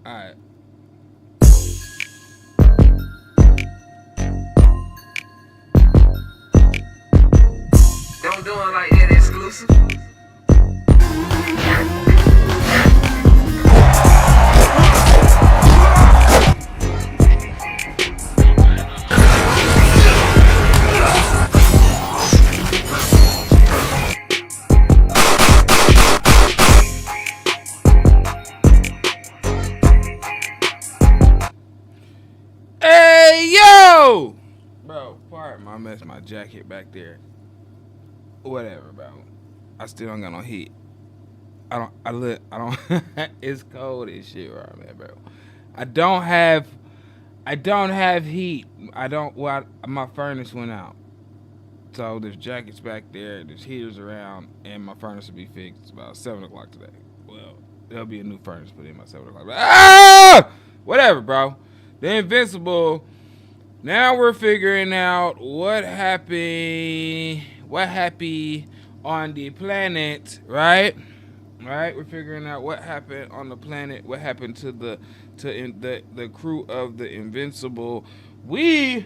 Alright. Don't do it like that exclusive. Hey yo! Bro, pardon I messed my jacket back there. Whatever, bro. I still don't got no heat. I don't it's cold as shit where I'm at, bro. I don't have heat. My furnace went out. So there's jackets back there, there's heaters around, and my furnace will be fixed about 7 o'clock today. Well, there'll be a new furnace put in by 7 o'clock. Whatever, bro. The Invincible. Now we're figuring out what happened on the planet, right? Right? We're figuring out what happened on the planet, what happened to the crew of the Invincible. We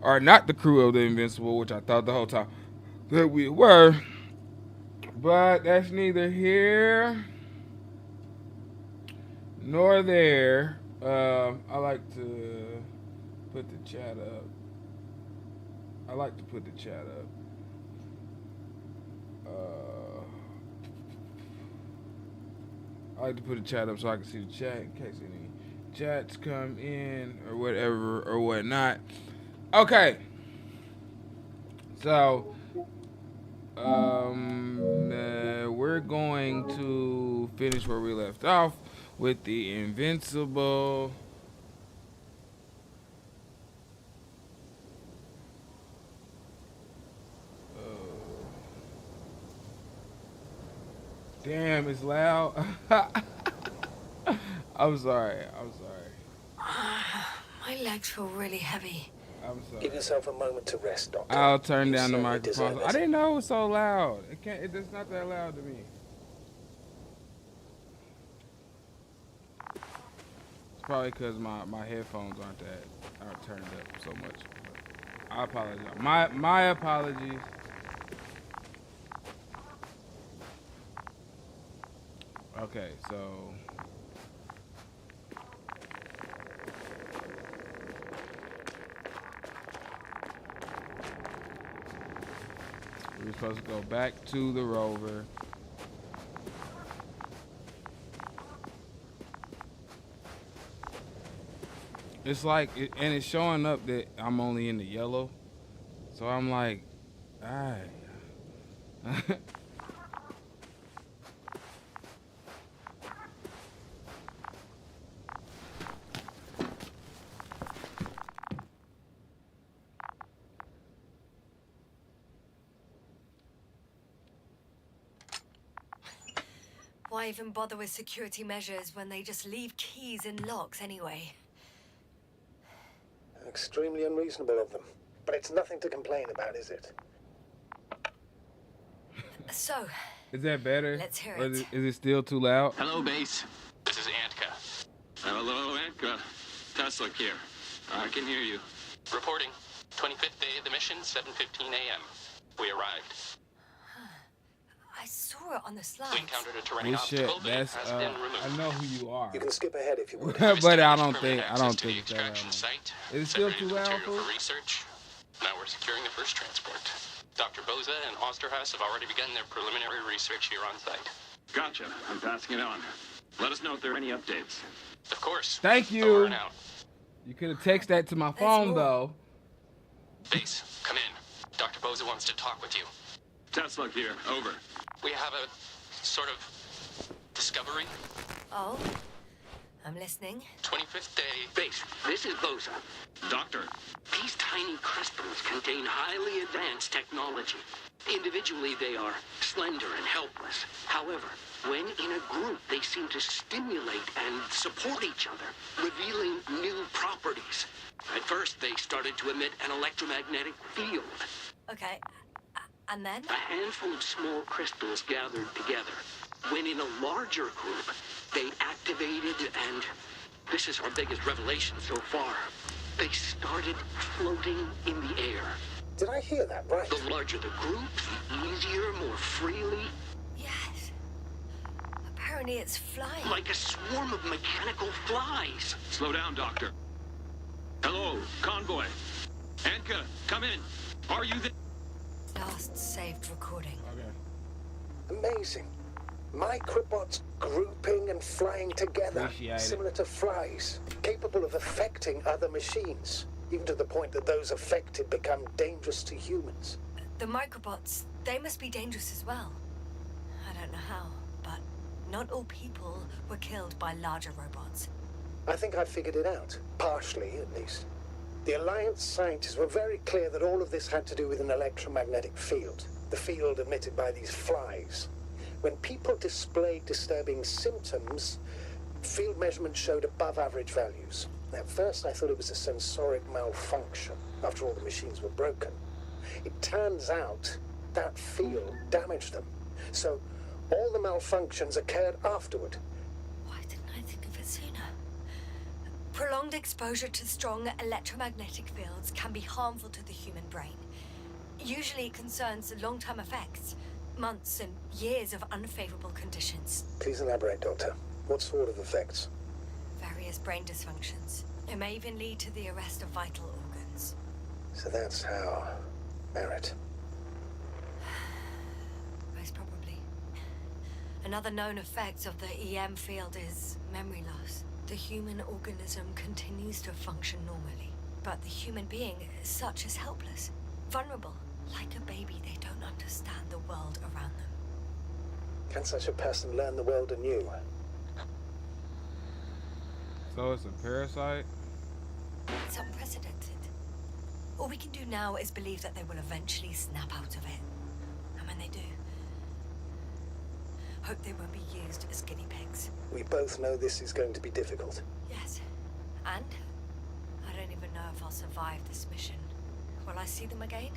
are not the crew of the Invincible, which I thought the whole time that we were. But that's neither here nor there. I like to put the chat up. I like to put the chat up. I like to put the chat up so I can see the chat in case any chats come in or whatever or whatnot. Okay. So, we're going to finish where we left off with the Invincible. Damn, it's loud. I'm sorry. My legs feel really heavy. I'm sorry. Give yourself a moment to rest, Doctor. I'll turn down the certainly microphone. deserve it. I didn't know it was so loud. It's not that loud to me. It's probably because my headphones aren't turned up so much. I apologize. My apologies. Okay, so we're supposed to go back to the rover. It's like, and it's showing up that I'm only in the yellow. So I'm like, alright. Why even bother with security measures when they just leave keys in locks anyway? Extremely unreasonable of them. But it's nothing to complain about, is it? So, Is that better? Let's hear Or it. is it still too loud? Hello, base. This is Antka. Hello, Antka. Tesla here. I can hear you. Reporting. 25th day of the mission, 7:15 a.m. We arrived. I saw it on the We slides. encountered a terrain This shit, obstacle, but it that's has been removed. I know who you are. You can skip ahead if you would. But I don't Permanent access think to the it's that extraction loud. site. Is it still Separated too loud, material fool? for research. Now we're securing the first transport. Dr. Boza and Osterhaus have already begun their preliminary research here on site. Gotcha. I'm passing it on. Let us know if there are any updates. Of course. Thank you. Over and out. You could have texted that to my phone more. though. Base, come in. Dr. Boza wants to talk with you. Tesla here. Over. We have a sort of discovery. Oh, I'm listening. 25th day. Base, this is Boza. Doctor. These tiny crystals contain highly advanced technology. Individually, they are slender and helpless. However, when in a group, they seem to stimulate and support each other, revealing new properties. At first, they started to emit an electromagnetic field. Okay, and then? A handful of small crystals gathered together. When in a larger group, they activated and This is our biggest revelation so far. They started floating in the air. Did I hear that right? The larger the group, the easier, more freely. Yes. Apparently it's flying. Like a swarm of mechanical flies. Slow down, Doctor. Hello, convoy. Anka, come in. Are you there? Last saved recording. Okay. Amazing. Microbots grouping and flying together, Appreciate it. similar to flies, capable of affecting other machines, even to the point that those affected become dangerous to humans. The microbots, they must be dangerous as well. I don't know how, but not all people were killed by larger robots. I think I figured it out, partially at least. The Alliance scientists were very clear that all of this had to do with an electromagnetic field, the field emitted by these flies. When people displayed disturbing symptoms, field measurements showed above average values. At first I thought it was a sensoric malfunction, after all the machines were broken. It turns out that field damaged them. So all the malfunctions occurred afterward. Why didn't I think of it sooner? Prolonged exposure to strong electromagnetic fields can be harmful to the human brain. Usually it concerns long-term effects, months and years of unfavorable conditions. Please elaborate, Doctor. What sort of effects? Various brain dysfunctions. It may even lead to the arrest of vital organs. So that's how... Merit. Most probably. Another known effect of the EM field is memory loss. The human organism continues to function normally, but the human being as such is helpless, vulnerable. Like a baby, they don't understand the world around them. Can such a person learn the world anew? So it's a parasite? It's unprecedented. All we can do now is believe that they will eventually snap out of it. And when they do, hope they won't be used as guinea pigs. We both know this is going to be difficult. Yes. And I don't even know if I'll survive this mission. Will I see them again?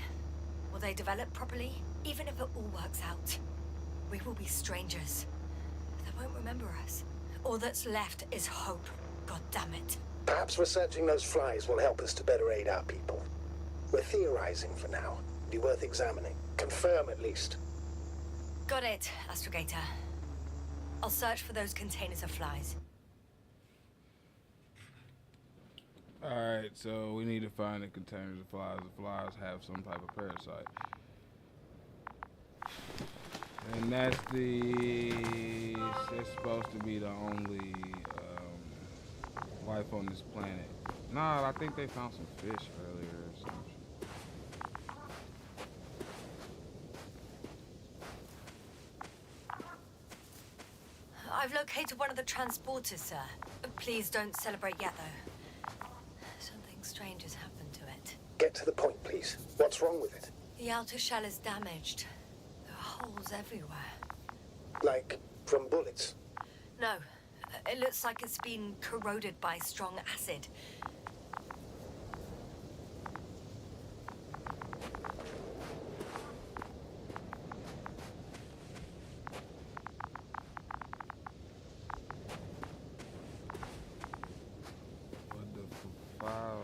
Will they develop properly? Even if it all works out, we will be strangers. They won't remember us. All that's left is hope. God damn it. Perhaps researching those flies will help us to better aid our people. We're theorizing for now. Be worth examining. Confirm at least. Got it, Astrogator. I'll search for those containers of flies. Alright, so we need to find the containers of flies. The flies have some type of parasite. And that's it's supposed to be the only life on this planet. Nah, I think they found some fish earlier or something. I've located one of the transporters, sir. Please don't celebrate yet, though. Something strange has happened to it. Get to the point, please. What's wrong with it? The outer shell is damaged. There are holes everywhere. Like from bullets? No, it looks like it's been corroded by strong acid. What the file?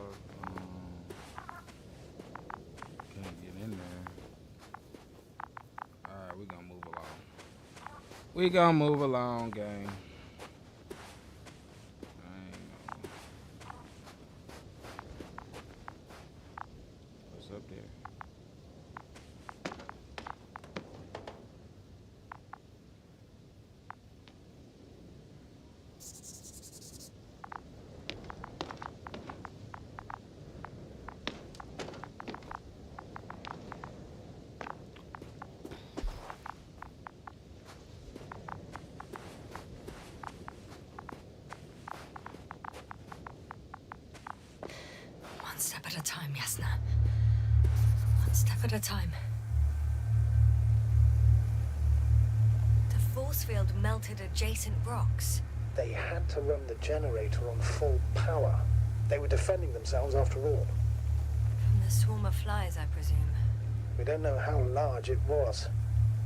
Can't get in there. Alright, we're gonna move along. We gonna move along, gang. What's up there? One step at a time, Yasna. One step at a time. The force field melted adjacent rocks. They had to run the generator on full power. They were defending themselves after all. From the swarm of flies, I presume. We don't know how large it was.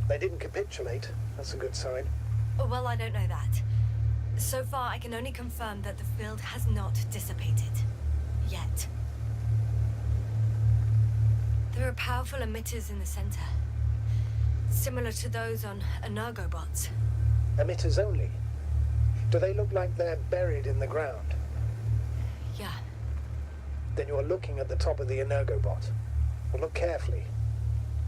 They didn't capitulate. That's a good sign. Oh, well, I don't know that. So far, I can only confirm that the field has not dissipated. Yet. There are powerful emitters in the center. Similar to those on Energobots. Emitters only? Do they look like they're buried in the ground? Yeah. Then you're looking at the top of the Energobot. Well, look carefully.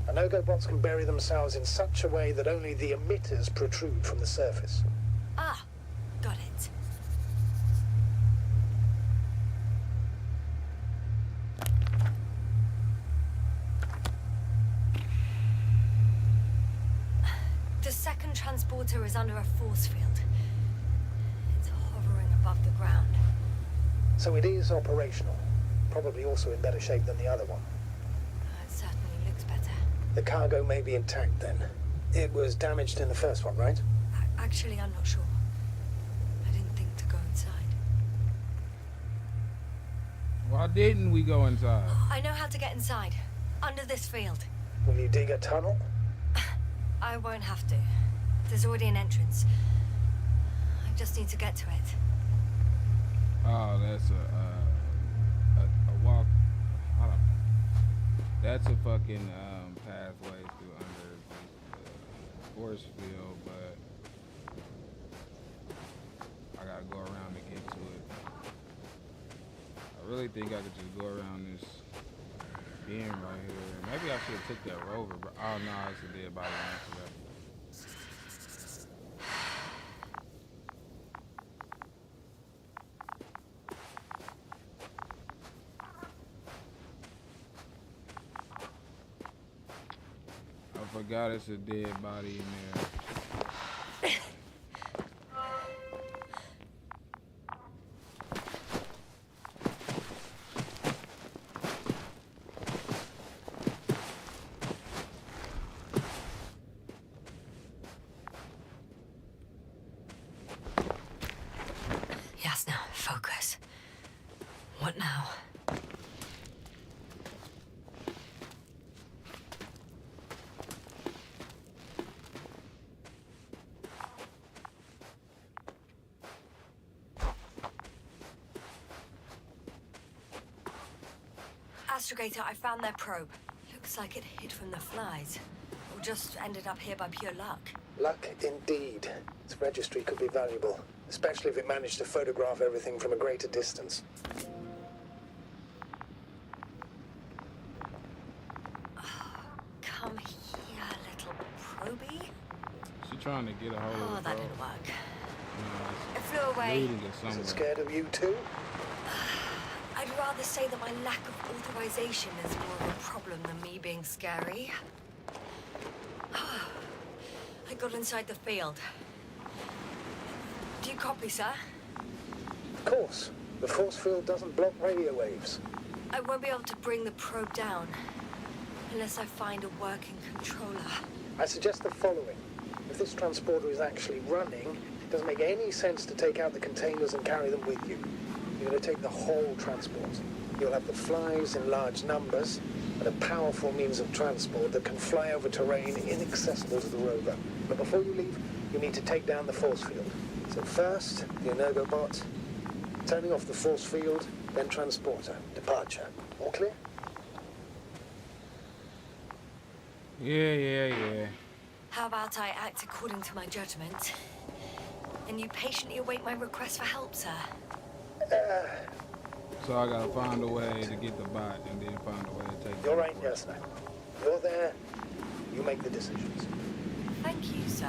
Energobots can bury themselves in such a way that only the emitters protrude from the surface. Ah, got it. The second transporter is under a force field. It's hovering above the ground. So it is operational. Probably also in better shape than the other one. It certainly looks better. The cargo may be intact then. It was damaged in the first one, right? Actually, I'm not sure. I didn't think to go inside. Why didn't we go inside? I know how to get inside. Under this field. Will you dig a tunnel? I won't have to. There's already an entrance. I just need to get to it. Oh, that's a walk. Hold on. That's a fucking pathway through under the force field, but I gotta go around to get to it. I really think I could just go around this beam right here. Maybe I should have took that rover, but oh no, it's a dead body. I forgot it's a dead body in there. Yes, now, focus. What now? Astrogator, I found their probe. Looks like it hid from the flies. Or just ended up here by pure luck. Luck indeed. Its registry could be valuable, especially if it managed to photograph everything from a greater distance. Come here, little probie. She trying to get a hold Oh, of that the didn't work. No, It flew away. leading it Is somewhere. it scared of you too? I'd rather say that my lack of authorization is more of a problem than me being scary. I got inside the field. Do you copy, sir? Of course. The force field doesn't block radio waves. I won't be able to bring the probe down unless I find a working controller. I suggest the following. If this transporter is actually running, it doesn't make any sense to take out the containers and carry them with you. You're going to take the whole transport. You'll have the flies in large numbers and a powerful means of transport that can fly over terrain inaccessible to the rover. But before you leave, you need to take down the force field. So first, the Energobot, turning off the force field, then transporter, departure. All clear? Yeah. How about I act according to my judgment, and you patiently await my request for help, sir? So I gotta find a way to get the bot and then find a way to take You're the right, force. yes, you're there. You make the decisions. Thank you, sir.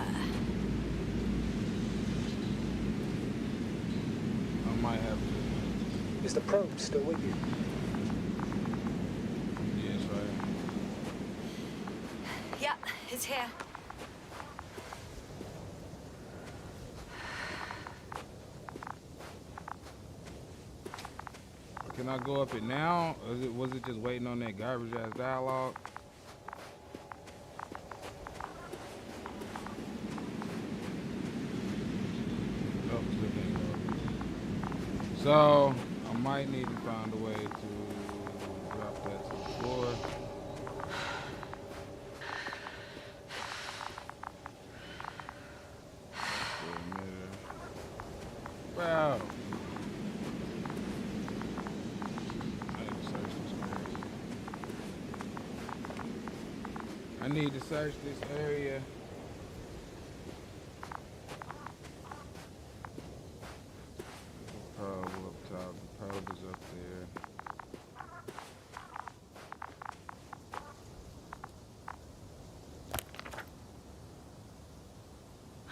I might have to. Is the probe still with you? Yes, right. Yeah, it's here. Can I go up it now? Or was it just waiting on that garbage ass dialogue? Oh, still can't go. So I might need to find a way to drop that to the floor. I need to search this area. Probe up top. The probe is up there.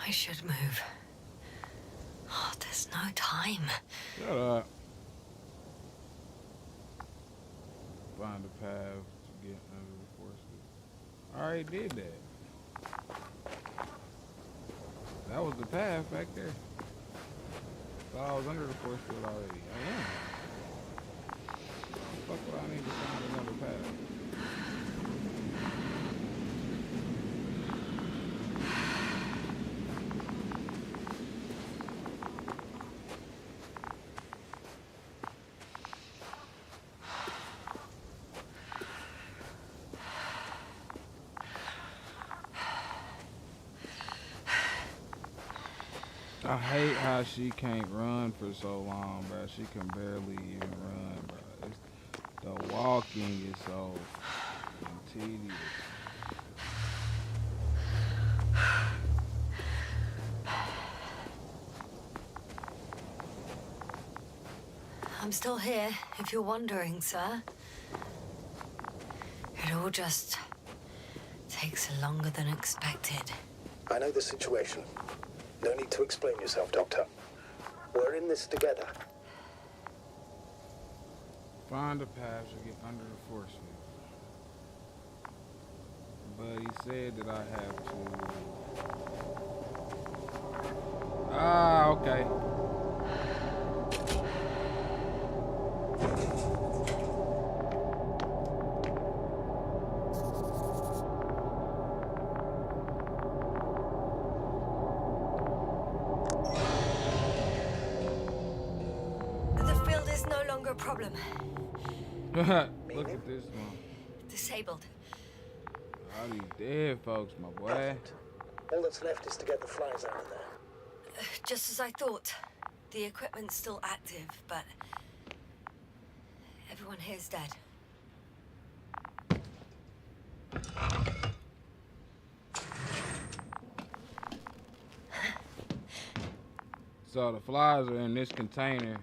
I should move. Oh, there's no time. Shut up. Find a path to get under the forces. I already did that. That was the path back there. Thought I was under the force field already. I am. What the fuck would I need to find another path? I hate how she can't run for so long, bro. She can barely even run, bro. The walking is so tedious. I'm still here, if you're wondering, sir. It all just takes longer than expected. I know the situation. No need to explain yourself, Doctor. We're in this together. Find a path to get under the force field. But he said that I have to... Ah, okay. A problem. Look at this one. Disabled. All these dead folks, my boy. Perfect. All that's left is to get the flies out of there. Just as I thought. The equipment's still active, but everyone here's dead. So the flies are in this container.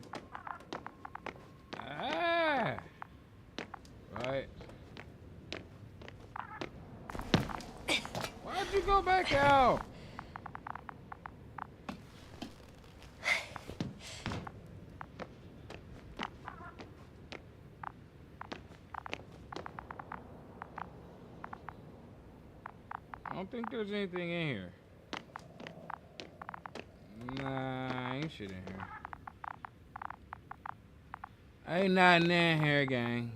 Right. Why'd you go back out? I don't think there's anything in here. Nah, ain't shit in here. Ain't nothing in here, gang.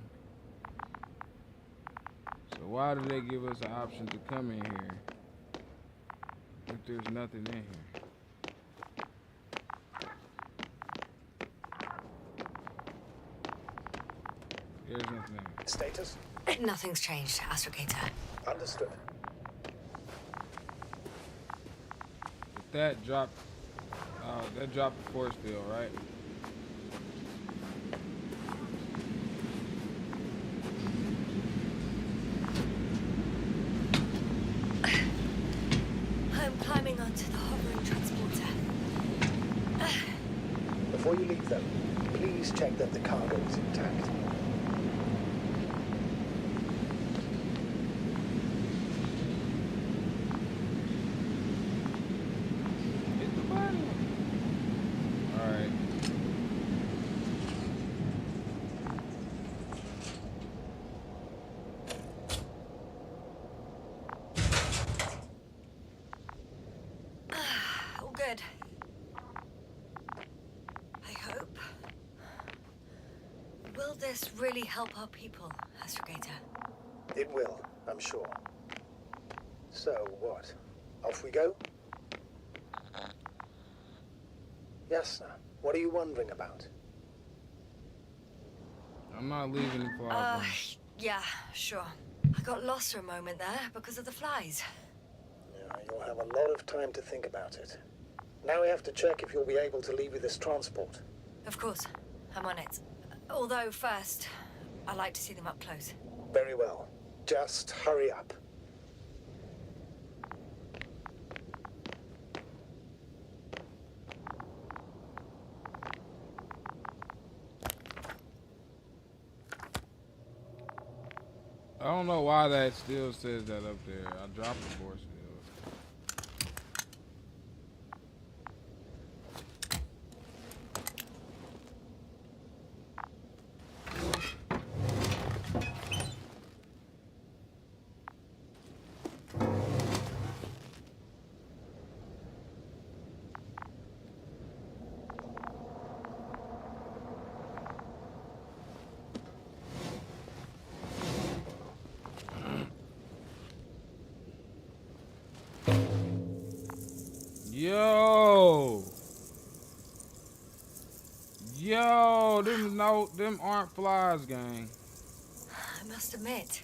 So why do they give us an option to come in here if there's nothing in here? There's nothing in here. Status? Nothing's changed, Astrogator. Understood. But that dropped the force field, right? I'm climbing onto the hovering transporter. Before you leave them, please check that the cargo is intact. Hit the button. All right. All good. I hope. Will this really help our people, Astrogator? It will, I'm sure. So, what? Off we go? Yasna, what are you wondering about? I'm not leaving the flies. Yeah, sure. I got lost for a moment there because of the flies. Yeah, you'll have a lot of time to think about it. Now we have to check if you'll be able to leave with this transport. Of course, I'm on it. Although first, I like to see them up close. Very well. Just hurry up. don't know why that still says that up there. I dropped the force field. Yo, them aren't flies, gang. I must admit.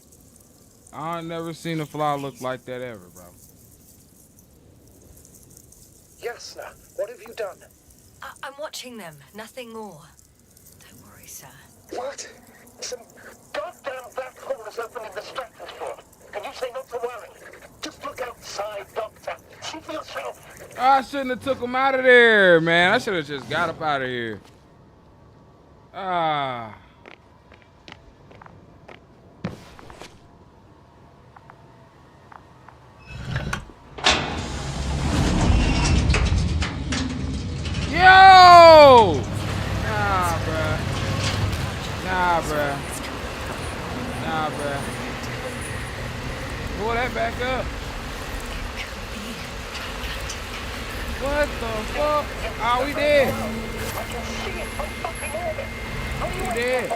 I ain't never seen a fly look like that ever, bro. Yasna, what have you done? I'm watching them, nothing more. Don't worry, sir. What? Some goddamn black hole is open in the stratosphere. And you say not to worry. Just look outside, Doctor. See for yourself. I shouldn't have took him out of there, man. I should have just got up out of here. Ah. Yo! Nah, bruh. Pull that back up. What the fuck? Oh, we dead. I can see it from fucking orbit. We dead.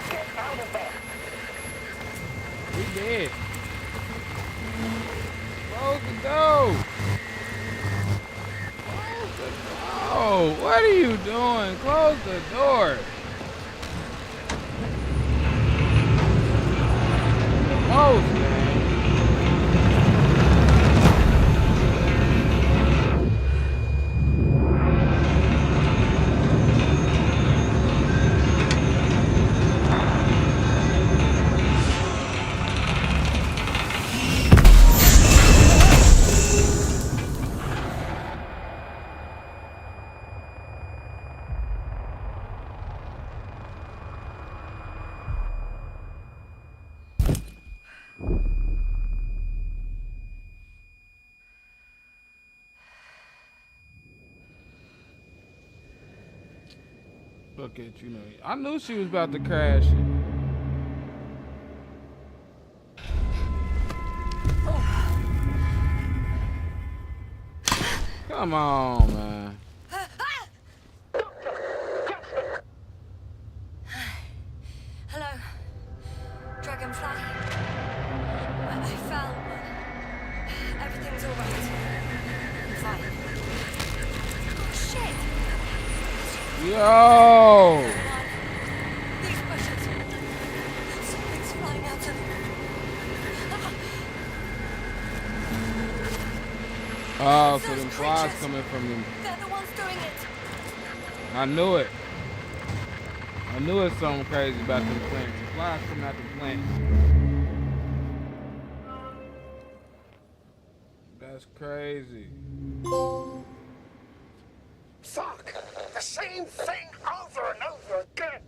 Get out of there. We dead. Close the door. Close the door. What are you doing? Close the door. Close, man. Look at you, know. I knew she was about to crash. Come on, man. Hello, Dragonfly. I fell. Everything's all right. I'm fine. Shit! Yo! These bushes. Something's flying out of them. Oh, so them flies coming from them. They're the ones doing it. I knew it. I knew it was something crazy about them plants. The flies coming out the plants. That's crazy. Fuck! The same thing over and over again!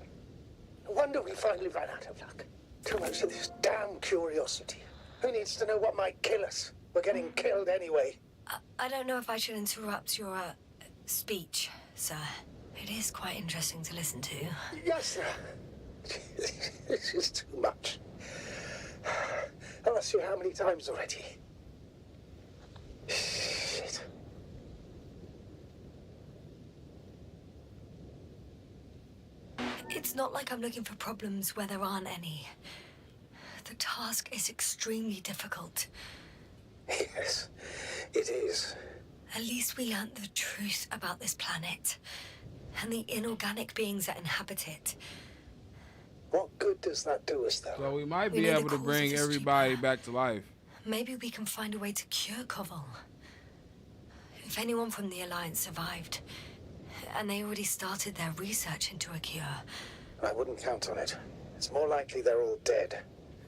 No wonder we finally ran out of luck. Too much of this damn curiosity. Who needs to know what might kill us? We're getting killed anyway. I don't know if I should interrupt your speech, sir. It is quite interesting to listen to. Yes, sir. This is too much. I've asked you how many times already. Shit. It's not like I'm looking for problems where there aren't any. The task is extremely difficult. Yes, it is. At least we learned the truth about this planet and the inorganic beings that inhabit it. What good does that do us, though? So we might We be know the able to cause bring of this everybody stupor. back to life. Maybe we can find a way to cure Koval. If anyone from the Alliance survived, and they already started their research into a cure. I wouldn't count on it. It's more likely they're all dead.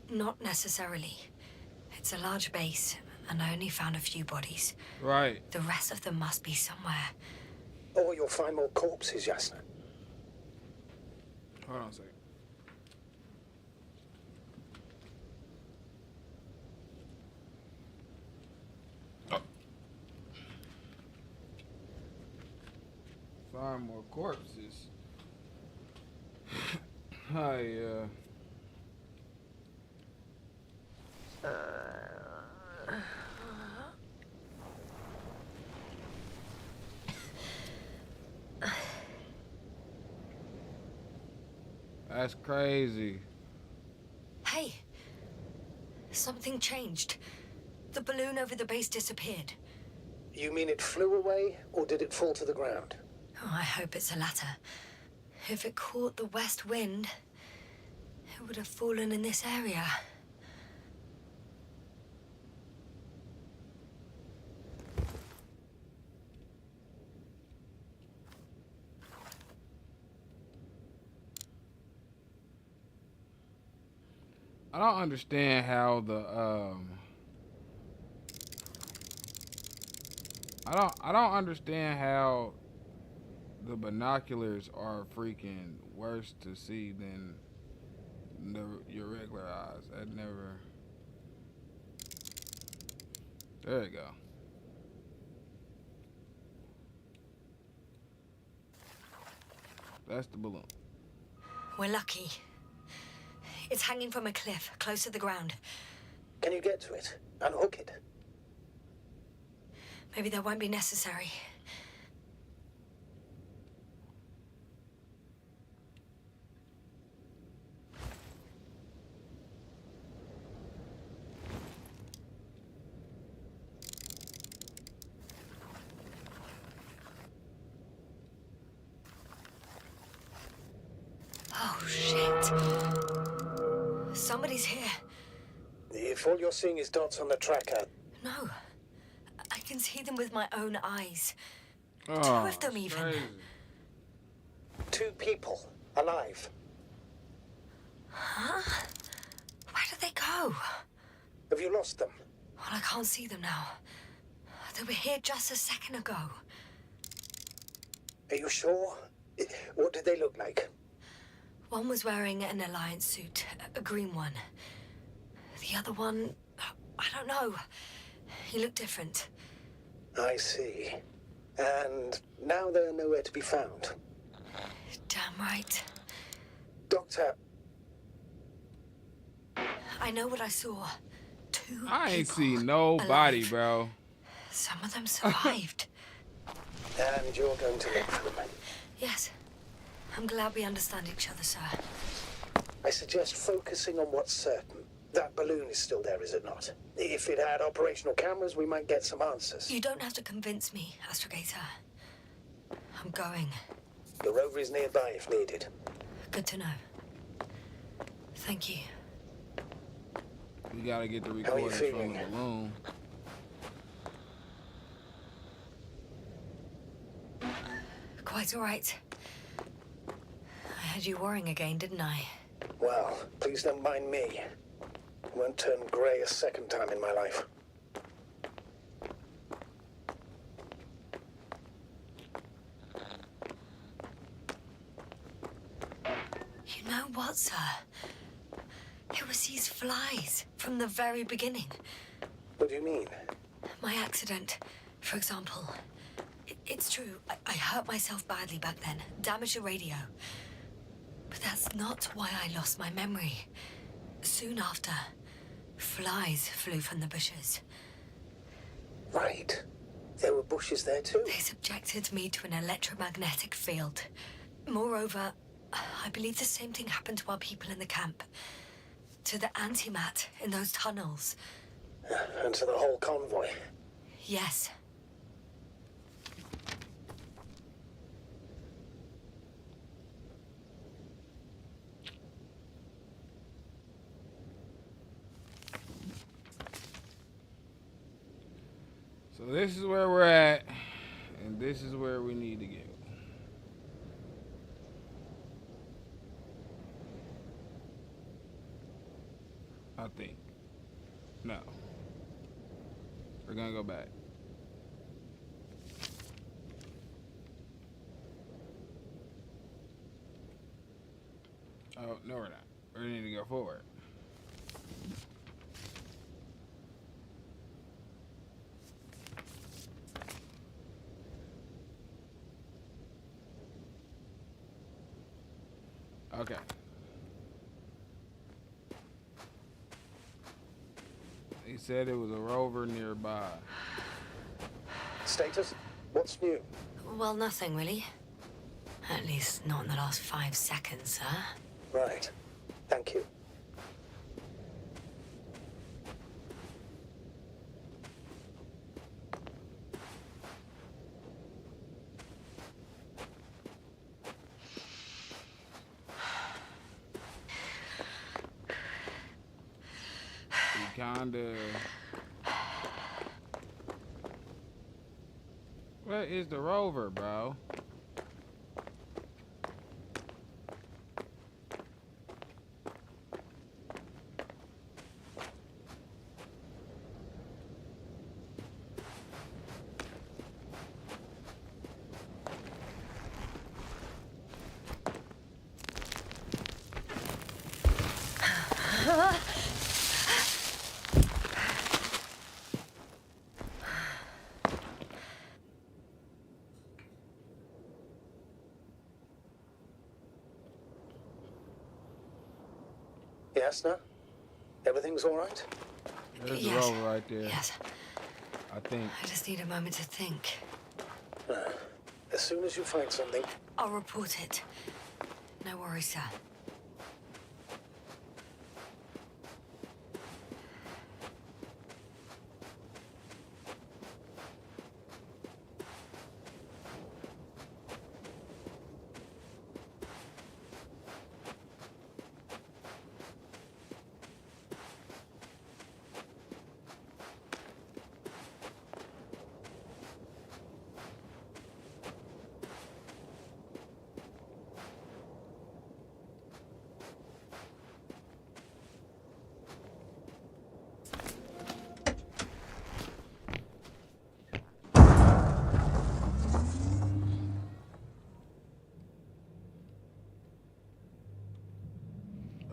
Not necessarily. It's a large base, and I only found a few bodies. Right. The rest of them must be somewhere. Or you'll find more corpses, Yasna. Hold on a second. find more corpses. I That's crazy. Hey, something changed. The balloon over the base disappeared. You mean it flew away, or did it fall to the ground? Oh, I hope it's the latter. If it caught the west wind, it would have fallen in this area. I don't understand how the I don't understand how the binoculars are freaking worse to see than your regular eyes. I never. There you go. That's the balloon. We're lucky. It's hanging from a cliff, close to the ground. Can you get to it? Unhook it? Maybe that won't be necessary. Oh, shit. Somebody's here. If all you're seeing is dots on the tracker, No. I can see them with my own eyes. Oh, Two of them, it's even. crazy. 2 people, alive. Huh? Where did they go? Have you lost them? Well, I can't see them now. They were here just a second ago. Are you sure? What did they look like? One was wearing an Alliance suit, a green one. The other one, I don't know. He looked different. I see. And now they're nowhere to be found. Damn right. Doctor, I know what I saw. 2 I ain't people see nobody, alive. bro. Some of them survived. and you're going to look for them. Yes. I'm glad we understand each other, sir. I suggest focusing on what's certain. That balloon is still there, is it not? If it had operational cameras, we might get some answers. You don't have to convince me, Astrogator. I'm going. The rover is nearby if needed. Good to know. Thank you. We gotta get the How are you recordings from feeling? the balloon. Quite all right. I had you worrying again, didn't I? Well, please don't mind me. Won't turn grey a second time in my life. You know what, sir? It was these flies from the very beginning. What do you mean? My accident, for example. It's true, I hurt myself badly back then, damaged the radio. But that's not why I lost my memory. Soon after, flies flew from the bushes. Right. There were bushes there too. They subjected me to an electromagnetic field. Moreover, I believe the same thing happened to our people in the camp. To the antimat in those tunnels. And to the whole convoy. Yes. So this is where we're at, and this is where we need to go. I think. No. We're gonna go back. Oh, no, we're not. We need to go forward. Okay. He said it was a rover nearby. Status? What's new? Well, nothing really. At least not in the last 5 seconds, sir. Right. Thank you. He kinda. Where is the rover, bro? Yes, now? Everything's all right? There's the Yes. rover right there. Yes. I think. I just need a moment to think. As soon as you find something, I'll report it. No worries, sir.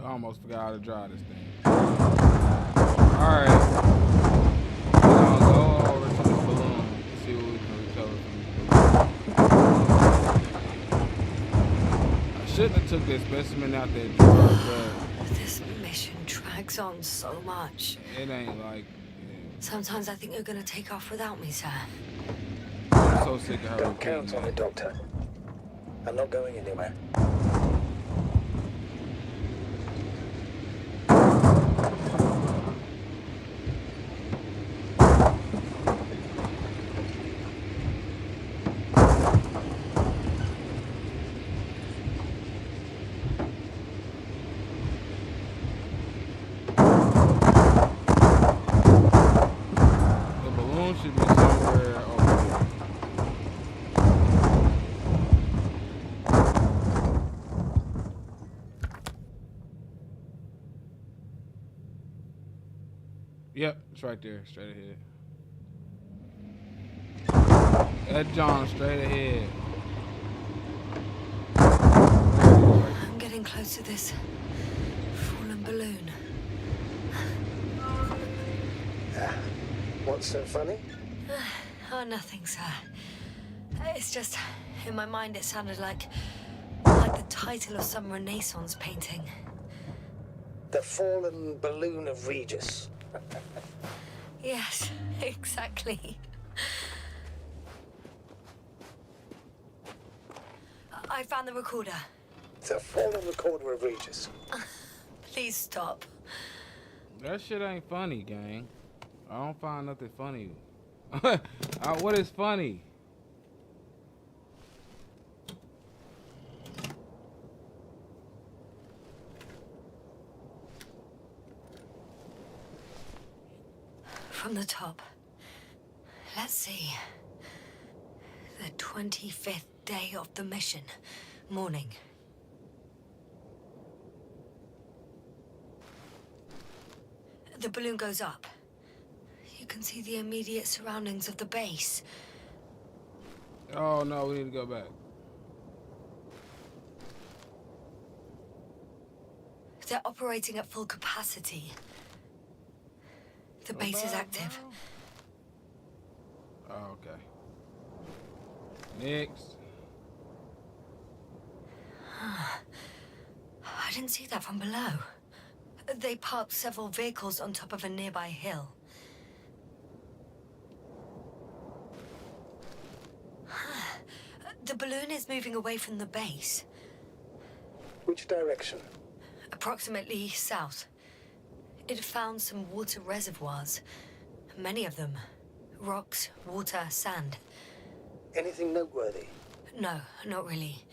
I almost forgot how to drive this thing. Alright. Now go over to the balloon and see what we can recover from it. I shouldn't have took this specimen out that drawer, but This mission drags on so much. it ain't like. Sometimes I think you're gonna take off without me, sir. I'm so sick of her don't repeating count on that. it, Doctor. I'm not going anywhere. The balloon should be somewhere over here. Yep, it's right there, straight ahead. That John straight ahead. I'm getting close to this fallen balloon. What's so funny? Oh, nothing, sir. It's just, in my mind it sounded like the title of some Renaissance painting. The fallen balloon of Regis. Yes, exactly. I found the recorder. The fallen recorder of Regis. Please stop. That shit ain't funny, gang. I don't find nothing funny. What is funny? From the top. Let's see. The 25th day of the mission. Morning. The balloon goes up. You can see the immediate surroundings of the base. Oh no, we need to go back. They're operating at full capacity. The base is active. Oh, okay. Next. I didn't see that from below. They parked several vehicles on top of a nearby hill. The balloon is moving away from the base. Which direction? Approximately south. It found some water reservoirs. Many of them. Rocks, water, sand. Anything noteworthy? No, not really.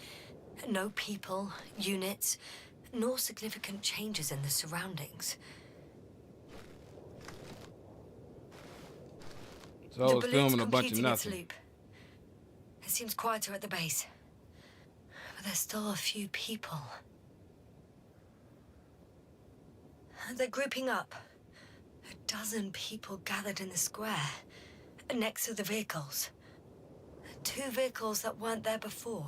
No people, units, nor significant changes in the surroundings. So I was filming a bunch of completing its nothing. loop. It seems quieter at the base. But there's still a few people. They're grouping up. 12 people gathered in the square, next to the vehicles. 2 vehicles that weren't there before.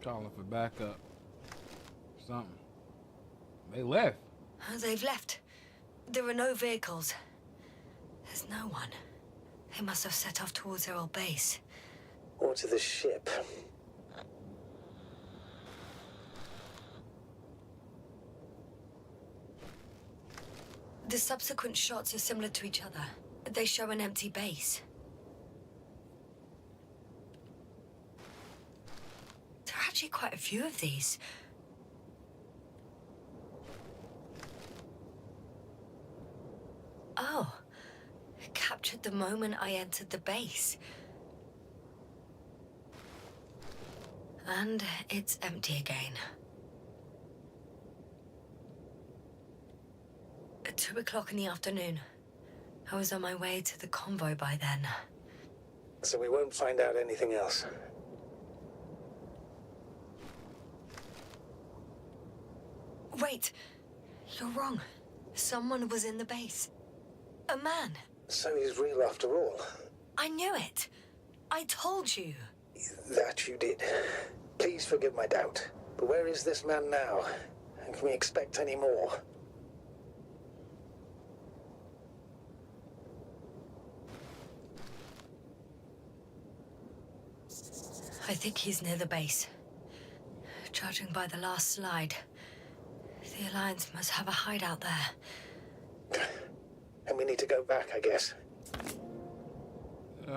Calling for backup. Something. They left. They've left. There are no vehicles. There's no one. They must have set off towards their old base. Or to the ship. The subsequent shots are similar to each other. They show an empty base. There are actually quite a few of these. Oh. Captured the moment I entered the base. And it's empty again. At 2 o'clock in the afternoon. I was on my way to the convoy by then. So we won't find out anything else. Wait! You're wrong. Someone was in the base. A man. So he's real after all. I knew it. I told you. That you did. Please forgive my doubt. But where is this man now? And can we expect any more? I think he's near the base. Judging by the last slide, the Alliance must have a hideout there. And we need to go back, I guess. You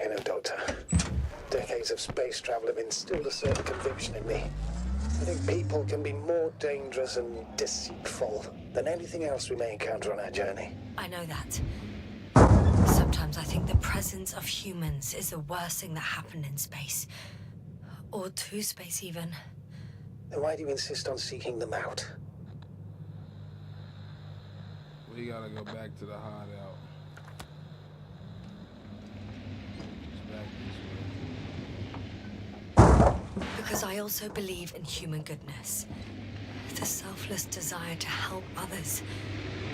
know, Doctor, decades of space travel have instilled a certain conviction in me. I think people can be more dangerous and deceitful than anything else we may encounter on our journey. I know that. Sometimes I think the presence of humans is the worst thing that happened in space. Or to space, even. Then why do you insist on seeking them out? We gotta go back to the hideout. It's back this way. Because I also believe in human goodness. The selfless desire to help others.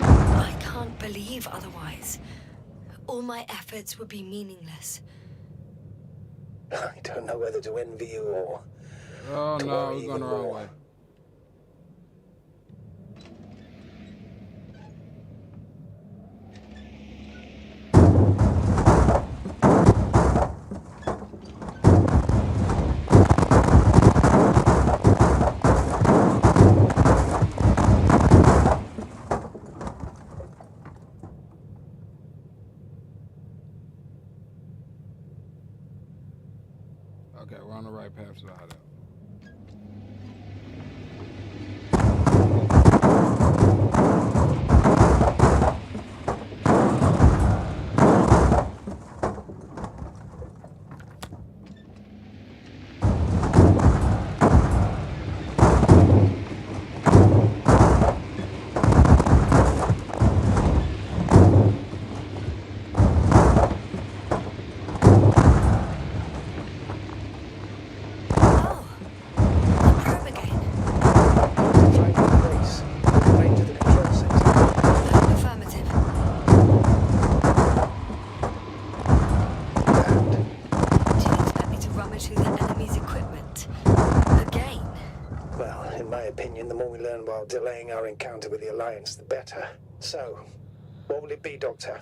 I can't believe otherwise. All my efforts would be meaningless. I don't know whether to envy you or... Oh to no, worry we're going the even wrong more. way. Okay, we're on the right path to the hideout. Oh, my opinion, the more we learn while delaying our encounter with the Alliance, the better. So, what will it be, Doctor?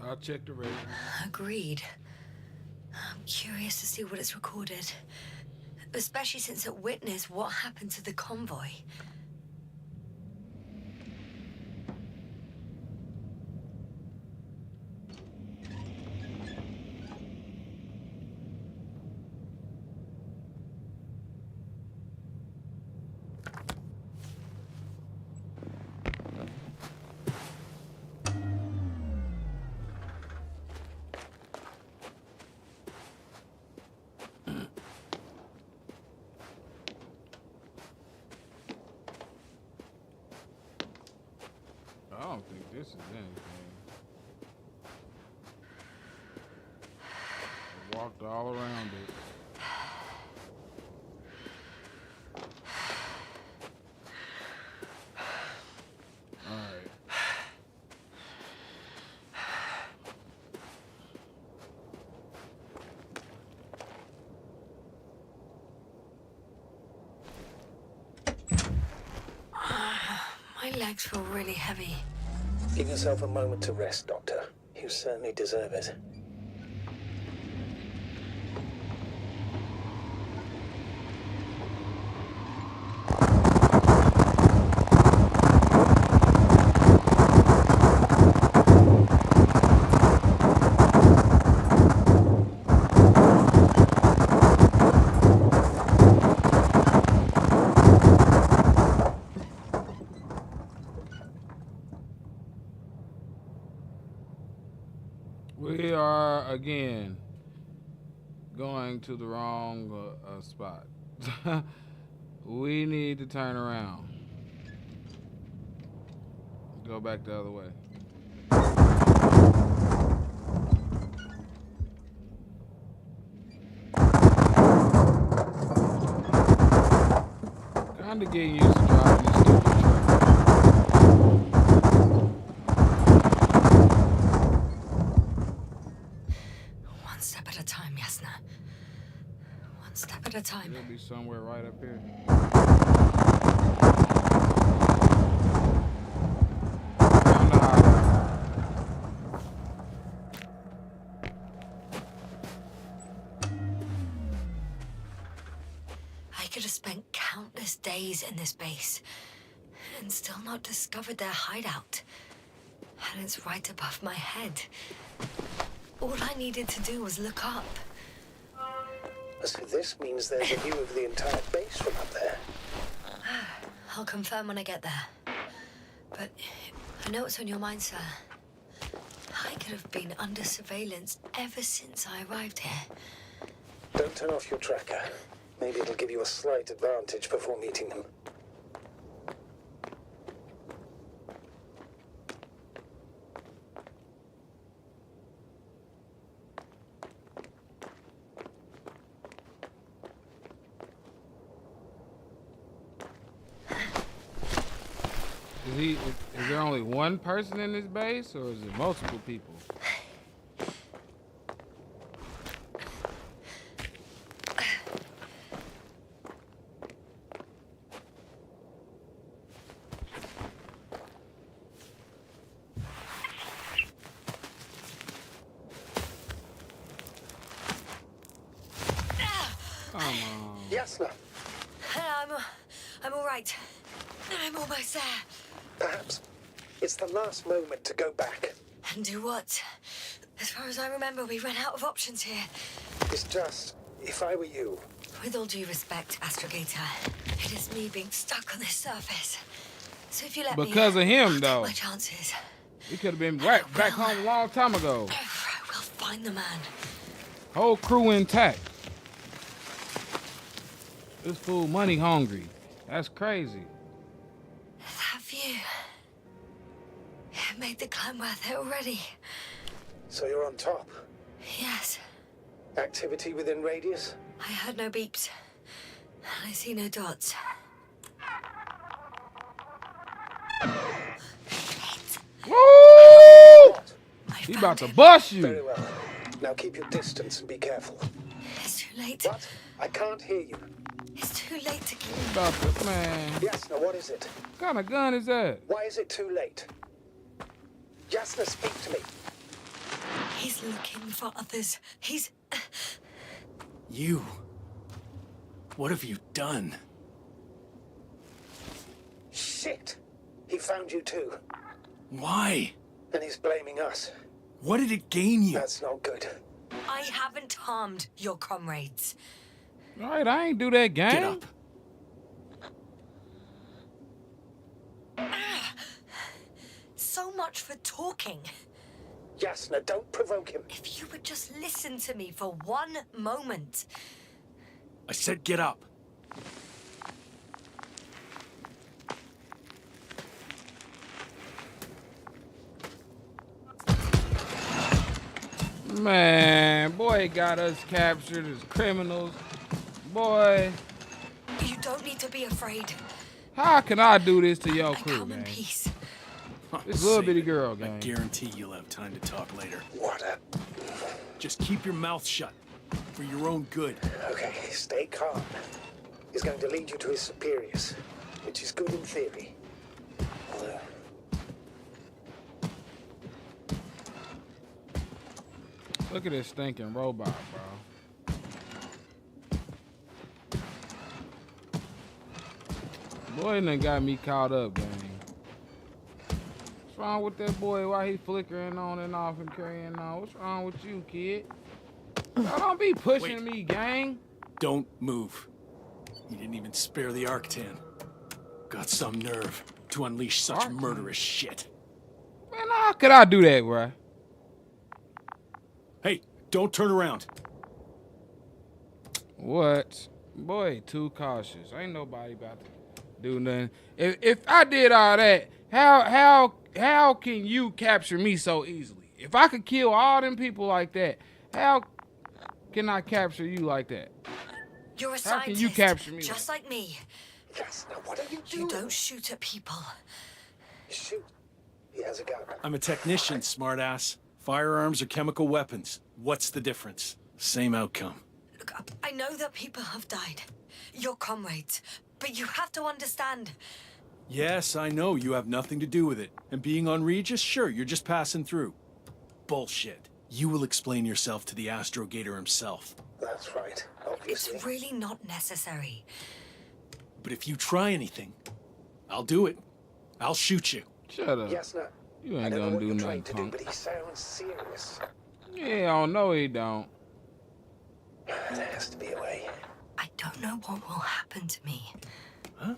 I'll check the radio. Agreed. I'm curious to see what it's recorded. Especially since it witnessed what happened to the convoy. I don't think this is anything. I walked all around it. Alright. My legs feel really heavy. Give yourself a moment to rest, Doctor. You certainly deserve it. We are again going to the wrong spot. We need to turn around. Go back the other way. Kinda getting used to driving this stupid truck. One step at a time, Yasna. One step at a time. It'll be somewhere right up here. I could have spent countless days in this base and still not discovered their hideout. And it's right above my head. All I needed to do was look up. So this means there's a view of the entire base from up there. I'll confirm when I get there. But I know what's on your mind, sir. I could have been under surveillance ever since I arrived here. Don't turn off your tracker. Maybe it'll give you a slight advantage before meeting them. Is there only one person in this base, or is it multiple people? Come on. Yasna, I'm all right. I'm almost there. perhaps it's the last moment to go back. And do what? As far as I remember, we ran out of options here. It's just, if I were you, With all due respect, Astrogator, it is me being stuck on this surface. So if you let me, Because of him, I'll take though. my chances. We could have been back home a long time ago. We'll find the man. Whole crew intact. This fool money hungry. That's crazy. That view. It made the climb worth it already. so you're on top. Yes. Activity within radius? I heard no beeps. And I see no dots. Shit. Woo! I He found about to him. bust Very you. well. Now keep your distance and be careful. It's too late. What? I can't hear you. It's too late to kill. About to, man. Yes, now what is it? What kind of gun is that? Why is it too late? Jasna, speak to me. He's looking for others. He's... You. What have you done? Shit! He found you too. Why? And he's blaming us. What did it gain you? That's not good. I haven't harmed your comrades. All right, I ain't do that, gang. Get up. So much for talking. Jasna, don't provoke him. If you would just listen to me for one moment. I said get up. Man, boy got us captured as criminals. Boy, You don't need to be afraid. how can I do this to your I crew, come in man? peace. This little Save bitty it. girl, I gang. guarantee you'll have time to talk later. What a... Just keep your mouth shut. For your own good. Okay, stay calm. He's going to lead you to his superiors, which is good in theory. Although... Look at this stinking robot, bro. Boy done got me caught up, gang. What's wrong with that boy? Why he flickering on and off and carrying on? What's wrong with you, kid? Y'all don't be pushing me, gang. Don't move. You didn't even spare the Arctan. Got some nerve to unleash such Arctan? murderous shit. Man, how could I do that, bro? Hey, don't turn around. What? Boy, too cautious. Ain't nobody about to do nothing. If I did all that, how can you capture me so easily? If I could kill all them people like that, how can I capture you like that? You're a How scientist, can you capture me? just like me. Jasna, what are you doing? You don't shoot at people. Shoot. He has a gun. I'm a technician, smartass. Firearms are chemical weapons. What's the difference? Same outcome. Look, I know that people have died. Your comrades. But you have to understand. Yes, I know you have nothing to do with it. And being on Regis, sure, you're just passing through. Bullshit. You will explain yourself to the Astrogator himself. That's right, It's obviously. really not necessary. But if you try anything, I'll do it. I'll shoot you. Shut up. Jasna, You I ain't don't know gonna what do you're nothing, trying to do, punk. but he sounds serious. Yeah, I don't know he don't. There has to be a way. I don't know what will happen to me. Huh?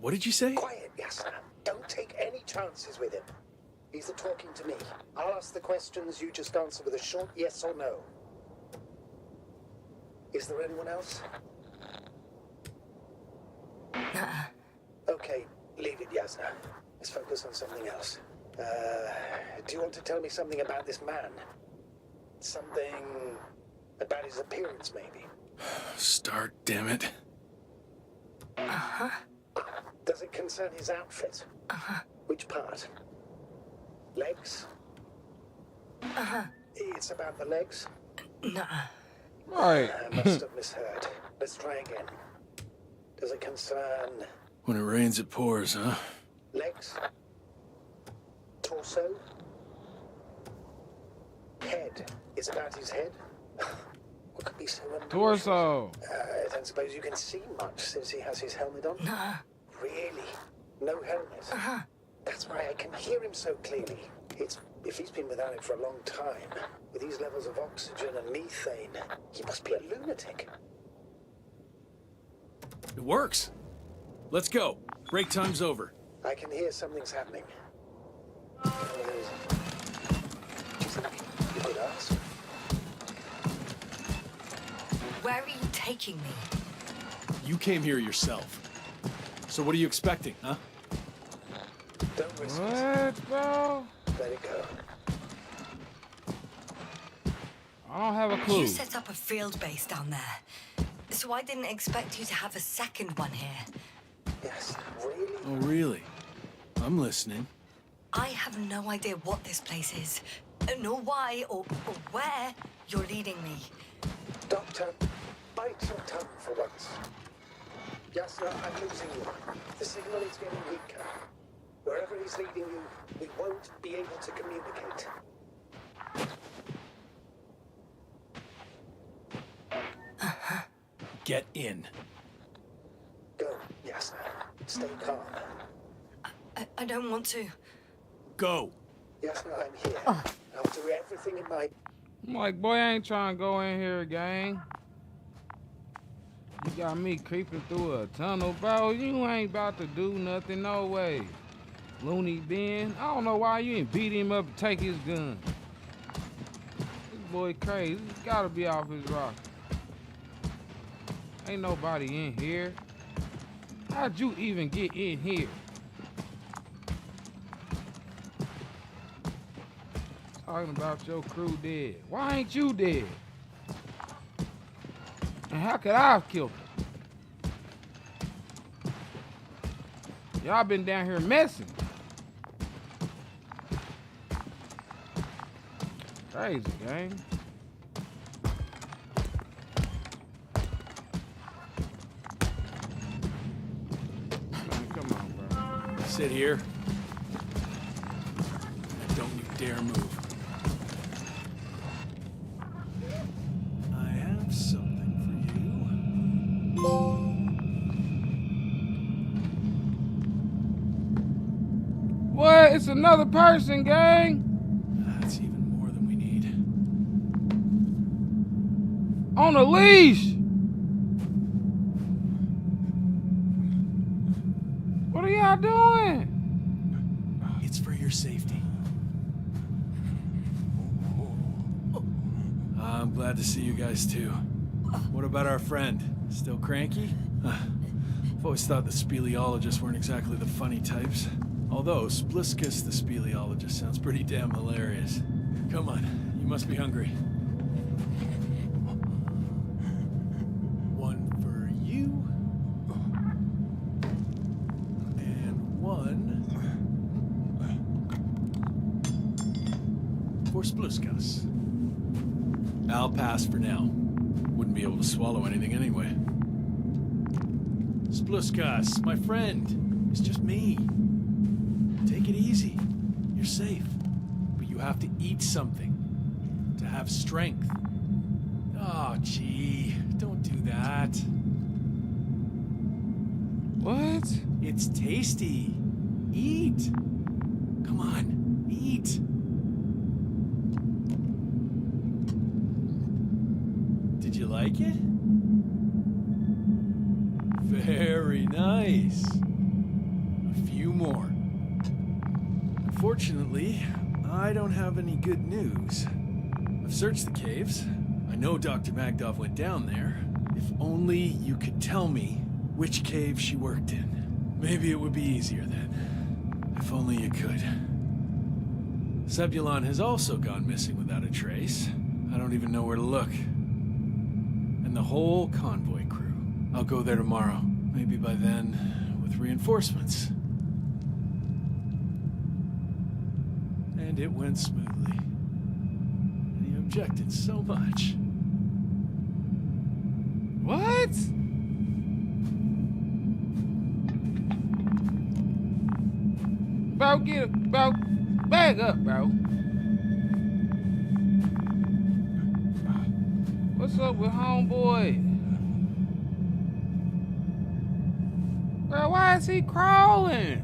What did you say? Quiet, Jasna. Don't take any chances with him. He's talking to me. I'll ask the questions, you just answer with a short yes or no. Is there anyone else? Nuh-uh. Okay, leave it, Jasna. Let's focus on something else. Do you want to tell me something about this man? Something about his appearance, maybe? Start, damn it. Uh-huh. Does it concern his outfit? Uh-huh. Which part? Legs? Uh-huh. It's about the legs? Nuh-uh. Right. I must have misheard. Let's try again. Does it concern When it rains, it pours, huh? legs? Torso? Head? Is about his head? What could be so unusual? Torso. I don't suppose you can see much since he has his helmet on. Nuh-uh. Really? No helmet? Uh-huh. That's why I can hear him so clearly. It's if he's been without it for a long time, with these levels of oxygen and methane, he must be a lunatic. It works. Let's go. Break time's over. I can hear something's happening. Do you think you could ask? Where are you taking me? You came here yourself. So what are you expecting, huh? Don't risk it. What, bro? Let it go. I don't have a clue. You set up a field base down there. So I didn't expect you to have a second one here. Yes, really? Oh, really? I'm listening. I have no idea what this place is, nor why or where you're leading me. Doctor, bite your tongue for once. Yasna, I'm losing you. The signal is getting weaker. Wherever he's leading you, we won't be able to communicate. Get in. Go, Yasna. Stay calm. I don't want to. Go. Yasna, I'm here. I'll do everything in my... I'm like, boy, I ain't trying to go in here, gang. You got me creeping through a tunnel, bro. You ain't about to do nothing, no way. Looney bin. I don't know why you ain't beat him up and take his gun. This boy crazy. He's gotta be off his rocker. Ain't nobody in here. How'd you even get in here? Talking about your crew dead. Why ain't you dead? And how could I have killed him? Y'all been down here messing. Crazy, gang. Man, come on, bro. Sit here. And don't you dare move. I have something for you. What? It's another person, gang. That's even more than we need. On a leash. What are y'all doing? It's for your safety. I'm glad to see you guys too. What about our friend? Still cranky? I've always thought the speleologists weren't exactly the funny types. Although Spliskus the speleologist sounds pretty damn hilarious. Come on, you must be hungry. One for you. And one for Spliskus. I'll pass for now. Wouldn't be able to swallow anything anyway. Spliskus, my friend. It's just me. Take it easy. You're safe. But you have to eat something to have strength. Oh, gee. Don't do that. What? It's tasty. Eat. Come on. Eat. Did you like it? Very nice. A few more. Unfortunately, I don't have any good news. I've searched the caves. I know Dr. Magdov went down there. If only you could tell me which cave she worked in. Maybe it would be easier then. If only you could. Zebulon has also gone missing without a trace. I don't even know where to look. And the whole convoy crew. I'll go there tomorrow. Maybe by then, with reinforcements. And it went smoothly. And he objected so much. What? Bro, get it, bro. Bag up, bro. What's up with homeboy? Bro, why is he crawling?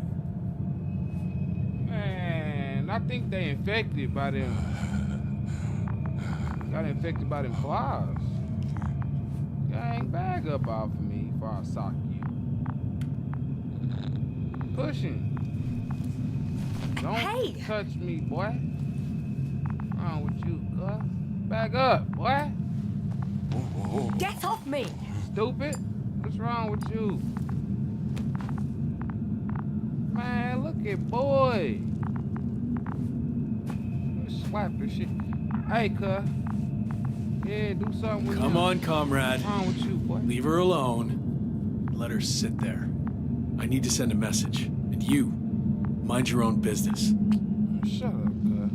Man, I think they infected by them. Got infected by them flies. Gang, bag up off of me before I sock you. Pushing. Don't touch me, boy. What's wrong with you, cuz? Back up, boy. Get off me! Stupid. What's wrong with you? Man, look at boy. Slap this shit. Hey, cuz. Yeah, do something with Come him. on, comrade. What's wrong with you, boy? Leave her alone. Let her sit there. I need to send a message. And you, mind your own business. Shut up, cuz.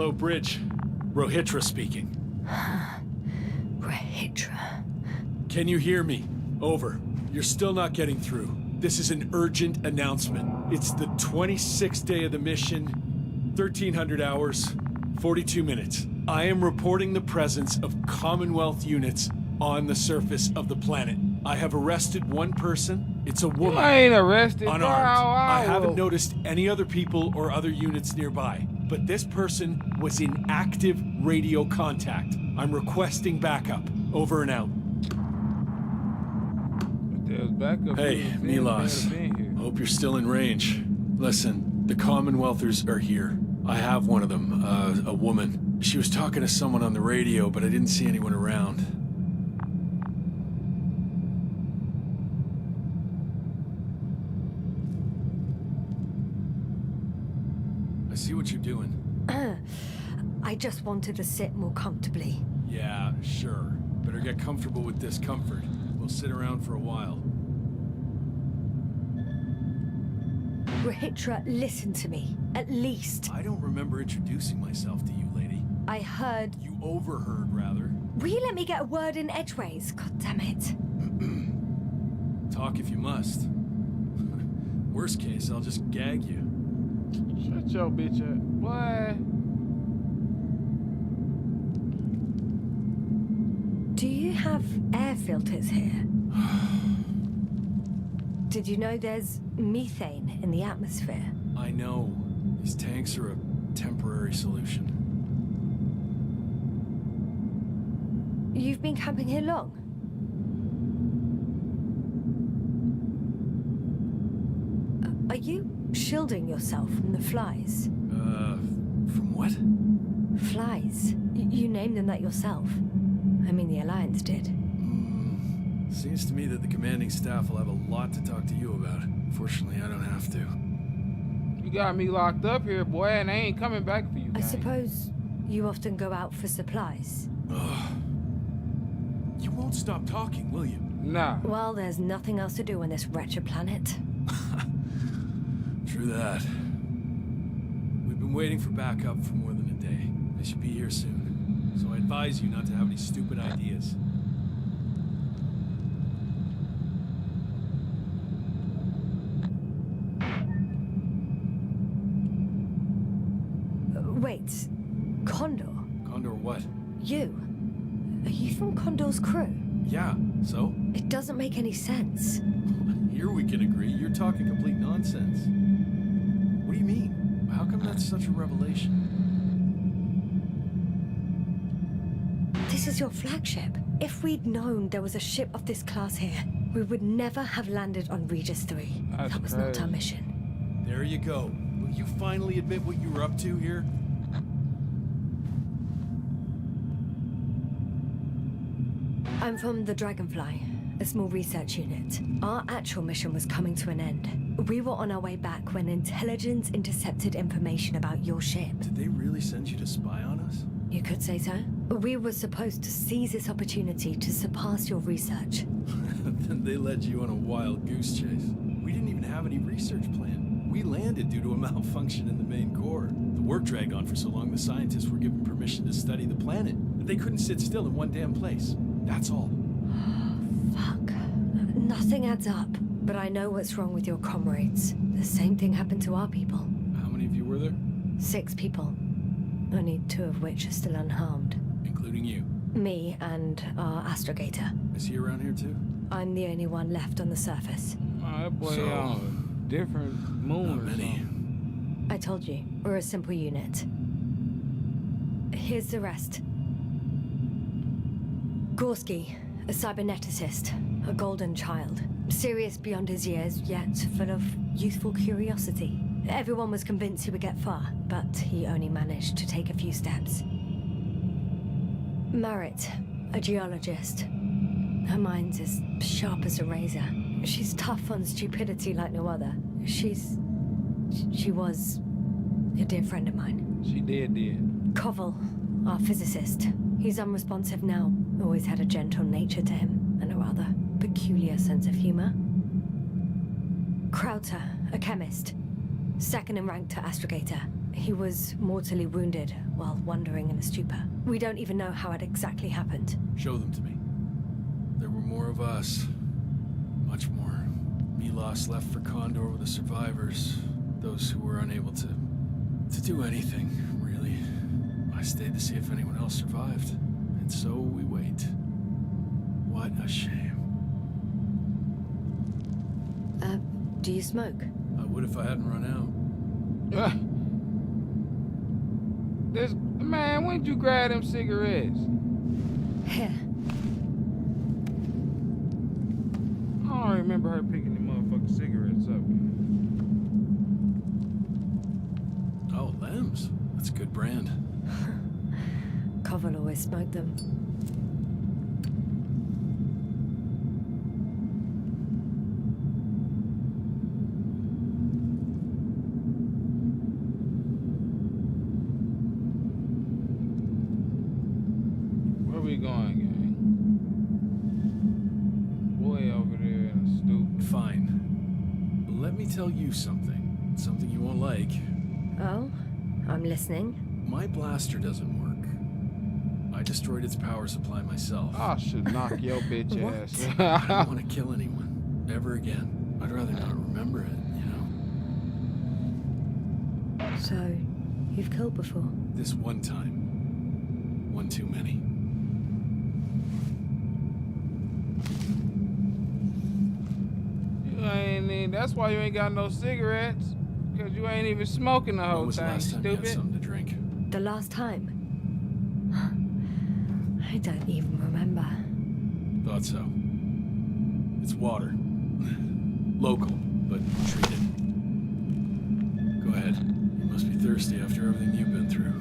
Hello, Bridge. Rohitra speaking. Rohitra. Can you hear me? Over. You're still not getting through. This is an urgent announcement. It's the 26th day of the mission, 1300 hours, 42 minutes. I am reporting the presence of Commonwealth units on the surface of the planet. I have arrested one person. It's a woman. I ain't arrested, bro. Unarmed. I haven't noticed any other people or other units nearby. But this person was in active radio contact. I'm requesting backup. Over and out. There's backup. Hey, Milos. Hope you're still in range. Listen, the Commonwealthers are here. I have one of them, a woman. She was talking to someone on the radio, but I didn't see anyone around. I see what you're doing. I just wanted to sit more comfortably. Yeah, sure. Better get comfortable with discomfort. We'll sit around for a while. Rohitra, listen to me. At least. I don't remember introducing myself to you, lady. I heard... You overheard, rather. Will you let me get a word in edgeways? God damn it. Talk if you must. Worst case, I'll just gag you. Shut your bitch up. What? Do you have air filters here? Did you know there's methane in the atmosphere? I know. These tanks are a temporary solution. You've been camping here long? Are you shielding yourself from the flies? From what? Flies. You named them that yourself. I mean, the Alliance did. Seems to me that the commanding staff will have a lot to talk to you about. Fortunately, I don't have to. You got me locked up here, boy, and I ain't coming back for you. I gang. suppose you often go out for supplies. Ugh. You won't stop talking, will you? Nah. Well, there's nothing else to do on this wretched planet. True that. We've been waiting for backup for more than a day. They should be here soon. So I advise you not to have any stupid ideas. Wait, Condor? Condor what? You? Are you from Condor's crew? Yeah, so? It doesn't make any sense. Here we can agree. You're talking complete nonsense. What do you mean? How come that's such a revelation? This is your flagship. If we'd known there was a ship of this class here, we would never have landed on Regis 3. That's That was not crazy. our mission. There you go. Will you finally admit what you were up to here? I'm from the Dragonfly, a small research unit. Our actual mission was coming to an end. We were on our way back when intelligence intercepted information about your ship. Did they really send you to spy on us? You could say so. We were supposed to seize this opportunity to surpass your research. Then they led you on a wild goose chase. We didn't even have any research plan. We landed due to a malfunction in the main core. The work dragged on for so long the scientists were given permission to study the planet. But they couldn't sit still in one damn place. That's all. Fuck. Nothing adds up. But I know what's wrong with your comrades. The same thing happened to our people. How many of you were there? 6 people. Only 2 of which are still unharmed. Including you. Me and our astrogator. Is he around here too? I'm the only one left on the surface. Oh, that boy So, on a different moon. Not or many. something. I told you, we're a simple unit. Here's the rest. Gorski, a cyberneticist, a golden child. Serious beyond his years, yet full of youthful curiosity. Everyone was convinced he would get far, but he only managed to take a few steps. Marit, a geologist. Her mind's as sharp as a razor. She's tough on stupidity like no other. She was a dear friend of mine. She did. Koval, our physicist. He's unresponsive now. Always had a gentle nature to him, and a rather peculiar sense of humor. Krauter, a chemist. Second in rank to astrogator. He was mortally wounded while wandering in a stupor. We don't even know how it exactly happened. Show them to me. There were more of us. Much more. Milos left for Condor with the survivors. Those who were unable to do anything, really. I stayed to see if anyone else survived. And so we wait. What a shame. Do you smoke? I would if I hadn't run out. This man, when did you grab them cigarettes? Here. I don't remember her picking the motherfucking cigarettes up. Oh, Lems. That's a good brand. Koval always smoked them. Where we going, gang? Boy over there in a stoop. Fine. Let me tell you something. Something you won't like. Oh? I'm listening. My blaster doesn't work. I destroyed its power supply myself. I should knock your bitch What? ass. I don't want to kill anyone. Ever again. I'd rather not remember it, you know? So, you've killed before? This one time. One too many. You ain't even, that's why you ain't got no cigarettes. Because you ain't even smoking the When whole was the time, last time you had stupid. something to drink? The last time? I don't even remember. Thought so. It's water. Local, but treated. Go ahead. You must be thirsty after everything you've been through.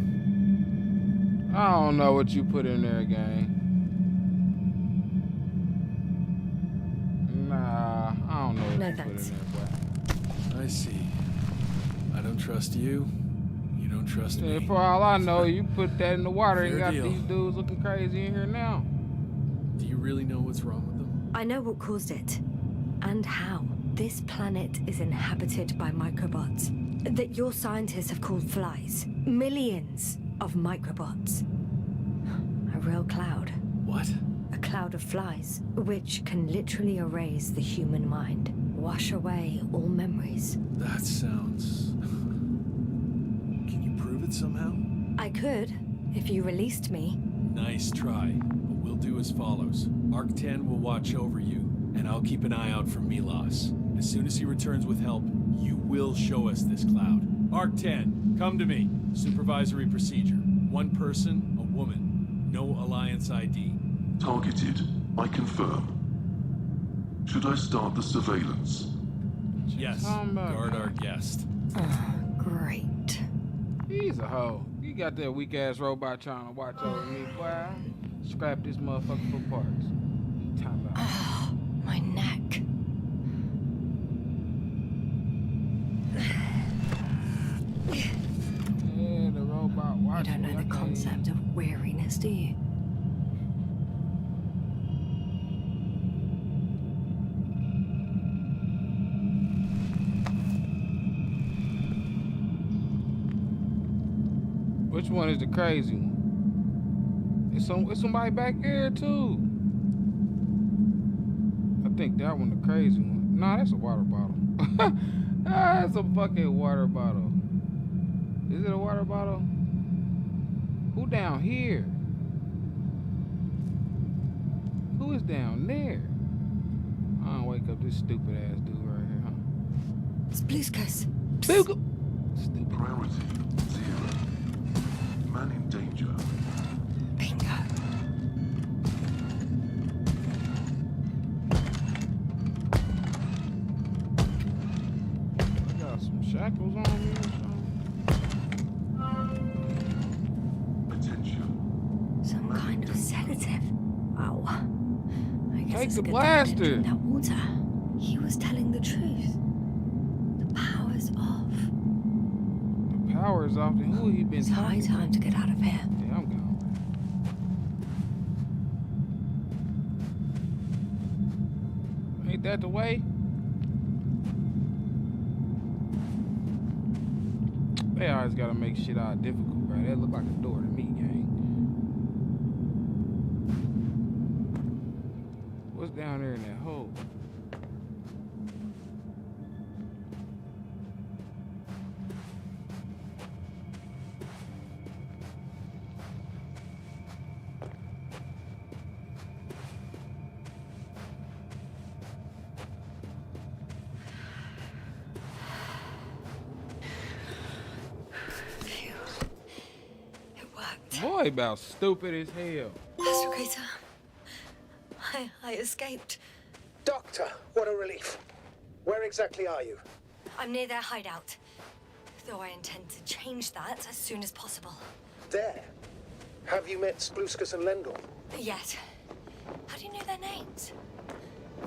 I don't know what you put in there, gang. Nah, I don't know what No you thanks. put in there, boy. I see. I don't trust you. You don't trust Yeah, me. for all I know, you put that in the water and Fair got deal. these dudes looking crazy in here now. Do you really know what's wrong with them? I know what caused it. And how. This planet is inhabited by microbots that your scientists have called flies. Millions of microbots. A real cloud. What? A cloud of flies, which can literally erase the human mind. Wash away all memories. That sounds... Can you prove it somehow? I could, if you released me. Nice try. But we'll do as follows. Arc 10 will watch over you, and I'll keep an eye out for Milos. As soon as he returns with help, you will show us this cloud. Arc 10, come to me. Supervisory procedure. One person, a woman. No Alliance ID. Targeted. I confirm. Should I start the surveillance? Yes, guard our guest. Great. He's a hoe. You got that weak ass robot trying to watch over me, boy. Scrap this motherfucker for parts. Time out. My neck. Yeah, the robot You watching don't know me. the I can't concept of weariness, do you? Which one is the crazy one? It's somebody back here too. I think that one the crazy one. Nah, that's a water bottle. That's a fucking water bottle. Is it a water bottle? Who down here? Who is down there? I don't wake up this stupid ass dude right here, huh? Spluskas. Stupid. Priority 0. Man in danger. Bingo. I got some shackles on me or something. Attention. Some kind of sedative. Wow. I guess Take it's the good that I didn't blaster. drink that water. He was telling the truth. The power's off. The power is off. Then who he been It's high talking to? time to get out of here. Yeah, I'm gone. Ain't that the way? They always gotta make shit out difficult, bro. bro. That look like a door to me, gang. What's down there in that hole? Phew. It worked. Boy, about stupid as hell. Astrogator. I escaped. Doctor, what a relief. Where exactly are you? I'm near their hideout. Though I intend to change that as soon as possible. There. Have you met Spluskus and Lendl? Yet. How do you know their names?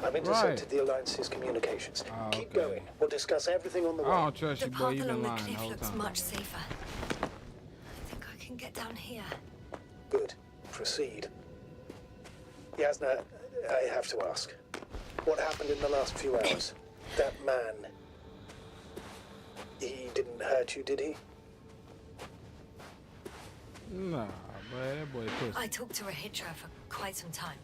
I've intercepted the Alliance's communications. Oh, Keep okay. going. We'll discuss everything on the way. I don't trust The you, boy. path You've been along the lying the cliff whole looks time. much safer. I think I can get down here. Good. Proceed. Yasna, I have to ask. What happened in the last few hours? That man... He didn't hurt you, did he? Nah, boy, that boy pussy. I talked to Rahitra for quite some time.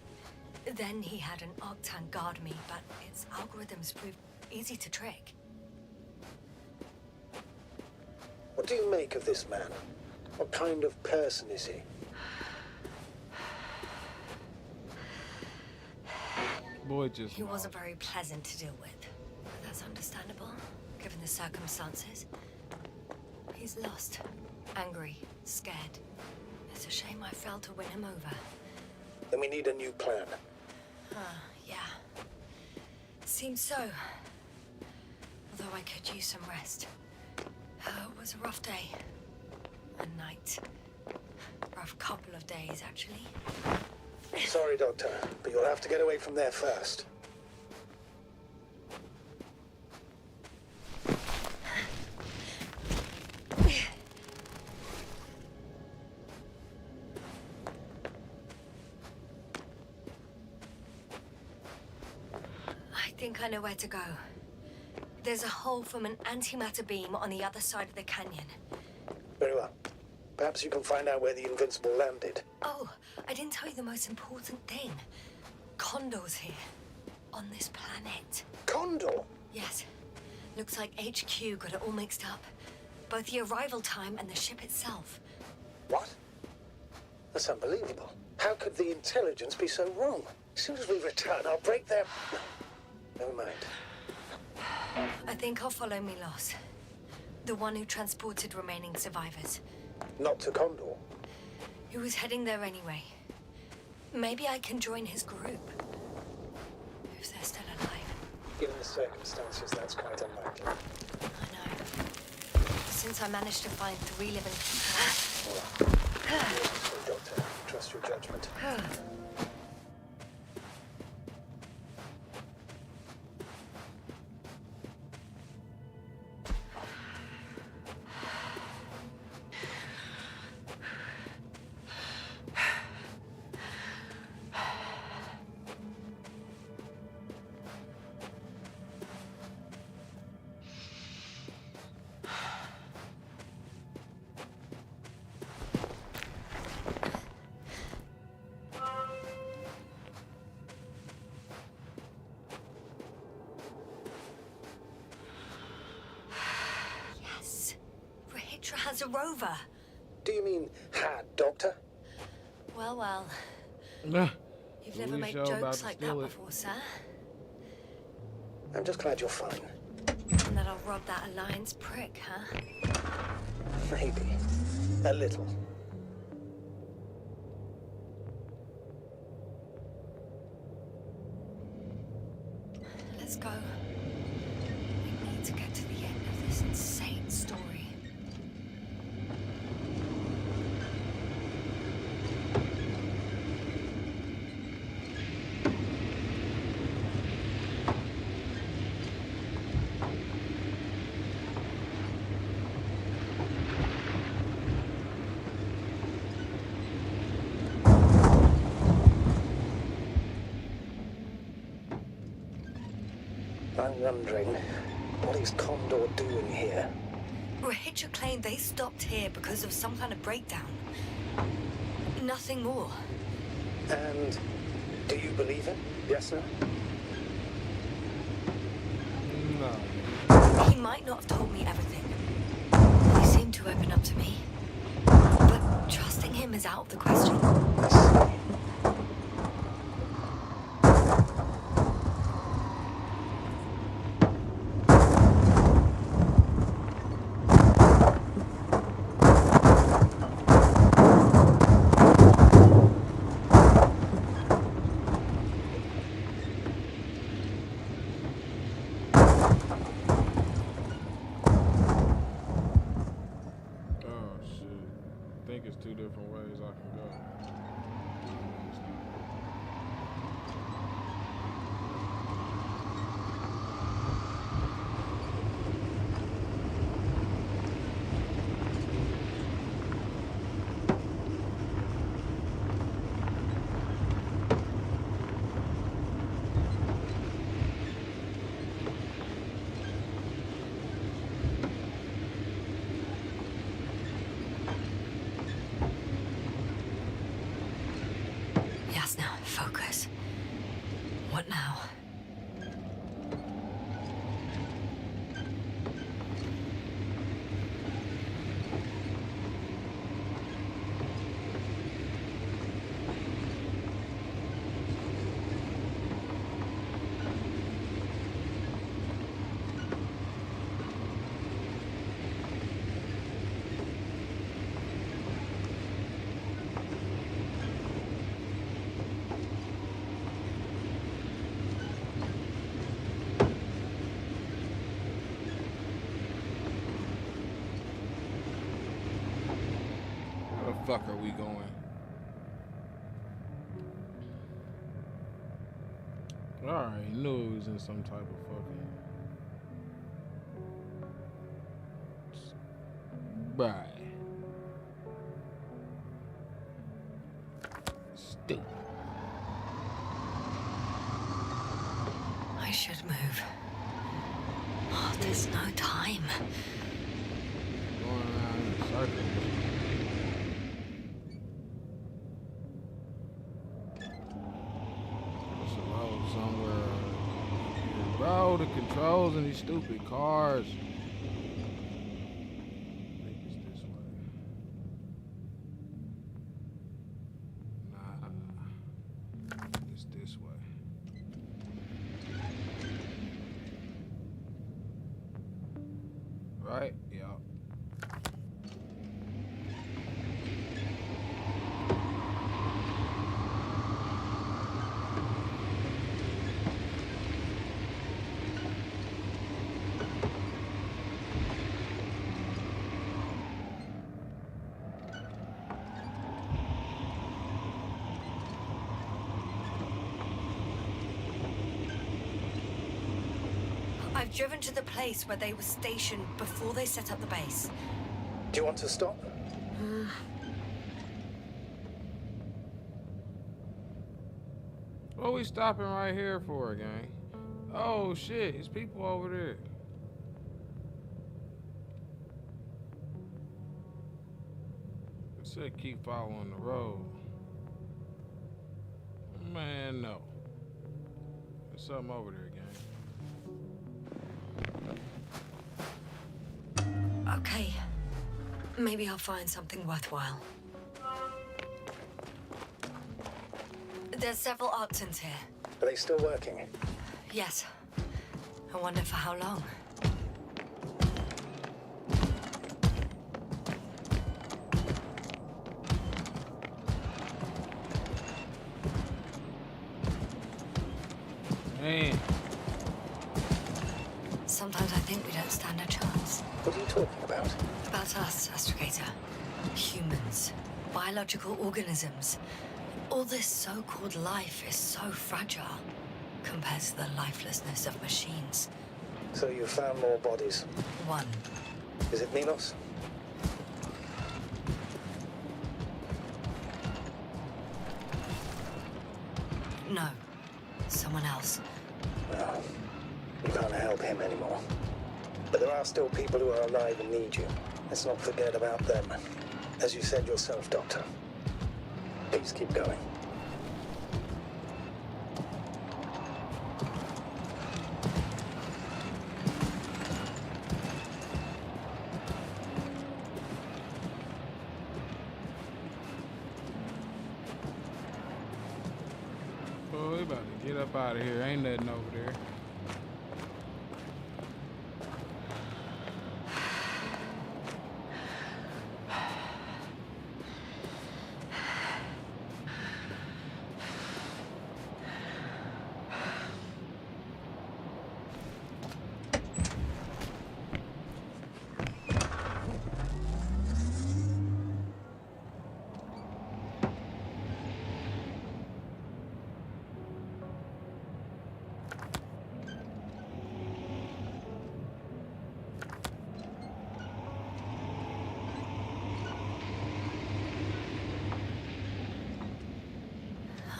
Then he had an Arctan guard me, but its algorithms proved easy to trick. What do you make of this man? What kind of person is he? Boy just He wasn't very pleasant to deal with. But that's understandable, given the circumstances. He's lost. Angry. Scared. It's a shame I failed to win him over. Then we need a new plan. Yeah. Seems so. Although I could use some rest. It was a rough day. A night. Rough couple of days, actually. Sorry, Doctor, but you'll have to get away from there first. I think I know where to go. There's a hole from an antimatter beam on the other side of the canyon. Very well. Perhaps you can find out where the Invincible landed. Oh, I didn't tell you the most important thing. Condor's here. On this planet. Condor? Yes. Looks like HQ got it all mixed up. Both the arrival time and the ship itself. What? That's unbelievable. How could the intelligence be so wrong? As soon as we return, I'll break their... Never mind. I think I'll follow Milos. The one who transported remaining survivors. Not to Condor. He was heading there anyway. Maybe I can join his group. If they're still alive. Given the circumstances, that's quite unlikely. I know. Since I managed to find 3 living people. Doctor, trust your judgment. Has a rover. Do you mean had, Doctor? Well, well. Nah. You've never made jokes like that before, sir. I'm just glad you're fine. And that I'll rob that Alliance prick, huh? Maybe. A little. Let's go. We need to get to the end of this insane story. I'm wondering, what is Condor doing here? Hitcher claimed they stopped here because of some kind of breakdown. Nothing more. And do you believe him? Yes, no? No. He might not have told me everything. He seemed to open up to me. But trusting him is out of the question. I see. Oh shit. I think it's two different ways I can go. Yes, now focus. What now? Where the fuck are we going? I already knew it was in some type of fucking. Right. Stupid. I should move. Oh, there's no time. Going around in circles. There's a road somewhere. Bro, the controls in these stupid cars. I think it's this way. Nah. It's this way. Right? Yeah. I've driven to the place where they were stationed before they set up the base. Do you want to stop? What are we stopping right here for, gang? Oh shit, it's people over there. It said keep following the road. Man, no. There's something over there, gang. Okay. Maybe I'll find something worthwhile. There's several Arctons here. Are they still working? Yes. I wonder for how long. Man. Sometimes I think we don't stand a chance. What are you talking about? About us, Astrogator. Humans. Biological organisms. All this so-called life is so fragile compared to the lifelessness of machines. So you found more bodies. One. Is it Milos? No. Someone else. No. You can't help him anymore. But there are still people who are alive and need you. Let's not forget about them. As you said yourself, Doctor. Please keep going. Oh, we about to get up out of here. Ain't nothing over there.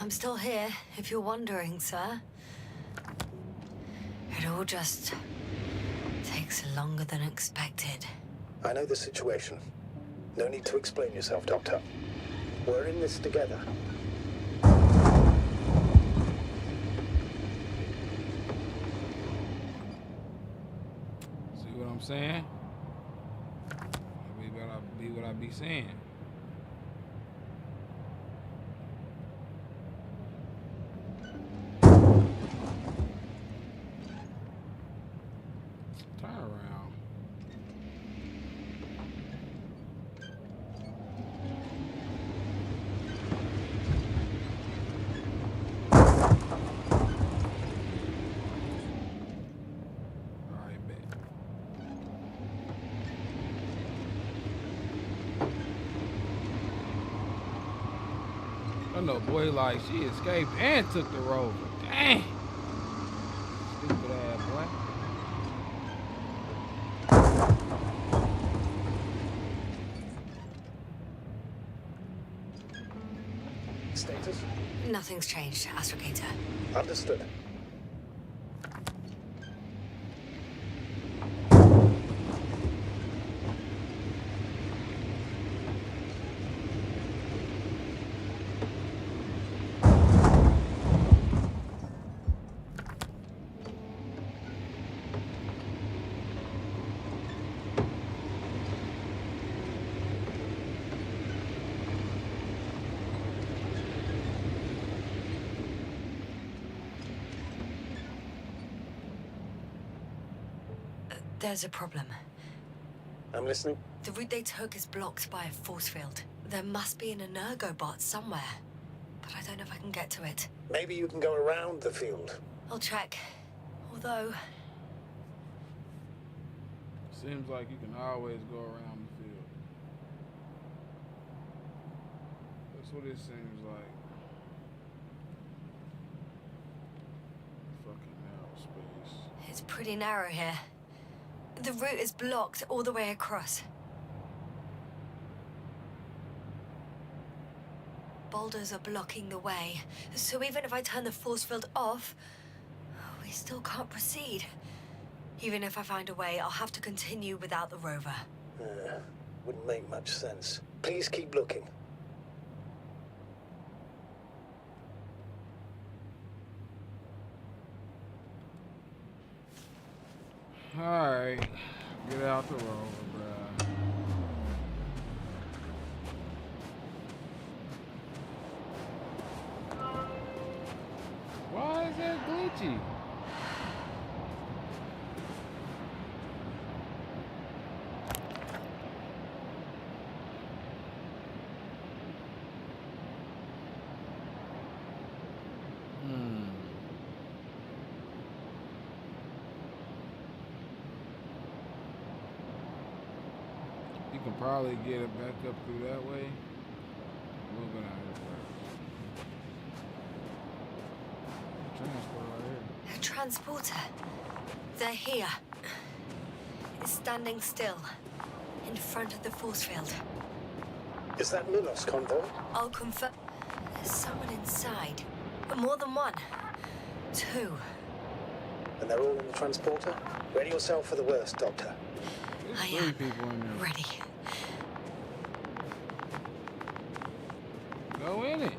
I'm still here, if you're wondering, sir. It all just takes longer than expected. I know the situation. No need to explain yourself, Doctor. We're in this together. See what I'm saying? Be what I be saying. Turn around. All right, bet. I know, boy, like she escaped and took the rover. Dang. Stupid ass boy. Status? Nothing's changed, Astrogator. Understood. There's a problem. I'm listening. The route they took is blocked by a force field. There must be an energobot somewhere, but I don't know if I can get to it. Maybe you can go around the field. I'll check. Although, Seems like you can always go around the field. That's what it seems like. Fucking narrow space. it's pretty narrow here. The route is blocked all the way across. Boulders are blocking the way, so even if I turn the force field off, we still can't proceed. Even if I find a way, I'll have to continue without the rover. Wouldn't make much sense. Please keep looking. Alright. Get out the rover, bruh. Why is that glitchy? You can probably get it back up through that way. We'll go down here first. Transport right here. A transporter. They're here. It's standing still, in front of the force field. Is that Milos convoy? I'll confirm. There's someone inside. More than one. Two. And they're all in the transporter? Ready yourself for the worst, Doctor. There's I 3 am people in there. ready. Go in it.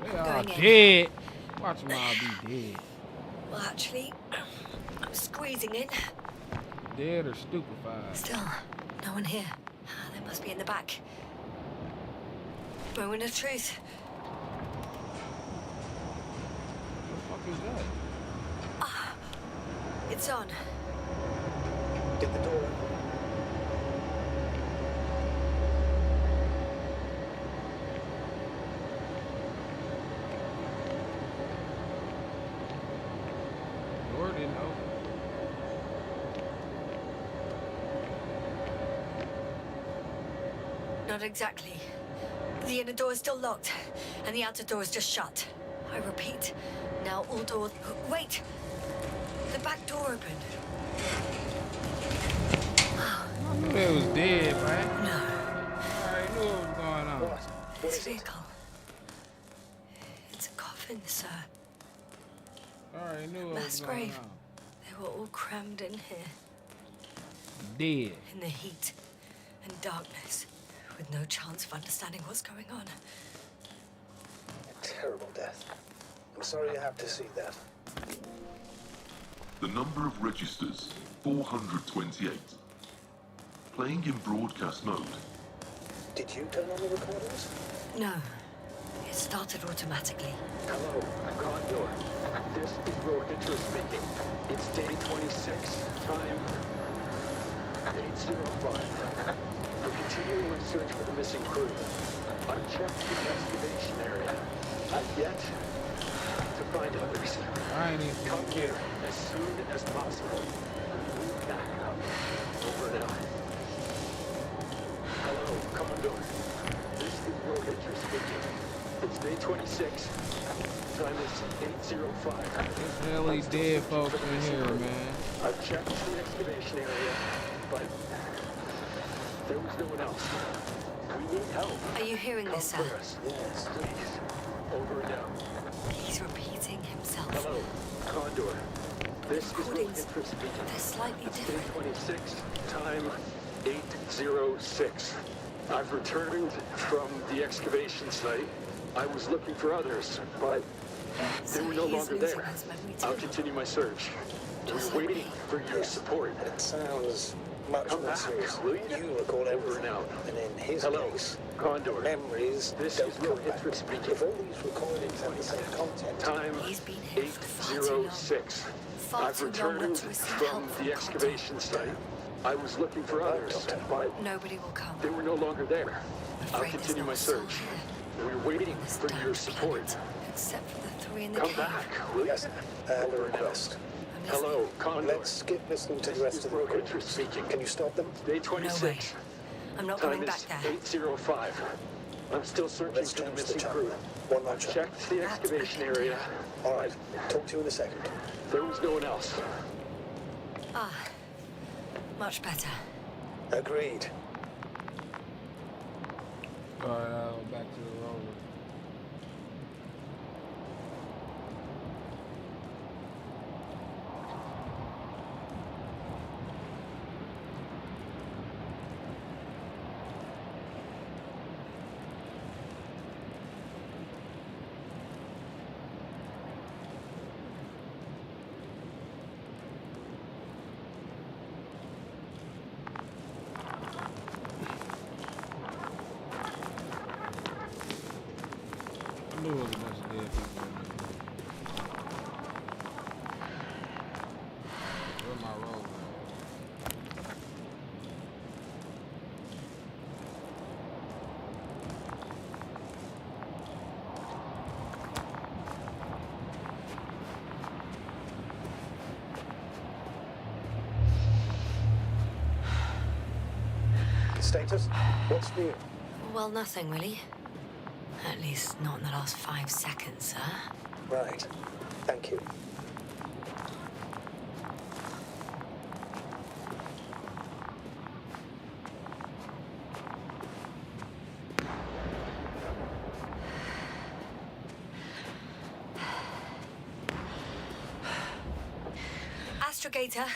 They all Going in. dead. Watch them all be dead. Well, actually, I'm squeezing in. Dead or stupefied. Still, no one here. They must be in the back. Moment of truth. What the fuck is that? It's on. Get the door open. Door didn't open. Not exactly. The inner door is still locked, and the outer door is just shut. I repeat, now all doors... Wait! The back door opened. I knew they was dead, man. No, I already knew what was going on. What? What this is it? vehicle. It's a coffin, sir. I already knew what was Mass going grave. on. They were all crammed in here, Dead. in the heat and darkness, with no chance of understanding what's going on. A terrible death. I'm sorry you have to see that. The number of registers, 428. Playing in broadcast mode. Did you turn on the recordings? No, it started automatically. Hello, Condor. This is Rohitra speaking. It's day 26, time 8:05. We're continuing our search for the missing crew. I've checked the excavation area. I've yet to find others. I ain't even Come here as soon as possible. Back up. Over and out. Hello, Condor. This is Rohitra speaking. It's day 26. Time is 8:05. There's hell these dead folks in here, man. I've checked the excavation area, but there was no one else. We need help. Are you hearing Come this, sir? for us. Yes, please. Over and out. He's repeating himself. Hello, Condor. This is Recordings. Rohitra speaking. They're slightly It's day different. 26, time 8:06. I've returned from the excavation site. I was looking for others, but they So were no he's longer losing there. his memory I'll too. continue my search. Just We're like waiting me. for your support. It sounds much Come more back, serious. will you? You recall Over everything. and out. And in his Hello, case, Condor. memories This don't is come back. Rohitra speaking. If all these recordings have the same content, Time He's been here for far too long. 8:06. Far I've too long returned not to receive from help from the excavation site. I was looking for others, Doctor. but Nobody will come. they were no longer there. I'll Afraid there's continue not my a soul search. here. We're waiting This for damned your support. planet, except for the 3 in the Come cave. back, will you? yes, and a request. I'm listening. Hello, Condor. Let's skip listening to This the rest is of the Rohitra recordings. speaking. Can you stop them? Day 26. I'm not Time going back is there. 8:05. I'm still searching Let's for the change the missing channel. crew. One more I've channel. checked the excavation area. All right, talk to you in a second. There was no one else. Ah, much better. Agreed. Alright, back to the roller. I knew it was a bunch of dead people in there. Where my roll at? Status? What's new? Well, nothing really. At least not in the last 5 seconds, sir. Right. Thank you. Astrogator,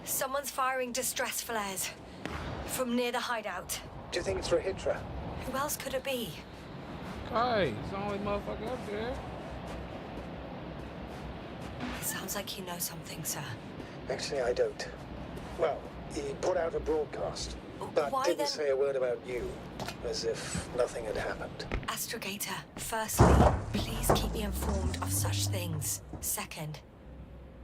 someone's firing distress flares from near the hideout. Do you think it's Rahitra? Who else could it be? Hey, it's the only motherfucker up there. It sounds like you know something, sir. Actually, I don't. Well, he put out a broadcast, but Why didn't then? say a word about you, as if nothing had happened. Astrogator, firstly, please keep me informed of such things. Second,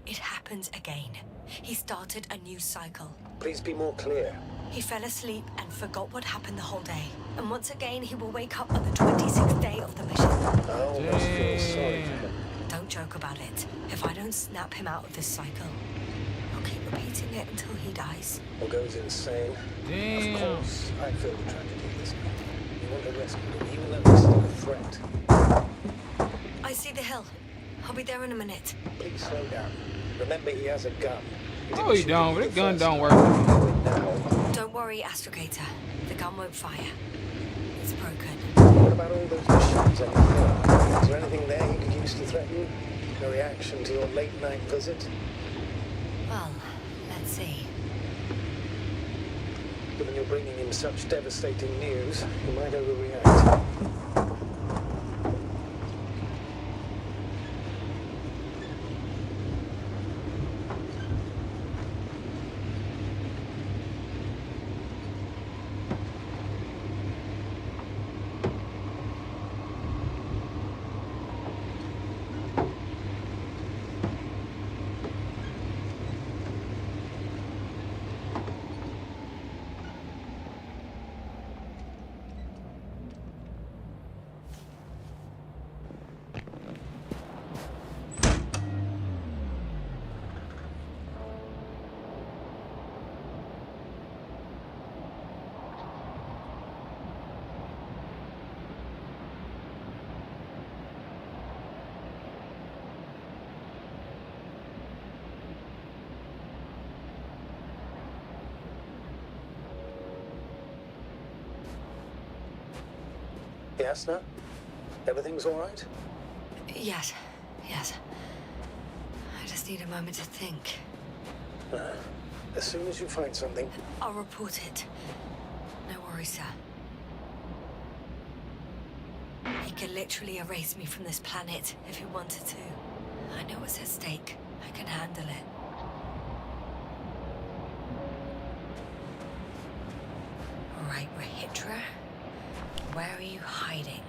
it happens again. He started a new cycle. Please be more clear. He fell asleep and forgot what happened the whole day. And once again, he will wake up on the 26th day of the mission. I almost feel sorry for him. Don't joke about it. If I don't snap him out of this cycle, I'll keep repeating it until he dies. Or goes insane. Damn. Of course, I feel the tragedy of this man. You want to rescue him, even though he's still a threat. I see the hill. I'll be there in a minute. Please slow down. Remember, he has a gun. No, he don't. But the gun don't work. Do it now. Don't worry, Astrogator. The gun won't fire. It's broken. What about all those machines on the hill? Is there anything there you could use to threaten you? No reaction to your late-night visit? Well, let's see. Given you're bringing him such devastating news, you might overreact. Yes, no? Everything's all right? Yes. I just need a moment to think. As soon as you find something, I'll report it. No worries, sir. He could literally erase me from this planet if he wanted to. I know what's at stake. I can handle it. All right, Rahitra. Where are you hiding?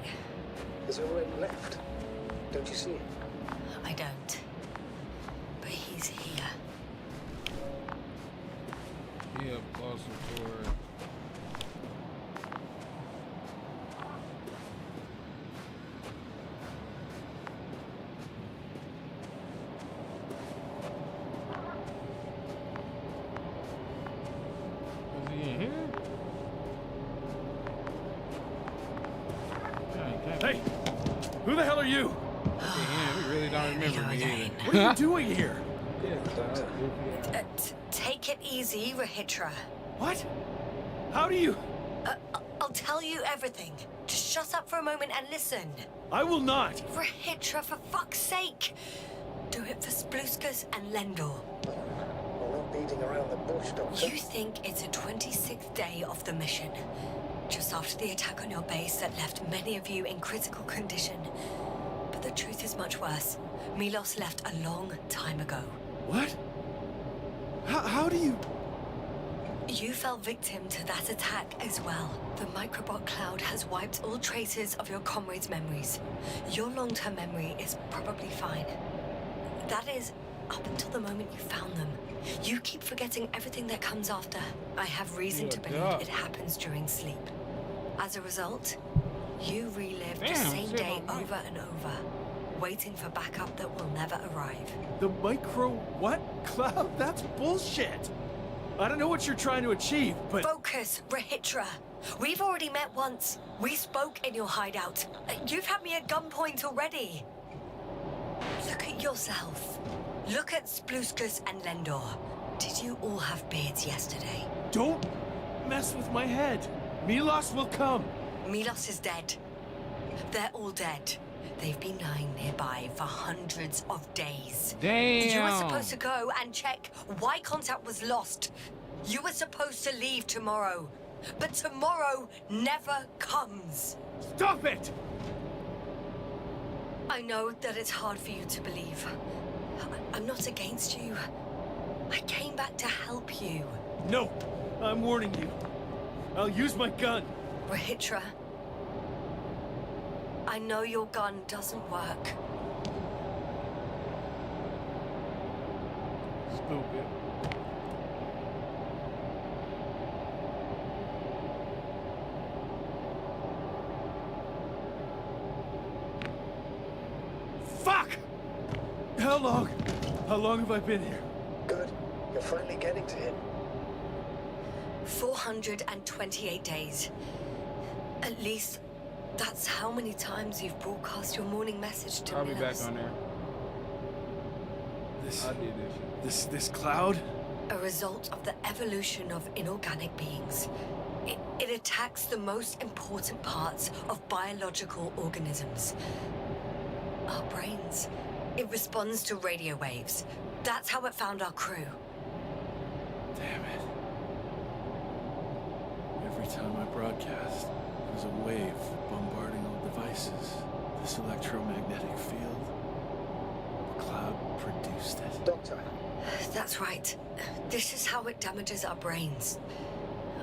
has already left. Don't you see? I don't. But he's here. Yeah, closer toward. Is he in here? Hey! Who the hell are you? Damn, we really don't remember me again. either. What are you doing here? Take it easy, Rahitra. What? How do you... I'll tell you everything. Just shut up for a moment and listen. I will not. Rahitra, for fuck's sake. Do it for Spluskas and Lendor. We're not beating around the bush, Doctor. You think it's a 26th day of the mission. Just after the attack on your base that left many of you in critical condition. But the truth is much worse. Milos left a long time ago. What? How do you... You fell victim to that attack as well. The microbot cloud has wiped all traces of your comrades' memories. Your long-term memory is probably fine. That is, up until the moment you found them. You keep forgetting everything that comes after. I have reason to believe it happens during sleep. As a result, you relive the same day over and over, waiting for backup that will never arrive. The micro... what? Cloud? That's bullshit! I don't know what you're trying to achieve, but... Focus, Rahitra. We've already met once. We spoke in your hideout. You've had me at gunpoint already. Look at yourself. Look at Spluskas and Lendor. Did you all have beards yesterday? Don't mess with my head. Milos will come. Milos is dead. They're all dead. They've been lying nearby for hundreds of days. Damn. You were supposed to go and check why contact was lost. You were supposed to leave tomorrow. But tomorrow never comes. Stop it! I know that it's hard for you to believe. I'm not against you. I came back to help you. No! I'm warning you. I'll use my gun. Rahitra, I know your gun doesn't work. Stupid. Fuck! How long? How long have I been here? Good. You're finally getting to him. 428 days. At least that's how many times you've broadcast your morning message to I'll be back Mills. on there. This... I did this shit. This cloud? A result of the evolution of inorganic beings. It attacks the most important parts of biological organisms. Our brains. It responds to radio waves. That's how it found our crew. Damn it. Every time I broadcast, there's a wave bombarding all devices. This electromagnetic field. The cloud produced it. Doctor, That's right. This is how it damages our brains.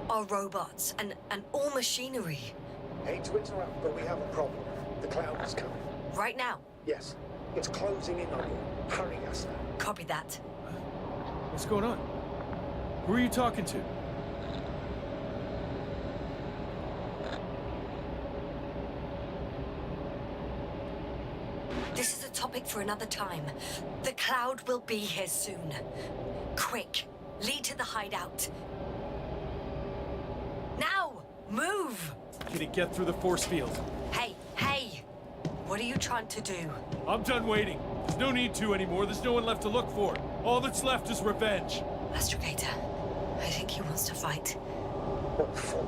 Our robots and all machinery. hate to interrupt, but we have a problem. The cloud is coming. Right now. Yes, it's closing in on you. Hurry us now. Copy that. What's going on? Who are you talking to? This is a topic for another time. The cloud will be here soon. Quick, lead to the hideout. Now, move! Can it get through the force field? Hey, hey! What are you trying to do? I'm done waiting. There's no need to anymore. There's no one left to look for. All that's left is revenge. Astrogator, I think he wants to fight. What for?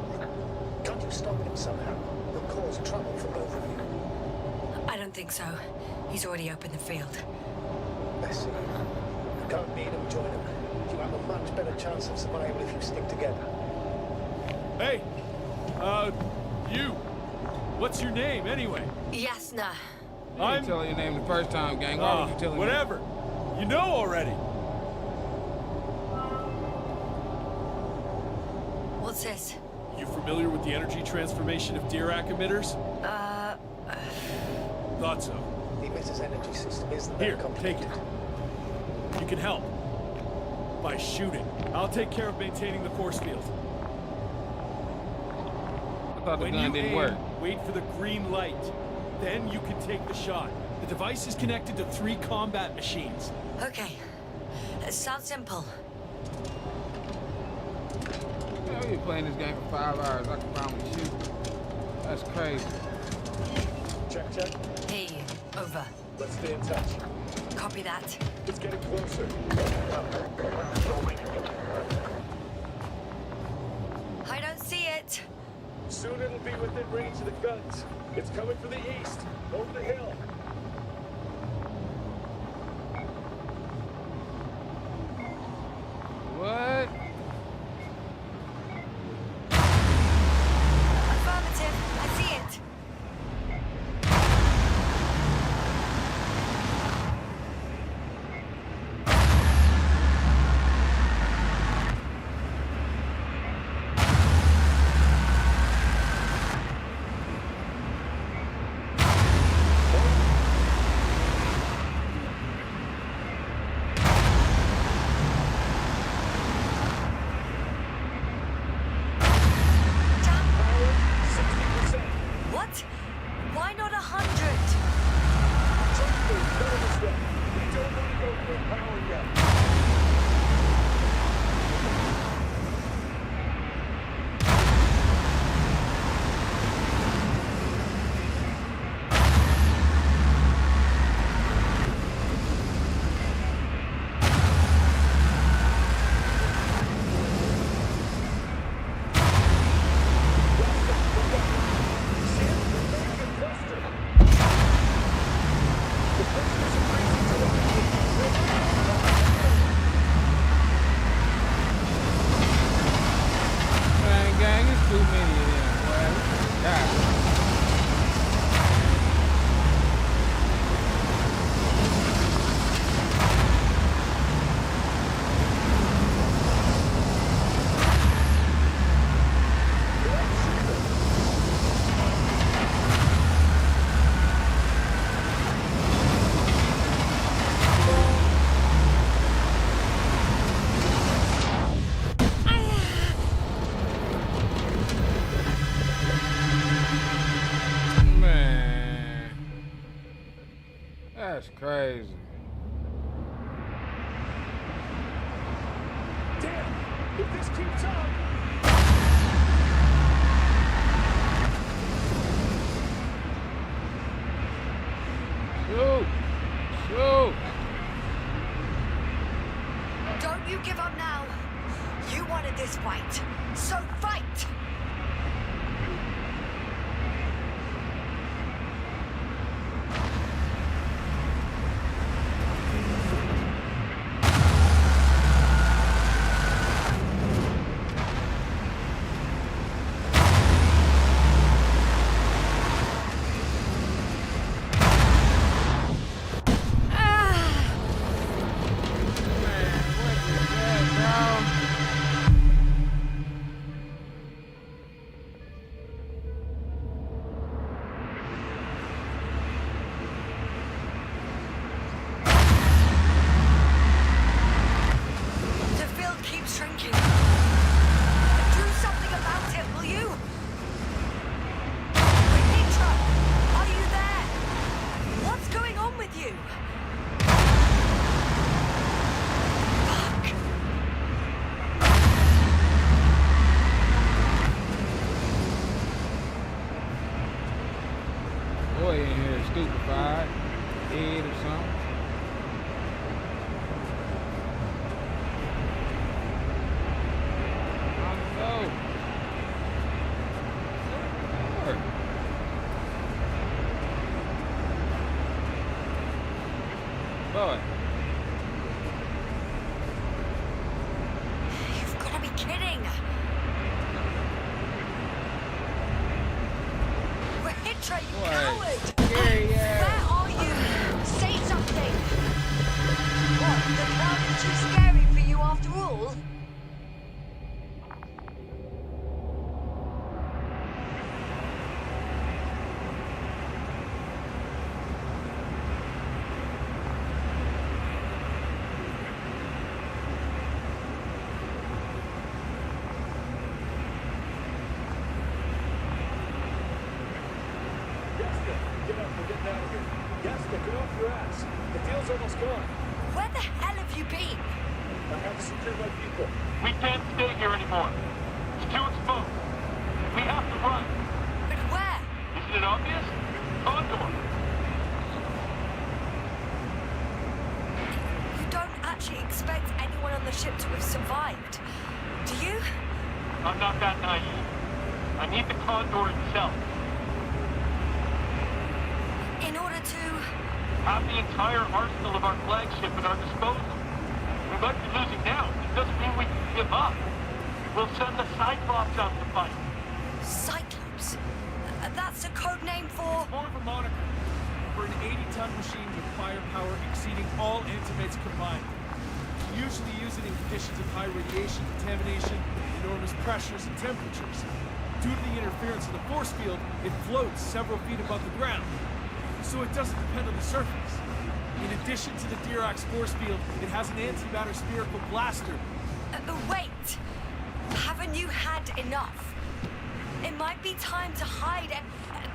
Can't you stop him somehow? He'll cause trouble for both of you. I don't think so. He's already opened the field. I see. You can't beat him, join him. You have a much better chance of survival if you stick together. Hey! You! What's your name, anyway? Yasna. You didn't tell your name the first time, gang. Why would you tell me? Whatever. You know already. What's this? You familiar with the energy transformation of Dirac emitters? Thought so. The emitter's energy system isn't Here, that take complicated. it. You can help. By shooting. I'll take care of maintaining the force field. I thought the When gun you didn't aim, work. wait for the green light. Then you can take the shot. The device is connected to 3 combat machines. Okay. It sounds simple. Yeah, we've been playing this game for 5 hours. I can finally shoot. That's crazy. Check, check. Hey, over. Let's stay in touch. Copy that. It's getting closer. I don't see it. Soon it'll be within range of the guns. It's coming from the east, over the hill. What? Affirmative. I see it. That's crazy. Damn! If this keeps up... Shoot! Shoot! Don't you give up now. You wanted this fight, so fight! Boy in here stupefied, dead or something. I don't know. Lord. Boy. You've got to be kidding. Rahitra, you coward! Where are you? Say something! What, the crowd is too scary for you after all? Where the hell have you been? I have to secure my people. We can't stay here anymore. It's too exposed. We have to run. But where? Isn't it obvious? Condor. You don't actually expect anyone on the ship to have survived, do you? I'm not that naive. I need the Condor itself. In order to... Have the entire arsenal of our flagship at our disposal. We might be losing now. It doesn't mean we can give up. We'll send the Cyclops out to fight. Cyclops? That's a code name for... More of a moniker for an 80-ton machine with firepower exceeding all antimates combined. We usually use it in conditions of high radiation, contamination, enormous pressures and temperatures. Due to the interference of the force field, it floats several feet above the ground, so it doesn't depend on the surface. In addition to the Dirac force field, it has an antimatter spherical blaster. Wait! Haven't you had enough? It might be time to hide and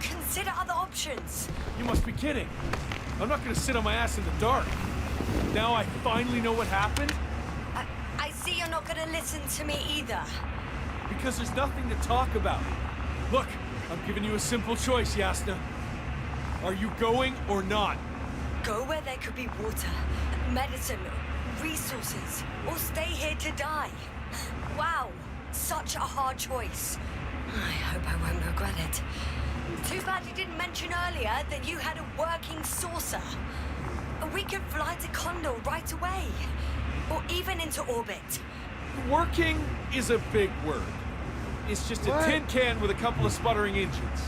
consider other options. You must be kidding. I'm not gonna sit on my ass in the dark. Now I finally know what happened? I see you're not gonna listen to me either. Because there's nothing to talk about. Look, I'm giving you a simple choice, Yasna. Are you going or not? Go where there could be water, medicine, resources, or stay here to die. Wow, such a hard choice. I hope I won't regret it. Too bad you didn't mention earlier that you had a working saucer. We could fly to Condor right away, or even into orbit. Working is a big word. It's just a tin can with a couple of sputtering engines.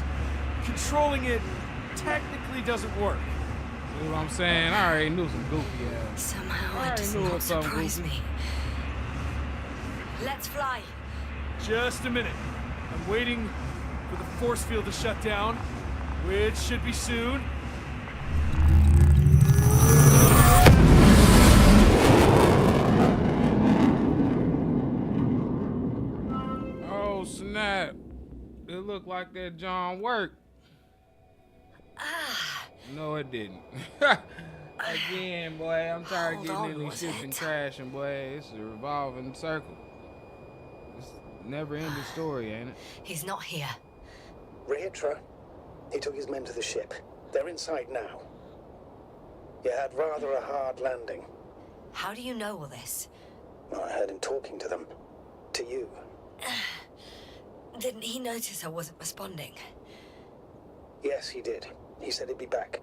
Controlling it technically doesn't work. See what I'm saying? I already knew some goofy ass. Somehow it does not surprise me. Let's fly. Just a minute. I'm waiting for the force field to shut down, which should be soon. Oh snap! It looked like that John worked. No, it didn't. Again, boy, I'm tired of Hold getting on, in these was ships and it? crashing, boy. It's a revolving circle. It's a never-ending story, ain't it? He's not here. Rehitra, he took his men to the ship. They're inside now. You had rather a hard landing. How do you know all this? Well, I heard him talking to them. To you. Didn't he notice I wasn't responding? Yes, he did. He said he'd be back.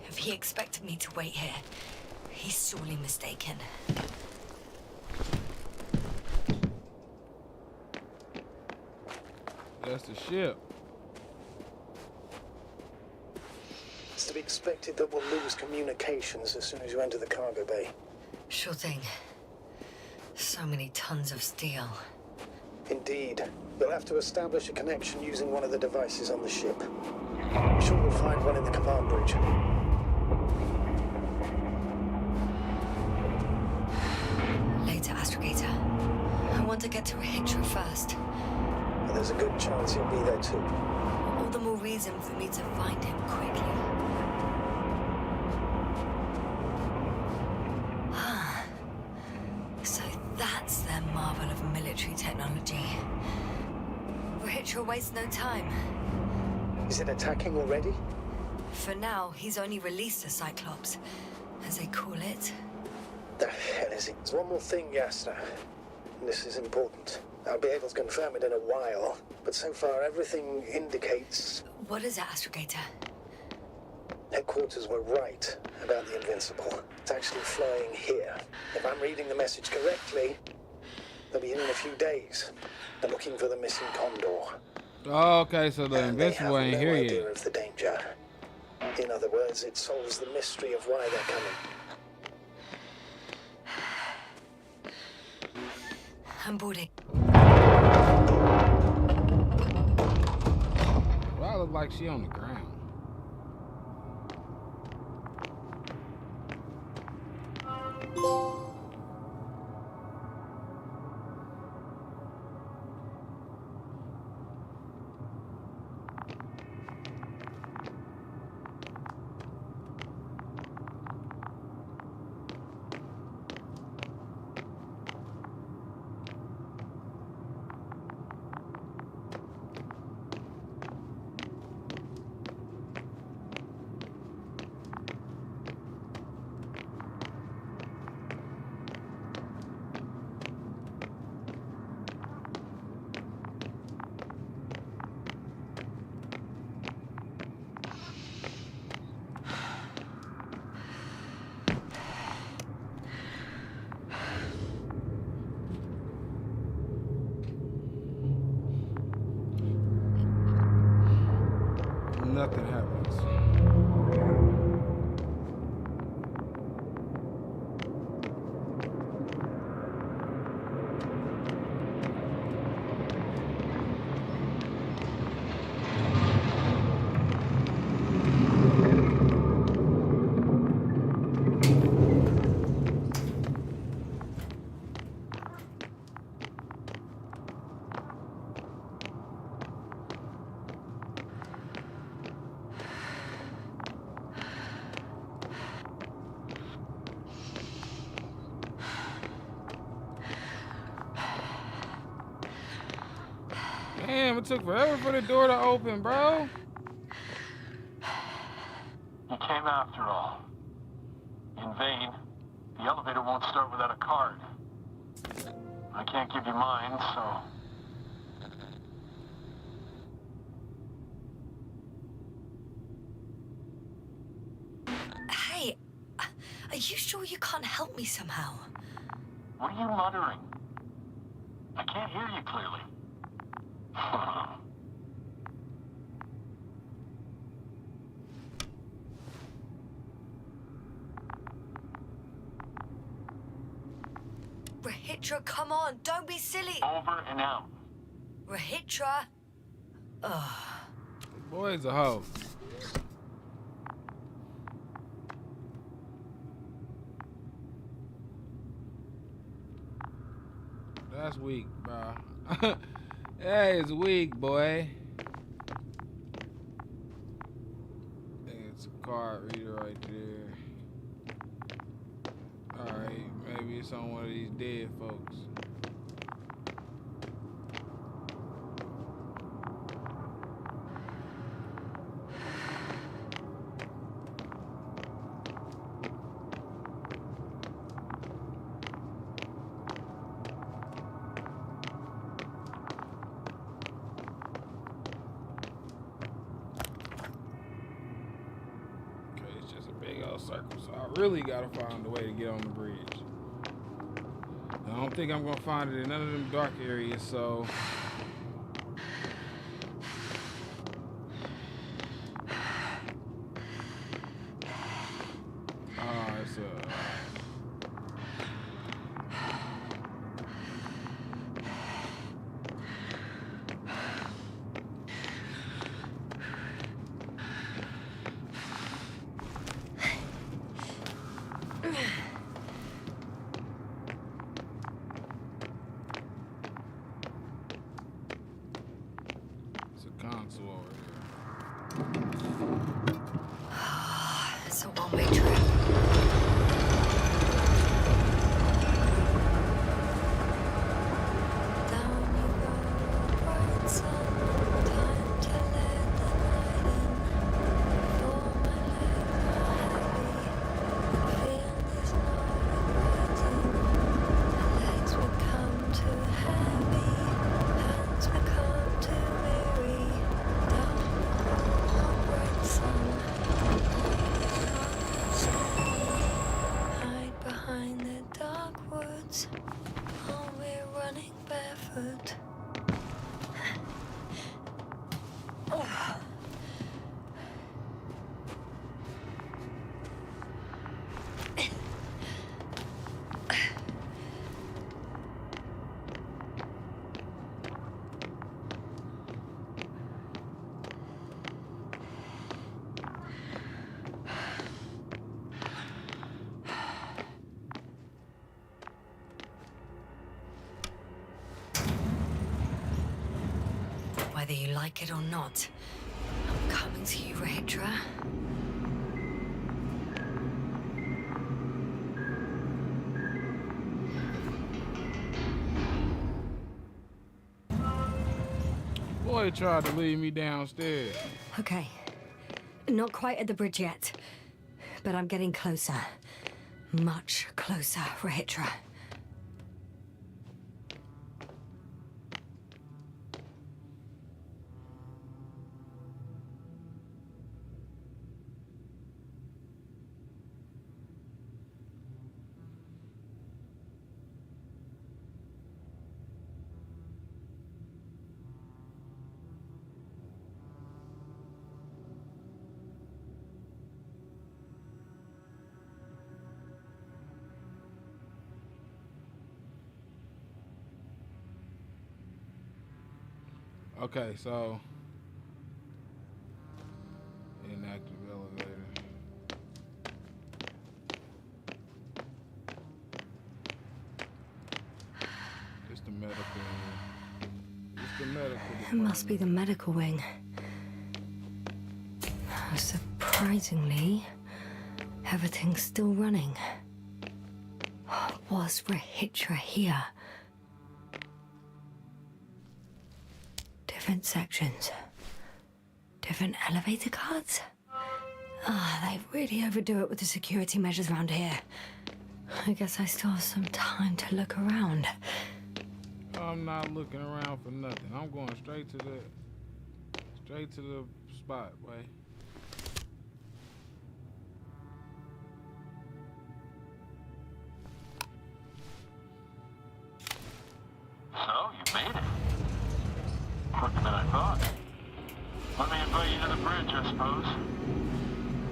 If he expected me to wait here, he's sorely mistaken. That's the ship. It's to be expected that we'll lose communications as soon as you enter the cargo bay. Sure thing. So many tons of steel. Indeed. You'll have to establish a connection using one of the devices on the ship. I'm sure we'll find one in the command bridge. Later, Astrogator. I want to get to Rehitra first. But there's a good chance he'll be there too. All the more reason for me to find him quickly. So that's their marvel of military technology. Rehitra wastes no time. Is it attacking already? For now, he's only released a Cyclops, as they call it. The hell is it? There's one more thing, Yasna. This is important. I'll be able to confirm it in a while, but so far everything indicates What is it, Astrogator? headquarters were right about the Invincible. It's actually flying here. If I'm reading the message correctly, they'll be in a few days. They're looking for the missing Condor. Oh, okay, so the And they have Invincible ain't no here idea yet. of the danger. In other words, it solves the mystery of why they're coming. I'm boarding. Well, I look like she on the ground. Nothing happens. Damn, it took forever for the door to open, bro. You came after all. In vain. The elevator won't start without a card. I can't give you mine, so... Hey, are you sure you can't help me somehow? What are you muttering? I can't hear you clearly. Rehitra, come on, don't be silly. Over and out. Rehitra. Ugh. Boy's a hoe. That's weak, bro. That is weak, boy. card reader right there. Alright, maybe it's on one of these dead folks. Circle, so I really gotta find a way to get on the bridge. I don't think I'm gonna find it in none of them dark areas, so it's console over here. It's a one-way trip. Down you go, bright sun. Time to let the night in. For my legs are heavy. Feeling is not regretting. My legs become too heavy. Hands become too weary. Down you go, bright sun. Hide behind the dark woods. Oh, we're running barefoot. Whether you like it or not, I'm coming to you, Rahitra. Boy tried to lead me downstairs. Okay. Not quite at the bridge yet, but I'm getting closer. Much closer, Rahitra. Okay, so inactive elevator. It's the medical. It's the medical. It must be the medical wing. Surprisingly, everything's still running. Was Rahitra here? Different sections. Different elevator cards? They really overdo it with the security measures around here. I guess I still have some time to look around. I'm not looking around for nothing. I'm going straight to the spot, boy. So, you made it. Quicker than I thought. Let me invite you to the bridge, I suppose.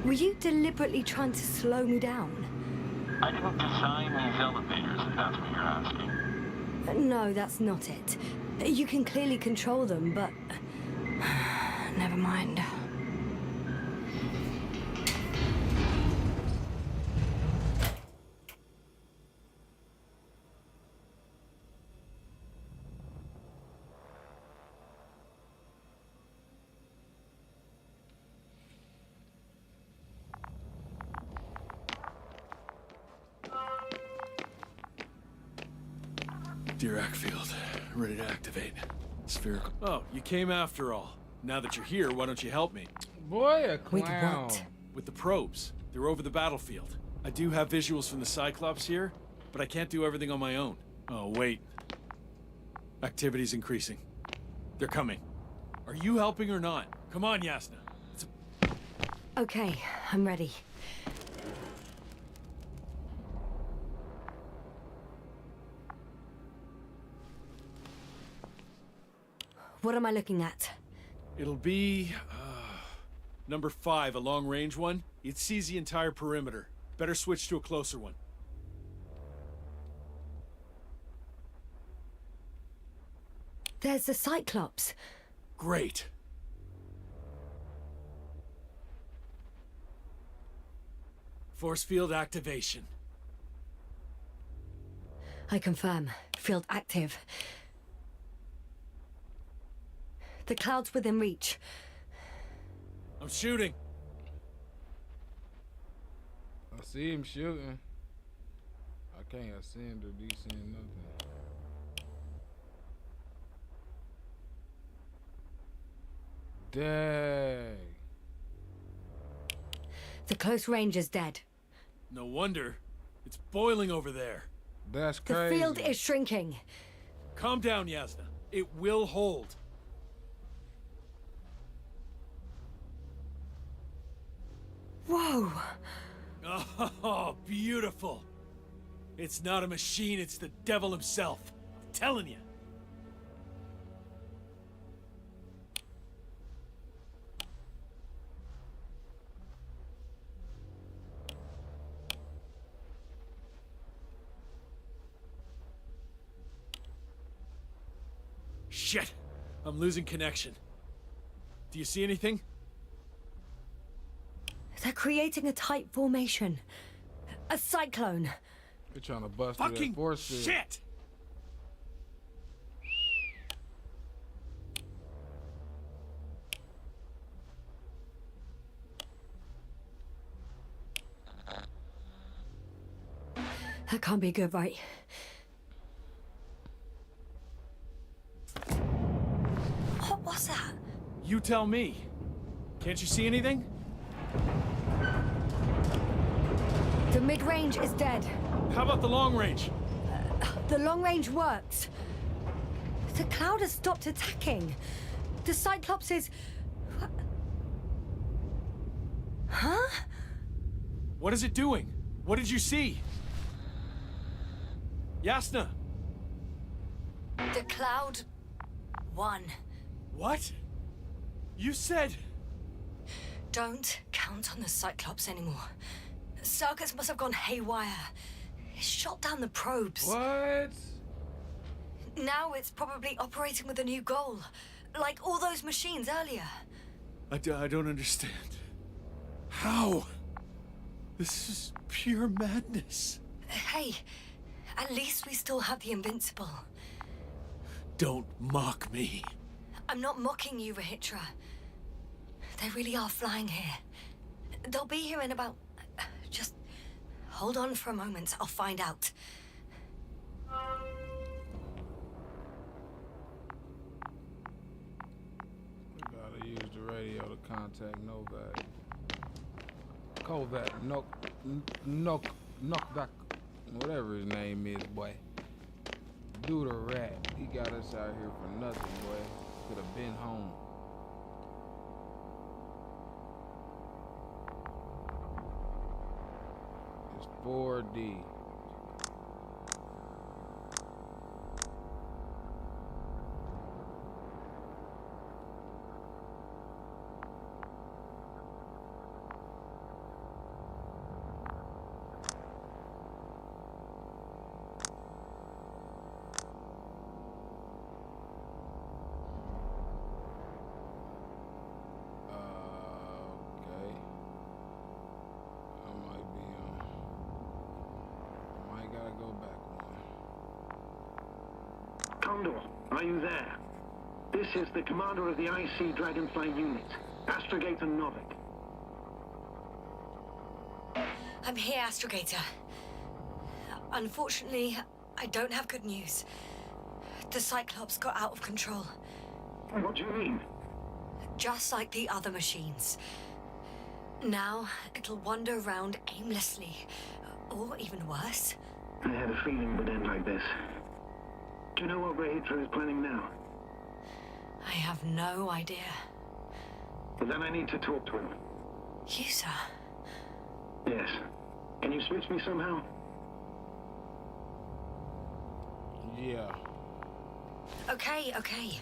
Were you deliberately trying to slow me down? I didn't design these elevators, if that's what you're asking. No, that's not it. You can clearly control them, but... never mind. Dirac field. Ready to activate. Spherical. Oh, you came after all. Now that you're here, why don't you help me? Boy, a With clown. what? With the probes. They're over the battlefield. I do have visuals from the Cyclops here, but I can't do everything on my own. Oh, wait. Activity's increasing. They're coming. Are you helping or not? Come on, Yasna. Okay, I'm ready. What am I looking at? It'll be... number 5, a long-range one. It sees the entire perimeter. Better switch to a closer one. There's the Cyclops. Great. Force field activation. I confirm. Field active. The cloud's within reach. I'm shooting. I see him shooting. I can't ascend or descend nothing. Dang. The close range is dead. No wonder. It's boiling over there. That's The crazy. field is shrinking. Calm down, Yasna. It will hold. Whoa! Oh, beautiful. It's not a machine, it's the devil himself. I'm telling you. Shit! I'm losing connection. Do you see anything? They're creating a tight formation. A cyclone. They're trying to bust through that Fucking force field. shit! That can't be good, right? What was that? You tell me. Can't you see anything? The mid-range is dead. How about the long range? The long range works. The cloud has stopped attacking. The Cyclops is... Huh? What is it doing? What did you see? Yasna! The cloud won. What? You said... Don't count on the Cyclops anymore. Circuits must have gone haywire. It shot down the probes. What? Now it's probably operating with a new goal. Like all those machines earlier. I don't understand. How? This is pure madness. Hey, at least we still have the Invincible. Don't mock me. I'm not mocking you, Rahitra. They really are flying here. They'll be here in about... Just hold on for a moment. I'll find out. We gotta use the radio to contact Novak. Kovac, Knockback, whatever his name is, boy. Do the rat. He got us out here for nothing, boy. Could have been home. It's 4D. Okay. I might gotta go back one. Condor, are you there? This is the commander of the IC Dragonfly unit, Astrogator Novik. I'm here, Astrogator. Unfortunately, I don't have good news. The Cyclops got out of control. What do you mean? Just like the other machines. Now, it'll wander around aimlessly. Or even worse. I had a feeling it would end like this. Do you know what Rahitra is planning now? I have no idea. But then I need to talk to him. You, sir? Yes. Can you switch me somehow? Yeah. Okay.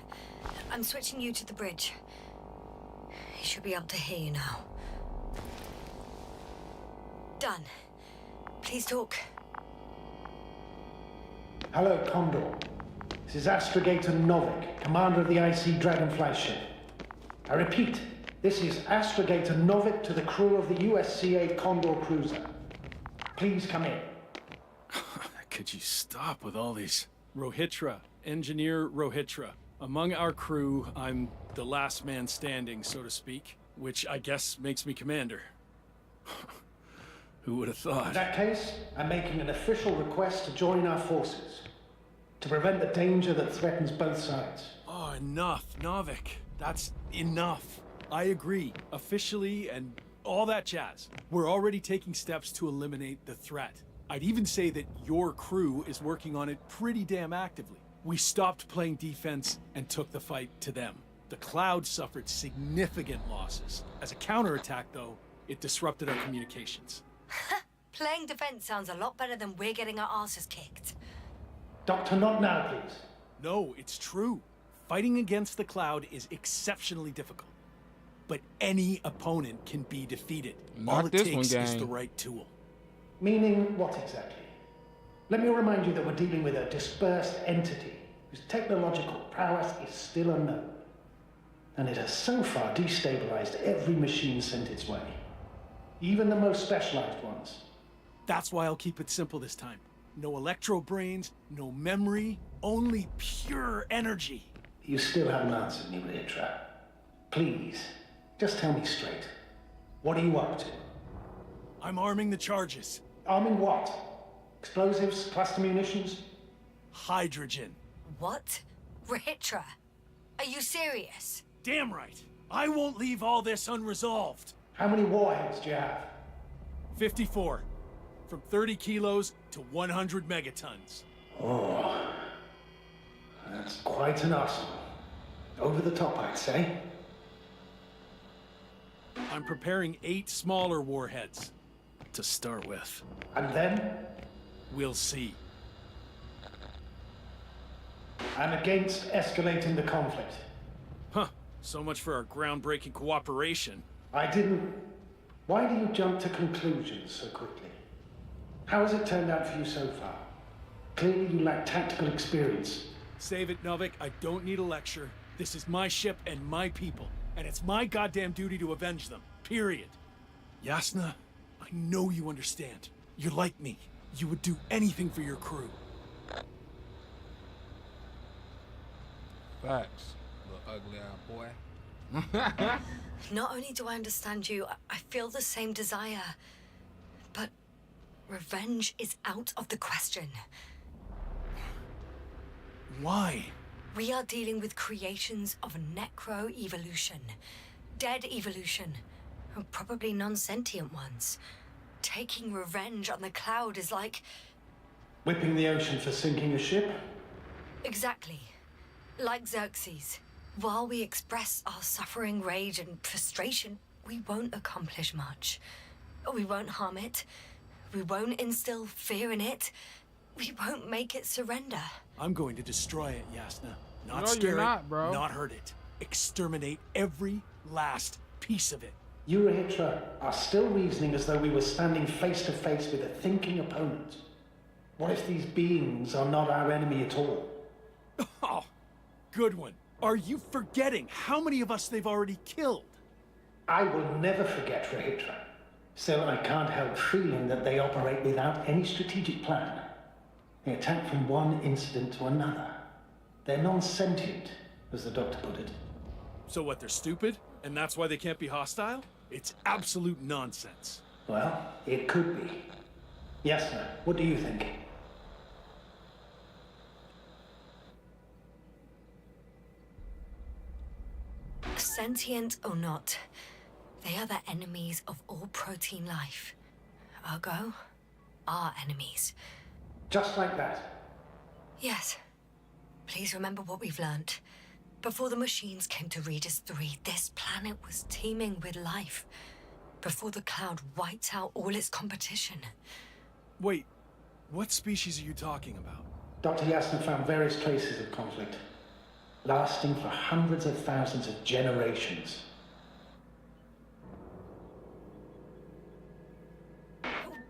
I'm switching you to the bridge. He should be able to hear you now. Done. Please talk. Hello, Condor. This is Astrogator Novik, commander of the IC Dragonfly ship. I repeat, this is Astrogator Novik to the crew of the USCA Condor cruiser. Please come in. Could you stop with all these? Rohitra, Engineer Rohitra. Among our crew, I'm the last man standing, so to speak, which I guess makes me commander. Who would have thought? In that case, I'm making an official request to join our forces. To prevent the danger that threatens both sides. Oh, enough, Novik. That's enough. I agree, officially and all that jazz. We're already taking steps to eliminate the threat. I'd even say that your crew is working on it pretty damn actively. We stopped playing defense and took the fight to them. The Cloud suffered significant losses. As a counterattack, though, it disrupted our communications. Playing defense sounds a lot better than we're getting our asses kicked. Doctor, not now, please. No, it's true. Fighting against the Cloud is exceptionally difficult. But any opponent can be defeated. Not All it this takes one, is gang. the right tool. Meaning what exactly? Let me remind you that we're dealing with a dispersed entity whose technological prowess is still unknown. And it has so far destabilized every machine sent its way. Even the most specialized ones. That's why I'll keep it simple this time. No electro brains, no memory, only pure energy. You still haven't answered me, Rahitra. Please, just tell me straight. What are you up to? I'm arming the charges. Arming what? Explosives? Cluster munitions? Hydrogen. What? Rahitra? Are you serious? Damn right. I won't leave all this unresolved. How many warheads do you have? 54. From 30 kilos to 100 megatons. Oh, that's quite an arsenal. Over the top, I'd say. I'm preparing 8 smaller warheads to start with. And then? We'll see. I'm against escalating the conflict. Huh. So much for our groundbreaking cooperation. I didn't... Why do you jump to conclusions so quickly? How has it turned out for you so far? Clearly you lack tactical experience. Save it, Novik. I don't need a lecture. This is my ship and my people. And it's my goddamn duty to avenge them. Period. Yasna, I know you understand. You're like me. You would do anything for your crew. Facts. Little ugly-eyed boy. Not only do I understand you, I feel the same desire. But revenge is out of the question. Why? We are dealing with creations of necro-evolution. Dead evolution. Or probably non-sentient ones. Taking revenge on the Cloud is like... Whipping the ocean for sinking a ship? Exactly. Like Xerxes. While we express our suffering, rage, and frustration, we won't accomplish much. We won't harm it. We won't instill fear in it. We won't make it surrender. I'm going to destroy it, Yasna. Not No, scare you're it, not, bro. not hurt it. Exterminate every last piece of it. You, Rahitra, are still reasoning as though we were standing face to face with a thinking opponent. What if these beings are not our enemy at all? Oh, good one. Are you forgetting how many of us they've already killed? I will never forget Rahitra. Still, I can't help feeling that they operate without any strategic plan. They attack from one incident to another. They're non-sentient, as the doctor put it. So what, they're stupid? And that's why they can't be hostile? It's absolute nonsense. Well, it could be. Yes, sir. What do you think? Sentient or not, they are the enemies of all protein life. Ergo, our enemies. Just like that. Yes. Please remember what we've learnt. Before the machines came to Regis 3, this planet was teeming with life. Before the cloud wiped out all its competition. Wait, what species are you talking about? Dr. Yasna found various traces of conflict, lasting for hundreds of thousands of generations.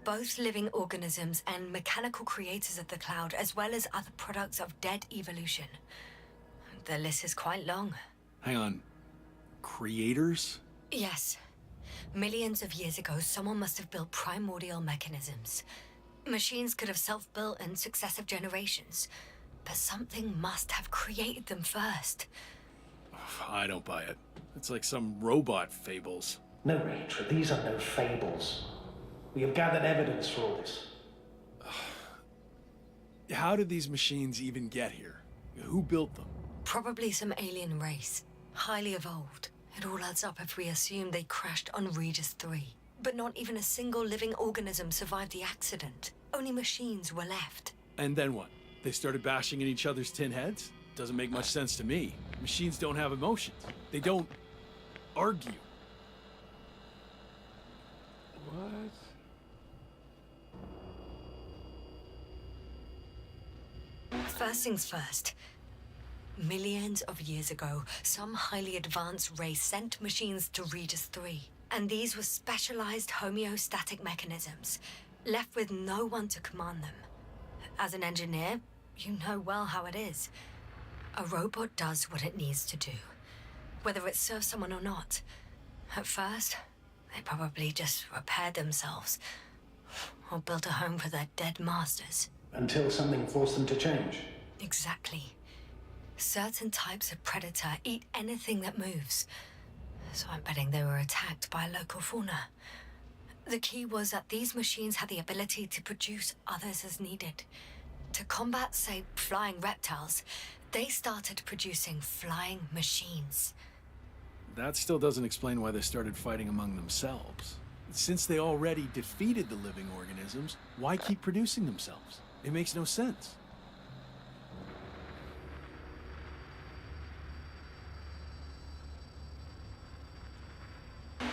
Both living organisms and mechanical creators of the cloud, as well as other products of dead evolution. The list is quite long. Hang on. Creators? Yes. Millions of years ago, someone must have built primordial mechanisms. Machines could have self-built in successive generations, but something must have created them first. I don't buy it. It's like some robot fables. No, Rachel, these are no fables. We have gathered evidence for all this. How did these machines even get here? Who built them? Probably some alien race. Highly evolved. It all adds up if we assume they crashed on Regis 3. But not even a single living organism survived the accident. Only machines were left. And then what? They started bashing in each other's tin heads? Doesn't make much sense to me. Machines don't have emotions. They don't argue. What? First things first. Millions of years ago, some highly advanced race sent machines to Regis 3. And these were specialized homeostatic mechanisms, left with no one to command them. As an engineer, you know well how it is. A robot does what it needs to do, whether it serves someone or not. At first, they probably just repaired themselves, or built a home for their dead masters. Until something forced them to change. Exactly. Certain types of predator eat anything that moves. So I'm betting they were attacked by a local fauna. The key was that these machines had the ability to produce others as needed. To combat, say, flying reptiles, they started producing flying machines. That still doesn't explain why they started fighting among themselves. Since they already defeated the living organisms, why keep producing themselves? It makes no sense.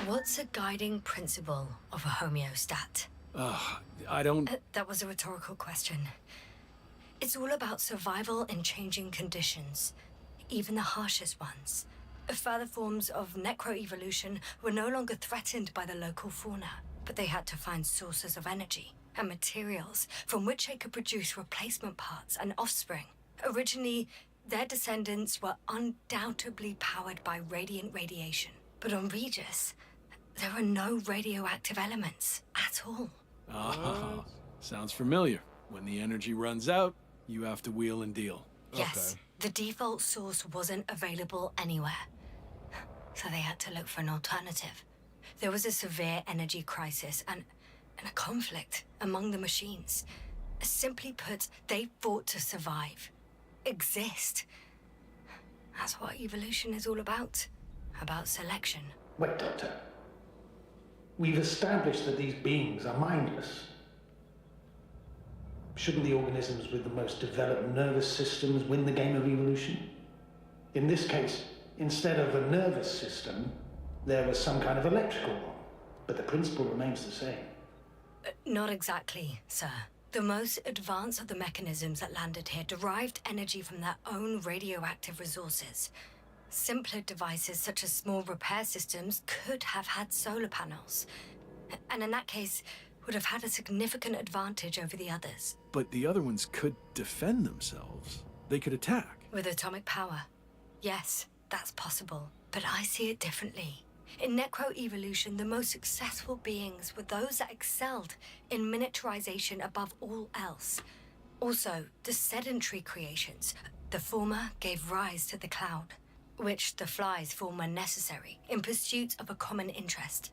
What's a guiding principle of a homeostat? I don't... That was a rhetorical question. It's all about survival in changing conditions, even the harshest ones. Further forms of necroevolution were no longer threatened by the local fauna, but they had to find sources of energy and materials from which they could produce replacement parts and offspring. Originally, their descendants were undoubtedly powered by radiant radiation. But on Regis, there are no radioactive elements at all. Ah, sounds familiar. When the energy runs out, you have to wheel and deal. Yes, the default source wasn't available anywhere. So they had to look for an alternative. There was a severe energy crisis and a conflict among the machines. Simply put, they fought to survive. Exist. That's what evolution is all about. About selection. Wait, Doctor. We've established that these beings are mindless. Shouldn't the organisms with the most developed nervous systems win the game of evolution? In this case, instead of a nervous system, there was some kind of electrical one. But the principle remains the same. Not exactly, sir. The most advanced of the mechanisms that landed here derived energy from their own radioactive resources. Simpler devices such as small repair systems could have had solar panels. And in that case, would have had a significant advantage over the others. But the other ones could defend themselves. They could attack. With atomic power. Yes, that's possible. But I see it differently. In necroevolution, the most successful beings were those that excelled in miniaturization above all else. Also, the sedentary creations. The former gave rise to the cloud, which the flies form when necessary, in pursuit of a common interest.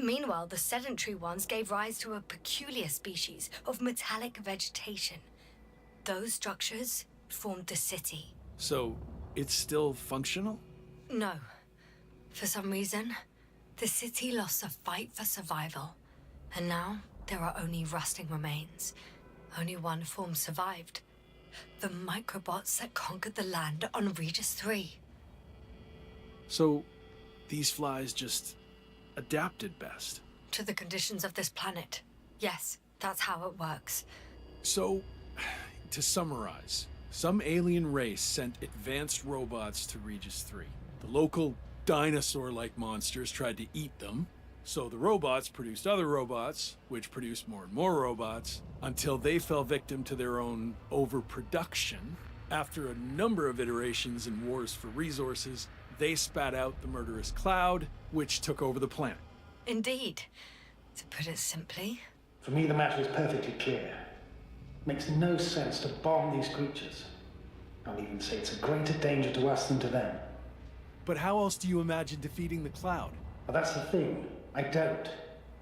Meanwhile, the sedentary ones gave rise to a peculiar species of metallic vegetation. Those structures formed the city. So, it's still functional? No. For some reason, the city lost the fight for survival. And now, there are only rusting remains. Only one form survived. The microbots that conquered the land on Regis 3. So, these flies just adapted best. To the conditions of this planet. Yes, that's how it works. So, to summarize, some alien race sent advanced robots to Regis 3. The local dinosaur-like monsters tried to eat them, so the robots produced other robots, which produced more and more robots, until they fell victim to their own overproduction. After a number of iterations and wars for resources, they spat out the murderous cloud, which took over the planet. Indeed. To put it simply, For me, the matter is perfectly clear. Makes no sense to bomb these creatures. I'll even say it's a greater danger to us than to them. But how else do you imagine defeating the cloud? But that's the thing. I don't.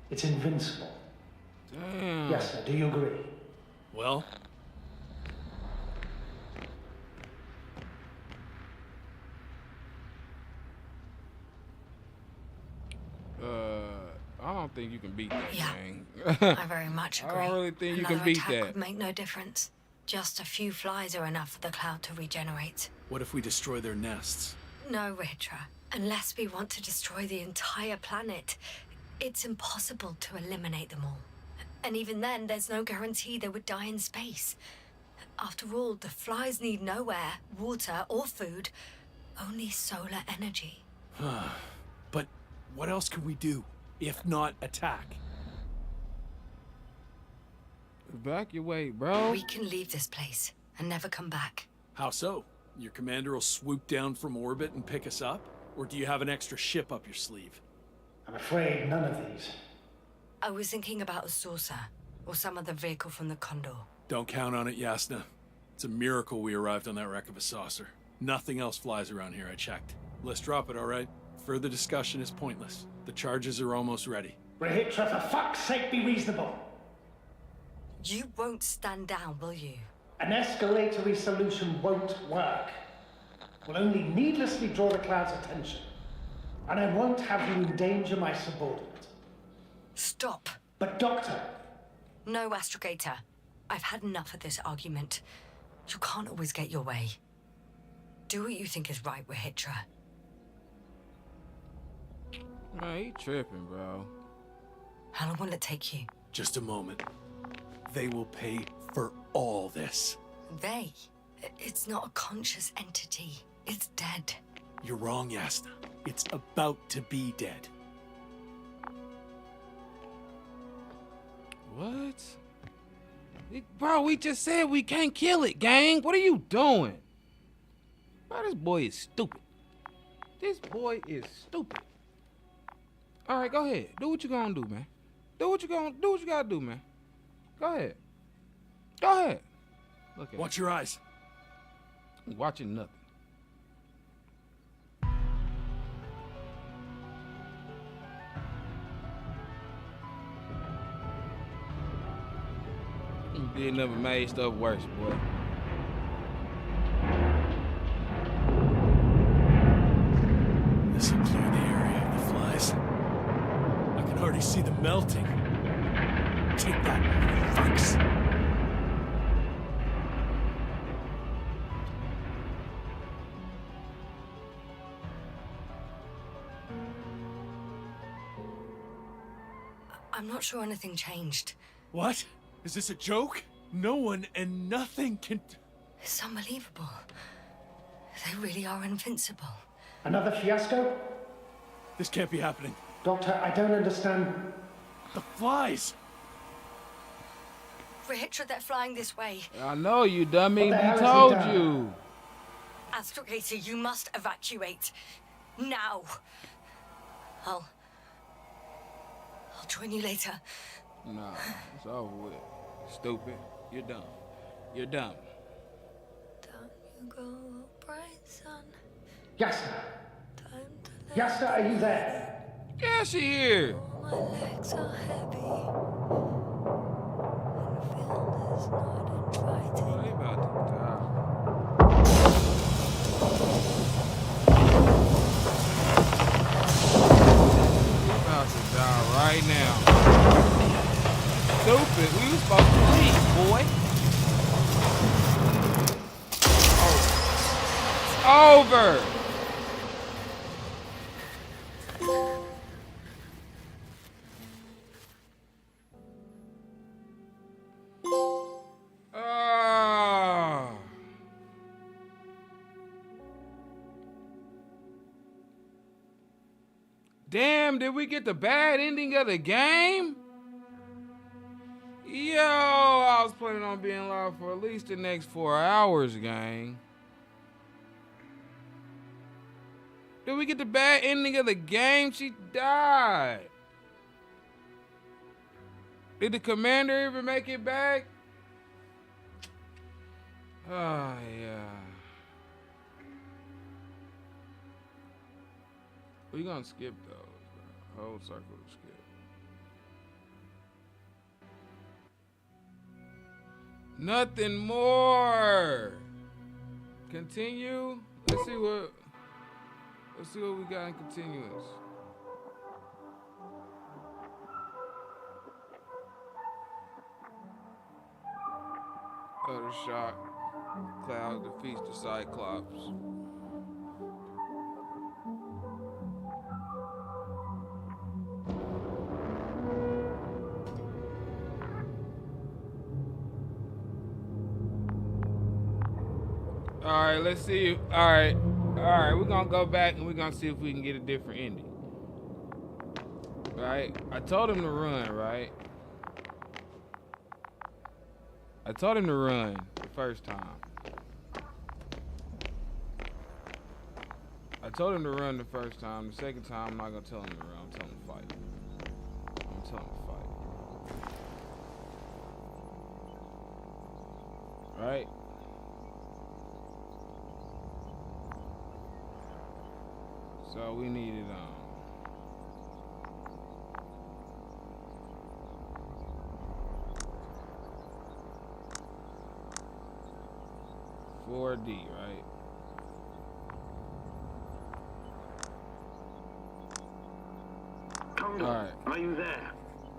It's invincible. Damn. Yes, sir. Do you agree? Well, I don't think you can beat that, Yeah. gang. I very much I agree. don't really think you Another can beat attack that. would make no difference. Just a few flies are enough for the cloud to regenerate. what if we destroy their nests? No, Ritra. Unless we want to destroy the entire planet, it's impossible to eliminate them all. And even then, there's no guarantee they would die in space. After all, the flies need no air, water, or food, only solar energy. But what else can we do, if not attack? Evacuate, bro. We can leave this place and never come back. How so? Your commander will swoop down from orbit and pick us up? Or do you have an extra ship up your sleeve? I'm afraid none of these. I was thinking about a saucer, or some other vehicle from the Condor. Don't count on it, Yasna. It's a miracle we arrived on that wreck of a saucer. Nothing else flies around here, I checked. Let's drop it, all right? Further discussion is pointless. The charges are almost ready. Rahitra, for fuck's sake, be reasonable. You won't stand down, will you? An escalatory solution won't work. Will only needlessly draw the cloud's attention. And I won't have you endanger my subordinate. Stop. But Doctor, No, Astrogator. I've had enough of this argument. You can't always get your way. Do what you think is right, Rahitra. Man, he tripping, bro. How long will it take you? Just a moment. They will pay for all this. They? It's not a conscious entity. It's dead. You're wrong, Yasna. It's about to be dead. What? Bro, we just said we can't kill it, gang. What are you doing? Bro, this boy is stupid. This boy is stupid. All right, go ahead. Do what you gonna do, man. Do what you gotta do, man. Go ahead. Go ahead. Look at Watch your eyes. I'm watching nothing. You did never made stuff worse, boy. This will clear the area of the flies. I can already see them melting. Take that, fucks. I'm not sure anything changed. What? Is this a joke? No one and nothing can... It's unbelievable. They really are invincible. another fiasco? This can't be happening. Doctor, I don't understand. The flies! Rahitra, they're flying this way. I know you dummy. What the hell We has he told done? you. Astrogator, you must evacuate. Now. I'll join you later. Nah, it's over with. Stupid. You're dumb. You're dumb. Down you go, bright sun. Yasna! Time to let Yasna, are you there? Yeah, she here. go. My legs are heavy. And Phil is not invited. Oh, they about to die. over. Ah. Damn, did we get the bad ending of the game? Yo, I was planning on being live for at least the next 4 hours, gang. Did we get the bad ending of the game? She died. Did the commander even make it back? Oh, yeah. We gonna skip those, bro. Whole circle to skip. Nothing more. Continue. Let's see what we got in continuous. Utter shock. Cloud defeats the Cyclops. All right, let's see. All right, we're gonna go back and we're gonna see if we can get a different ending. Right? I told him to run, right? I told him to run the first time. I told him to run the first time. The second time, I'm not gonna tell him to run. I'm telling him to fight. I'm telling him to fight. Right? So we needed 4D, right? Condor, All right. are you there?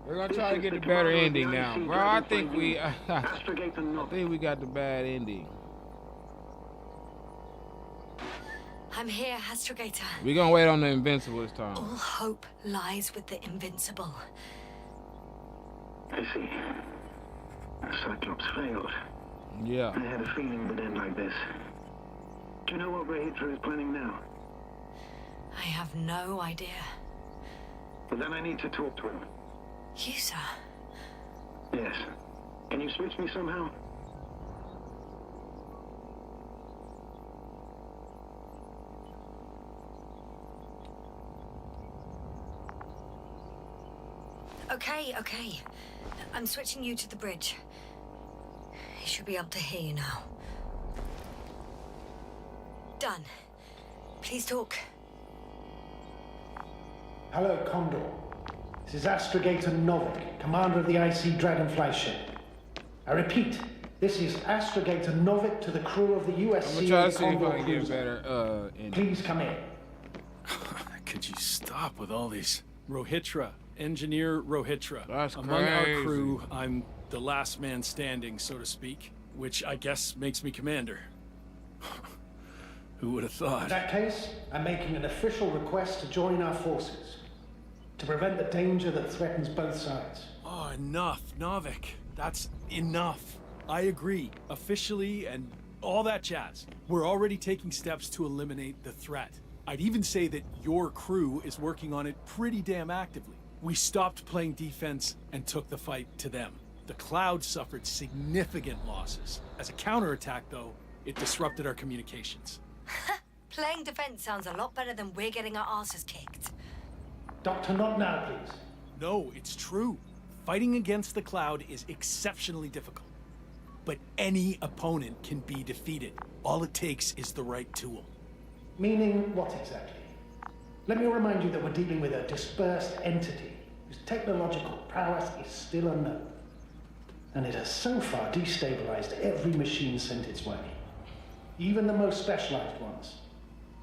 We're gonna This try to is get the a better commander of the ending now, IC bro. I Dragonfly think we, unit. Astrogate and I Nova. think we got the bad ending. I'm here, Astrogator. We're gonna wait on the Invincible this time. All hope lies with the Invincible. I see. The Cyclops failed. Yeah. I had a feeling it would end like this. Do you know what Rahitra is planning now? I have no idea. But then I need to talk to him. You, sir? Yes. Can you switch me somehow? Okay. I'm switching you to the bridge. He should be able to hear you now. Done. Please talk. Hello, Condor. This is Astrogator Novik, commander of the IC Dragonfly ship. I repeat, this is Astrogator Novik to the crew of the I'm USC gonna try to see if Condor I can get a cruiser. better ending. Please come in. Could you stop with all these? Rohitra, Engineer Rohitra. That's Among our crazy. crew, I'm the last man standing, so to speak, which I guess makes me commander. Who would have In thought? that case, I'm making an official request to join our forces to prevent the danger that threatens both sides. Oh, enough, Novik. That's enough. I agree, officially and all that jazz. We're already taking steps to eliminate the threat. I'd even say that your crew is working on it pretty damn actively. We stopped playing defense and took the fight to them. The Cloud suffered significant losses. As a counterattack, though, it disrupted our communications. Playing defense sounds a lot better than we're getting our asses kicked. Doctor, not now, please. No, it's true. Fighting against the Cloud is exceptionally difficult. But any opponent can be defeated. All it takes is the right tool. Meaning what exactly? Let me remind you that we're dealing with a dispersed entity whose technological prowess is still unknown. And it has so far destabilized every machine sent its way. Even the most specialized ones.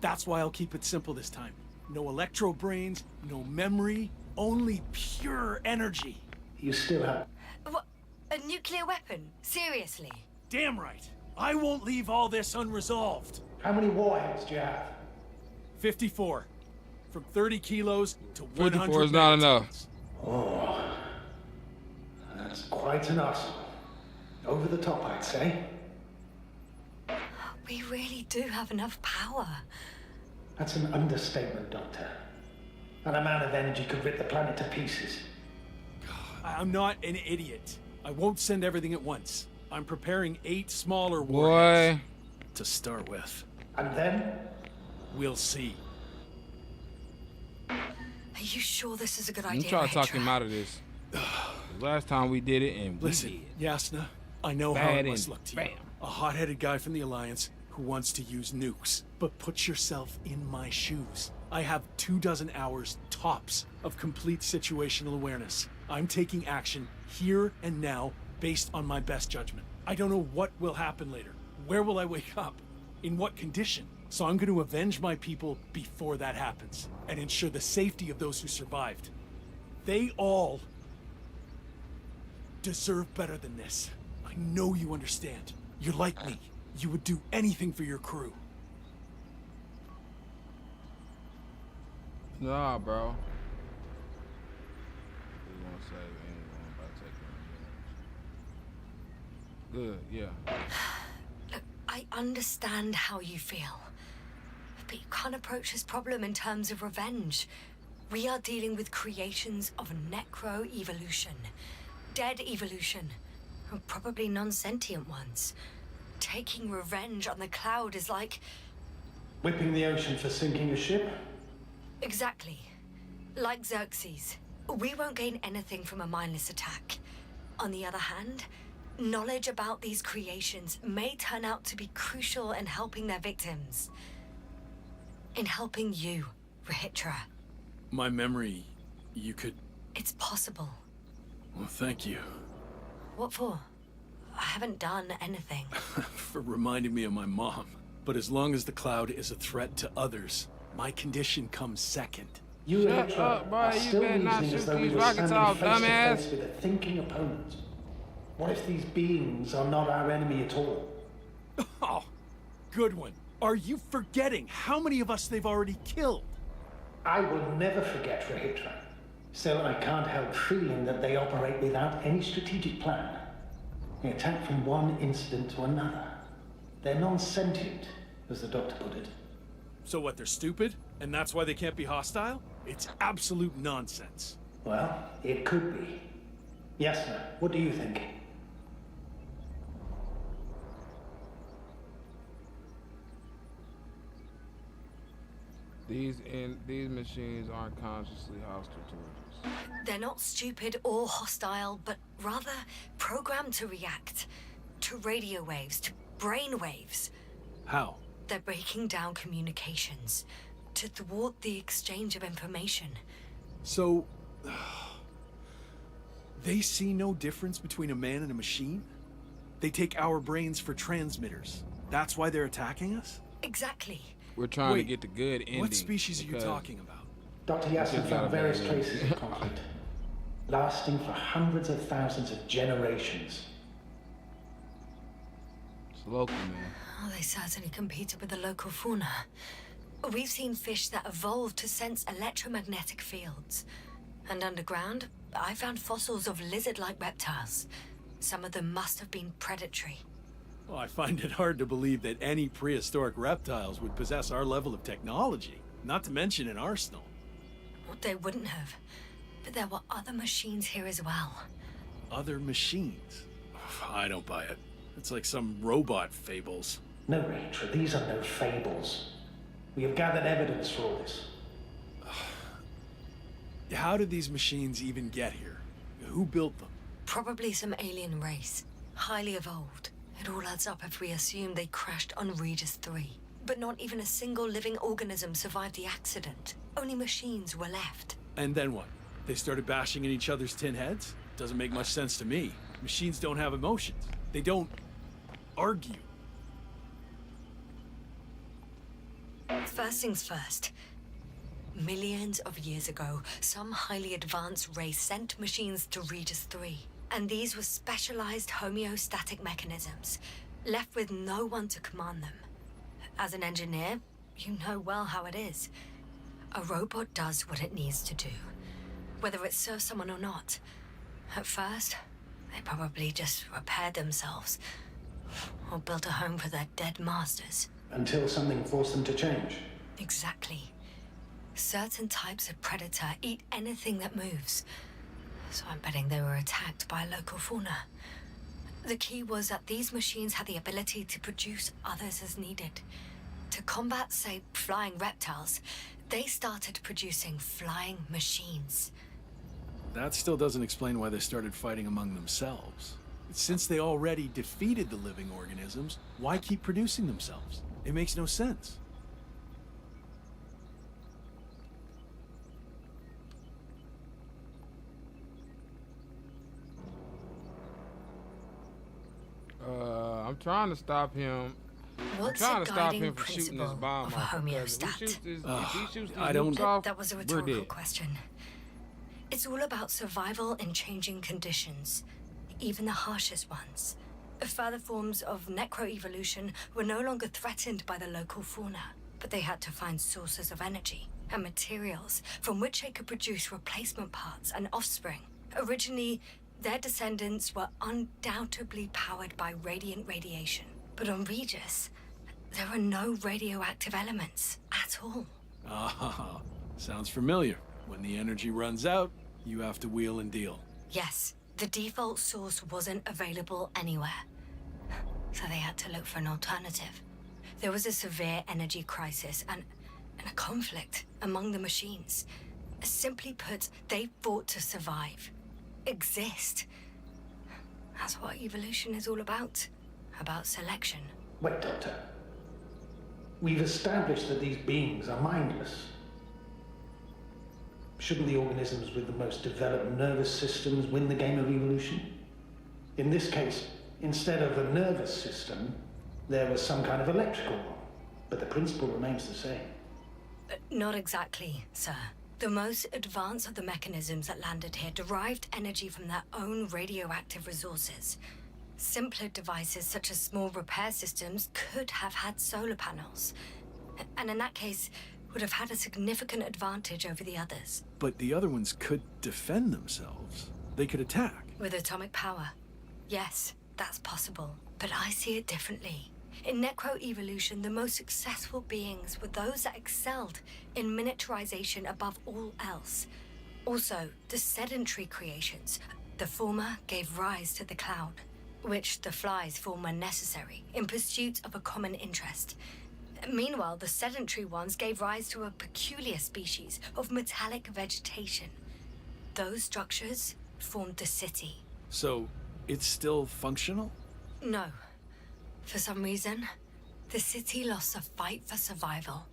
That's why I'll keep it simple this time. No electro brains, no memory, only pure energy. You still have... What? A nuclear weapon? Seriously? Damn right. I won't leave all this unresolved. How many warheads do you have? 54. From 30 kilos to 100 54 is not enough. megatons. Oh, that's quite an arsenal. Over the top, I'd say. We really do have enough power. That's an understatement, Doctor. That amount of energy could rip the planet to pieces. I'm not an idiot. I won't send everything at once. I'm preparing 8 smaller Boy. warheads to start with. And then? We'll see. Are you sure this is a good You idea, try to talk Hydra? him out of this. Last time we did it, and we Listen, did. Yasna, I know how Bad it must and look to you. bam. A hot-headed guy from the Alliance who wants to use nukes. But put yourself in my shoes. I have 24 hours tops of complete situational awareness. I'm taking action here and now based on my best judgment. I don't know what will happen later. Where will I wake up? In what condition? So I'm going to avenge my people before that happens and ensure the safety of those who survived. They all deserve better than this. I know you understand. You're like me. You would do anything for your crew. Nah, bro. We won't save anyone by taking revenge. Good, yeah. Look, I understand how you feel. But you can't approach this problem in terms of revenge. We are dealing with creations of necro-evolution. Dead evolution. And probably non-sentient ones. Taking revenge on the cloud is like... Whipping the ocean for sinking a ship? Exactly. Like Xerxes. We won't gain anything from a mindless attack. On the other hand, knowledge about these creations may turn out to be crucial in helping their victims. In helping you, Rahitra. My memory, you could... It's possible. Well, thank you What for? I haven't done anything. for reminding me of my mom. But as long as the cloud is a threat to others, my condition comes second. You Shut Electron up, boy. are You still better not reasoning as shoot though we these were rockets standing off, face to dumbass. face with a thinking opponent. What if these beings are not our enemy at all? Oh, good one. Are you forgetting how many of us they've already killed? I will never forget Rahitra. Still, I can't help feeling that they operate without any strategic plan. They attack from one incident to another. They're non-sentient, as the doctor put it. So what, they're stupid? And that's why they can't be hostile? It's absolute nonsense. Well, it could be. Yasna, what do you think? These machines aren't consciously hostile towards us. They're not stupid or hostile, but rather programmed to react. To radio waves, to brain waves. How? They're breaking down communications. To thwart the exchange of information. So... they see no difference between a man and a machine? They take our brains for transmitters. That's why they're attacking us? Exactly. We're trying to Wait, get the good ending. What species are you because talking about? Dr. Yasna Good job, found various man. traces of conflict, lasting for hundreds of thousands of generations. It's local, man. Oh, they certainly competed with the local fauna. We've seen fish that evolved to sense electromagnetic fields. And underground, I found fossils of lizard-like reptiles. Some of them must have been predatory. Well, I find it hard to believe that any prehistoric reptiles would possess our level of technology, not to mention an arsenal. Well, they wouldn't have. But there were other machines here as well. Other machines? I don't buy it. It's like some robot fables. No, Rahitra, these are no fables. We have gathered evidence for all this. How did these machines even get here? Who built them? Probably some alien race. Highly evolved. It all adds up if we assume they crashed on Regis 3. But not even a single living organism survived the accident. Only machines were left. And then what? They started bashing in each other's tin heads? Doesn't make much sense to me. Machines don't have emotions. They don't argue. First things first. Millions of years ago, some highly advanced race sent machines to Regis 3. And these were specialized homeostatic mechanisms, left with no one to command them. As an engineer, you know well how it is. A robot does what it needs to do, whether it serves someone or not. At first, they probably just repaired themselves, or built a home for their dead masters. Until something forced them to change. Exactly. Certain types of predator eat anything that moves. So I'm betting they were attacked by local fauna. The key was that these machines had the ability to produce others as needed. To combat, say, flying reptiles, they started producing flying machines. That still doesn't explain why they started fighting among themselves. Since they already defeated the living organisms, why keep producing themselves? It makes no sense. I'm trying to stop him. What's I'm trying a to stop guiding him from shooting this principle bomb of a off. Because if he homeostat? shoots this, if he shoots I these don't- nukes off, That was a we're rhetorical dead. question. It's all about survival in changing conditions, even the harshest ones. Further forms of necroevolution were no longer threatened by the local fauna, but they had to find sources of energy and materials from which they could produce replacement parts and offspring. Originally, their descendants were undoubtedly powered by radiant radiation. But on Regis, there were no radioactive elements at all. Ah, sounds familiar. When the energy runs out, you have to wheel and deal. Yes, the default source wasn't available anywhere. So they had to look for an alternative. There was a severe energy crisis and a conflict among the machines. Simply put, they fought to survive. Exist. That's what evolution is all about. About selection. Wait, Doctor. We've established that these beings are mindless. Shouldn't the organisms with the most developed nervous systems win the game of evolution? In this case, instead of a nervous system, there was some kind of electrical one. But the principle remains the same. Not exactly, sir. The most advanced of the mechanisms that landed here derived energy from their own radioactive resources. Simpler devices such as small repair systems could have had solar panels. And in that case, would have had a significant advantage over the others. But the other ones could defend themselves. They could attack. With atomic power, yes, that's possible. But I see it differently. In necroevolution, the most successful beings were those that excelled in miniaturization above all else. Also, the sedentary creations. The former gave rise to the cloud, which the flies form when necessary, in pursuit of a common interest. Meanwhile, the sedentary ones gave rise to a peculiar species of metallic vegetation. Those structures formed the city. So, it's still functional? No. For some reason, the city lost the fight for survival.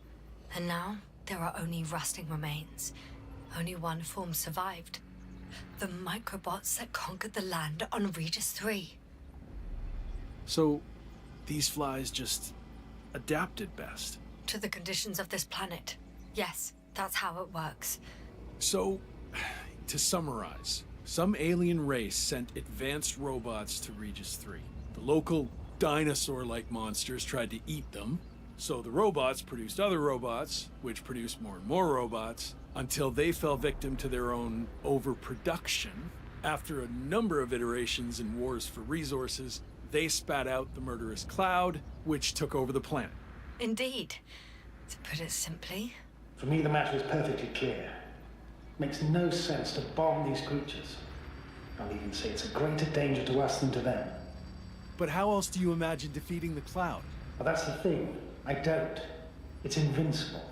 And now, there are only rusting remains. Only one form survived. The microbots that conquered the land on Regis 3. So, these flies just adapted best. To the conditions of this planet. Yes, that's how it works. So, to summarize, some alien race sent advanced robots to Regis 3. The local dinosaur-like monsters tried to eat them, so the robots produced other robots, which produced more and more robots, until they fell victim to their own overproduction. After a number of iterations and wars for resources, they spat out the murderous cloud, which took over the planet. Indeed. To put it simply, For me, the matter is perfectly clear. Makes no sense to bomb these creatures. I'll even say it's a greater danger to us than to them. But how else do you imagine defeating the cloud? But that's the thing. I don't. It's invincible.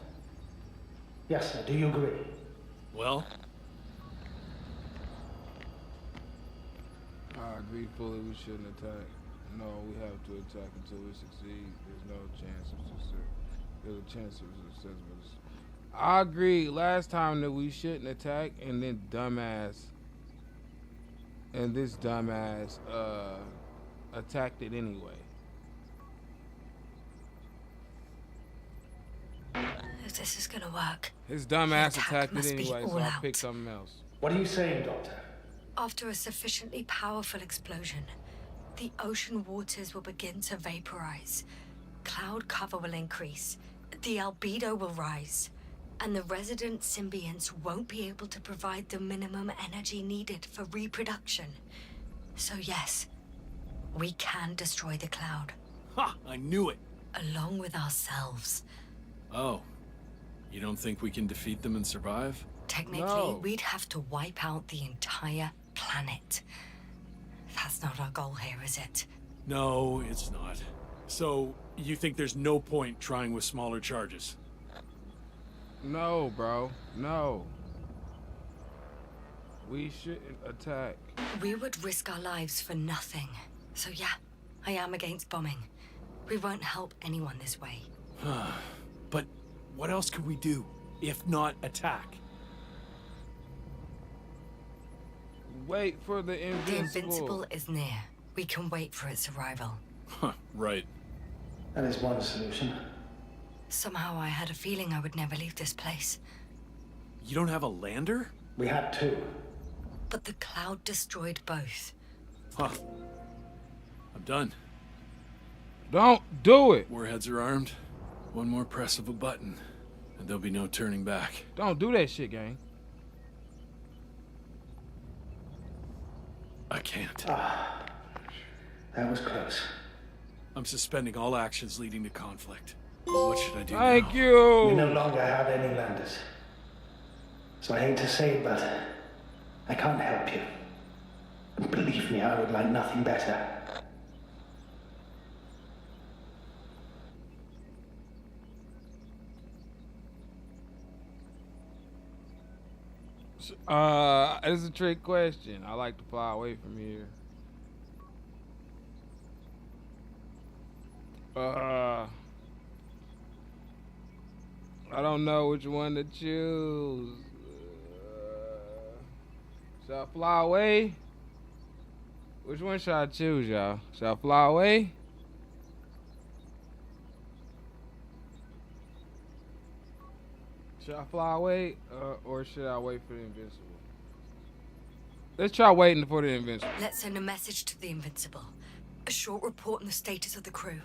Yes, sir. Do you agree? Well, I agree fully. We shouldn't attack. No, we have to attack until we succeed. There's no chance of success. There's a chance of success. But I agree. Last time that we shouldn't attack, and then this dumbass attacked it anyway. if this is gonna work, His dumbass the attack attacked it must be anyway, so all I'll out. pick something else. What are you saying, Doctor? After a sufficiently powerful explosion, the ocean waters will begin to vaporize. cloud cover will increase, the albedo will rise, and the resident symbionts won't be able to provide the minimum energy needed for reproduction. So yes, we can destroy the cloud. Ha! I knew it! Along with ourselves. Oh. You don't think we can defeat them and survive? Technically, No. we'd have to wipe out the entire planet. That's not our goal here, is it? No, it's not. So, you think there's no point trying with smaller charges? No, bro. No. We shouldn't attack. We would risk our lives for nothing. So yeah, I am against bombing. We won't help anyone this way. But what else could we do, if not attack? Wait for the The invincible. Invincible is near. We can wait for its arrival. Huh, right. That is one solution. Somehow I had a feeling I would never leave this place. You don't have a lander? We had two. But the cloud destroyed both. Huh. I'm done. Don't do it. Warheads are armed. One more press of a button, and there'll be no turning back. Don't do that shit, gang. I can't. That was close. I'm suspending all actions leading to conflict. What should I do Thank now? you. We no longer have any landers. So I hate to say it, but I can't help you. And believe me, I would like nothing better. It's a trick question. I like to fly away from here. I don't know which one to choose. Should I fly away? Which one should I choose, y'all? Should I fly away? Should I fly away, or should I wait for the invincible? Let's try waiting for the invincible. Let's send a message to the Invincible. A short report on the status of the crew.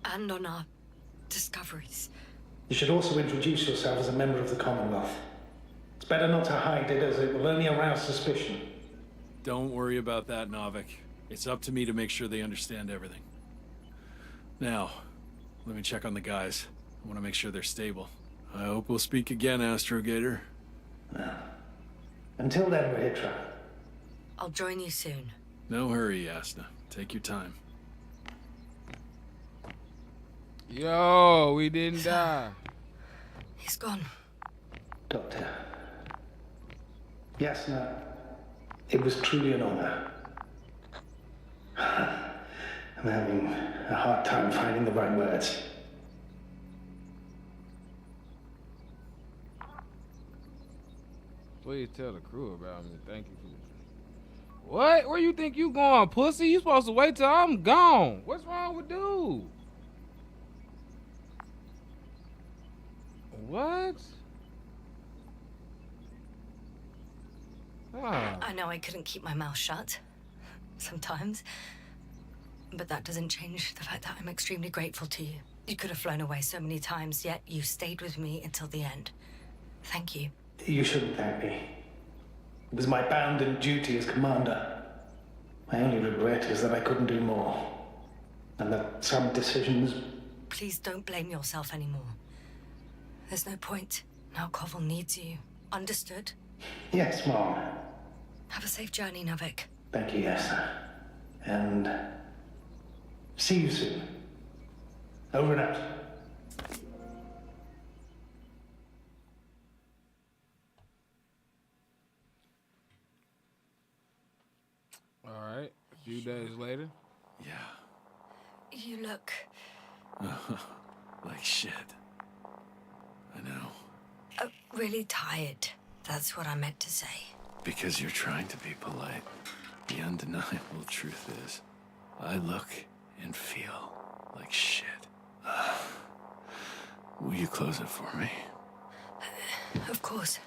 And on our discoveries. You should also introduce yourself as a member of the Commonwealth. It's better not to hide it, as it will only arouse suspicion. Don't worry about that, Novik. It's up to me to make sure they understand everything. Now, let me check on the guys. I want to make sure they're stable. I hope we'll speak again, Astrogator. Until then, Rahitra. I'll join you soon. No hurry, Yasna. Take your time. Yo, we didn't die. He's gone. Doctor. Yasna, it was truly an honor. I'm having a hard time finding the right words. Please tell the crew about me. Thank you for this. What? Where you think you going, pussy? You supposed to wait till I'm gone. What's wrong with dude? What? Ah. I know I couldn't keep my mouth shut. Sometimes. But that doesn't change the fact that I'm extremely grateful to you. You could have flown away so many times, yet you stayed with me until the end. Thank you. You shouldn't thank me. It was my bounden duty as commander. My only regret is that I couldn't do more. And that some decisions... Please don't blame yourself anymore. There's no point. Now Koval needs you. Understood? Yes, Mom. Have a safe journey, Novik. Thank you, Yasna. And... see you soon. Over and out. All right. A few days later. Yeah. You look... Like shit. I know. really tired. That's what I meant to say. Because you're trying to be polite. The undeniable truth is, I look and feel like shit. Will you close it for me? Of course.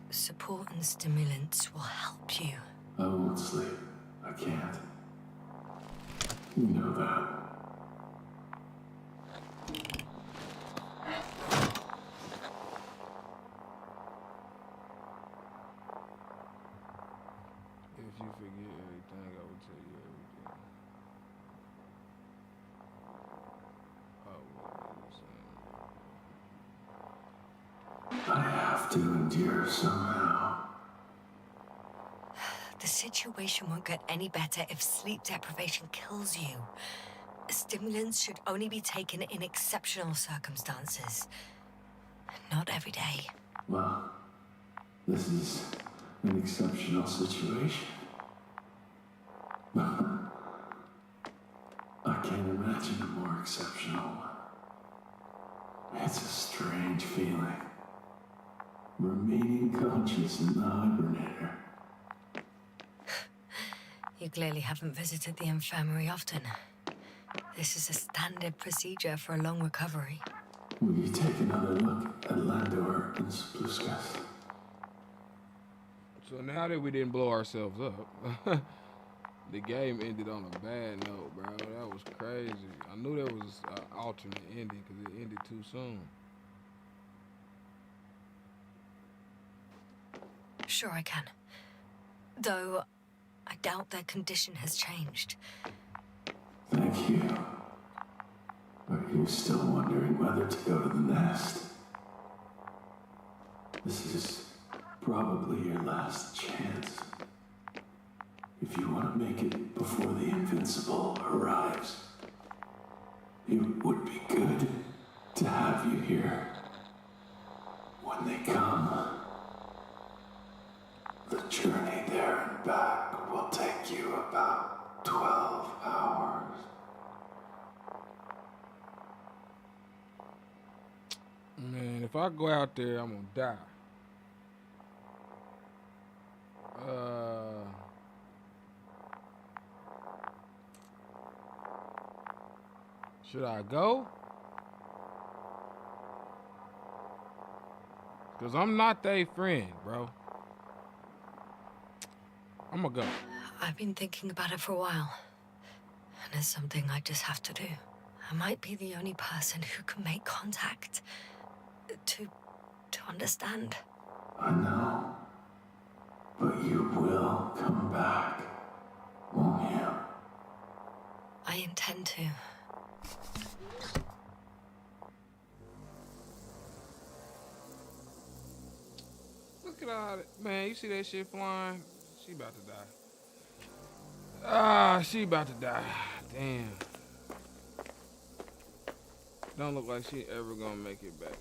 Support and The stimulants will help you. I won't sleep. I can't. You know that. If you forget everything, I will tell you everything. Oh, what are you saying? I have to endure somehow. The situation won't get any better if sleep deprivation kills you. Stimulants should only be taken in exceptional circumstances. Not every day. Well, this is an exceptional situation. I can't imagine a more exceptional one. It's a strange feeling. Remaining conscious in the hibernator. You clearly haven't visited the infirmary often. This is a standard procedure for a long recovery. Will you take another look at Landor and Spluskas? So now that we didn't blow ourselves up, the game ended on a bad note, bro. That was crazy. I knew there was an alternate ending because it ended too soon. Sure I can. Though, I doubt their condition has changed. Thank you. Are you still wondering whether to go to the nest? This is probably your last chance. If you want to make it before the Invincible arrives, it would be good to have you here. When they come, the journey there and back will take you about 12 hours. Man, if I go out there, I'm gonna die. Should I go? Cause I'm not their friend, bro. I'm gonna go. I've been thinking about it for a while. And it's something I just have to do. I might be the only person who can make contact. To understand. I know. But you will come back, won't you? I intend to. Look at all that. Man, you see that shit flying? She about to die. Ah, she about to die. Damn. Don't look like she ever gonna make it back.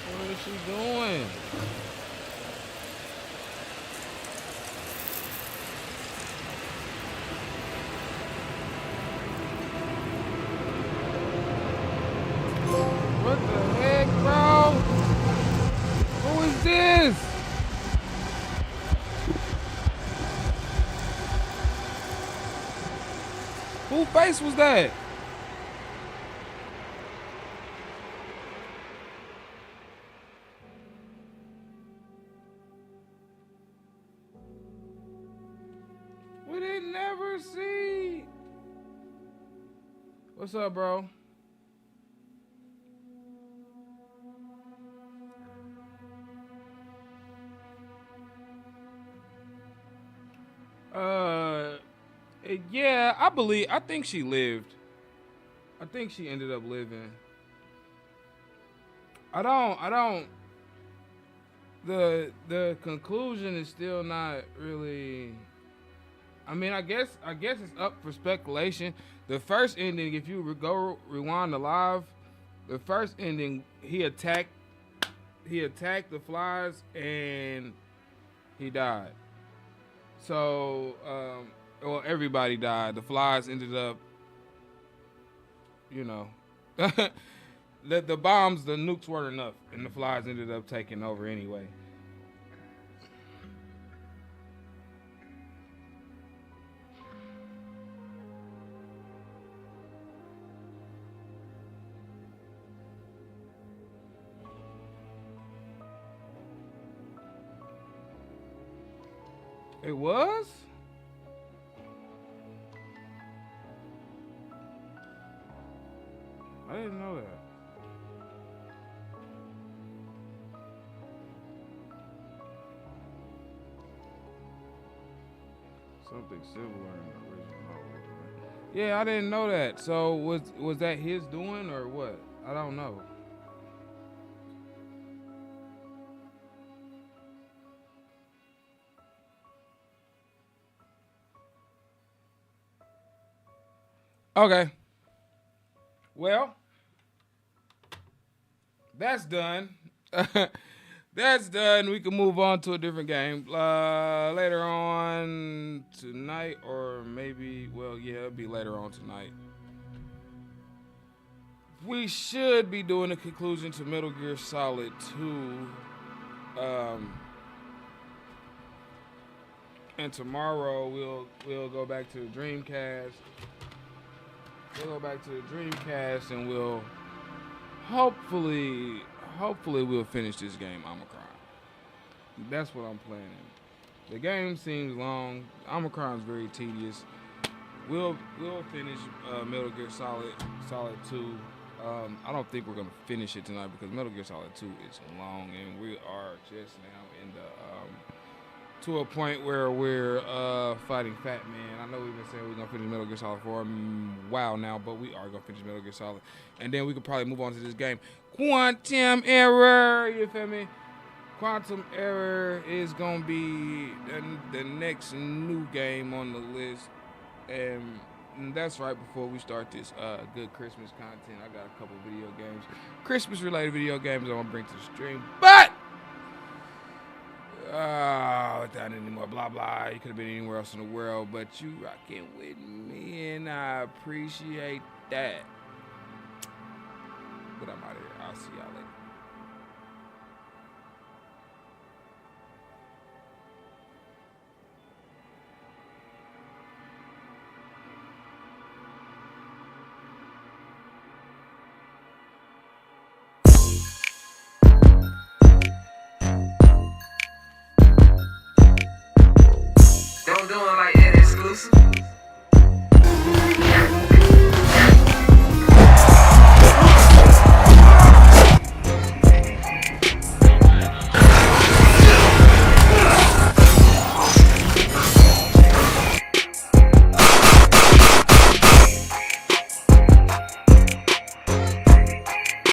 What is she doing? What the heck, bro? Who is this? Who face was that? We didn't never see. What's up, bro? Yeah, I think she lived. I think she ended up living. I don't. The conclusion is still not really. I mean, I guess it's up for speculation. The first ending, if you go rewind the live, the first ending, he attacked the flies and he died. So, well, everybody died. The flies ended up, you know, the bombs, the nukes weren't enough, and the flies ended up taking over anyway. It was? I didn't know that. Something similar in the original. Yeah, I didn't know that. So was that his doing or what? I don't know. Okay. Well, that's done. That's done. We can move on to a different game later on tonight, or maybe, well, yeah, it'll be later on tonight. We should be doing a conclusion to Metal Gear Solid 2. And tomorrow we'll go back to the Dreamcast. We'll go back to the Dreamcast and we'll hopefully we'll finish this game, Omicron. That's what I'm planning. The game seems long. Omicron's very tedious. We'll finish Metal Gear Solid 2. I don't think we're gonna finish it tonight because Metal Gear Solid 2 is long, and we are just now in the to a point where we're fighting Fat Man. I know we've been saying we're gonna finish Metal Gear Solid for a while now, but we are gonna finish Metal Gear Solid, and then we could probably move on to this game, Quantum Error. You feel me? Quantum Error is gonna be the next new game on the list, and that's right before we start this good Christmas content. I got a couple video games, Christmas-related video games I want to bring to the stream, but without any more blah blah. You could have been anywhere else in the world, but you rocking with me, and I appreciate that. But I'm out of here. I'll see y'all later. Don't do it like that exclusive.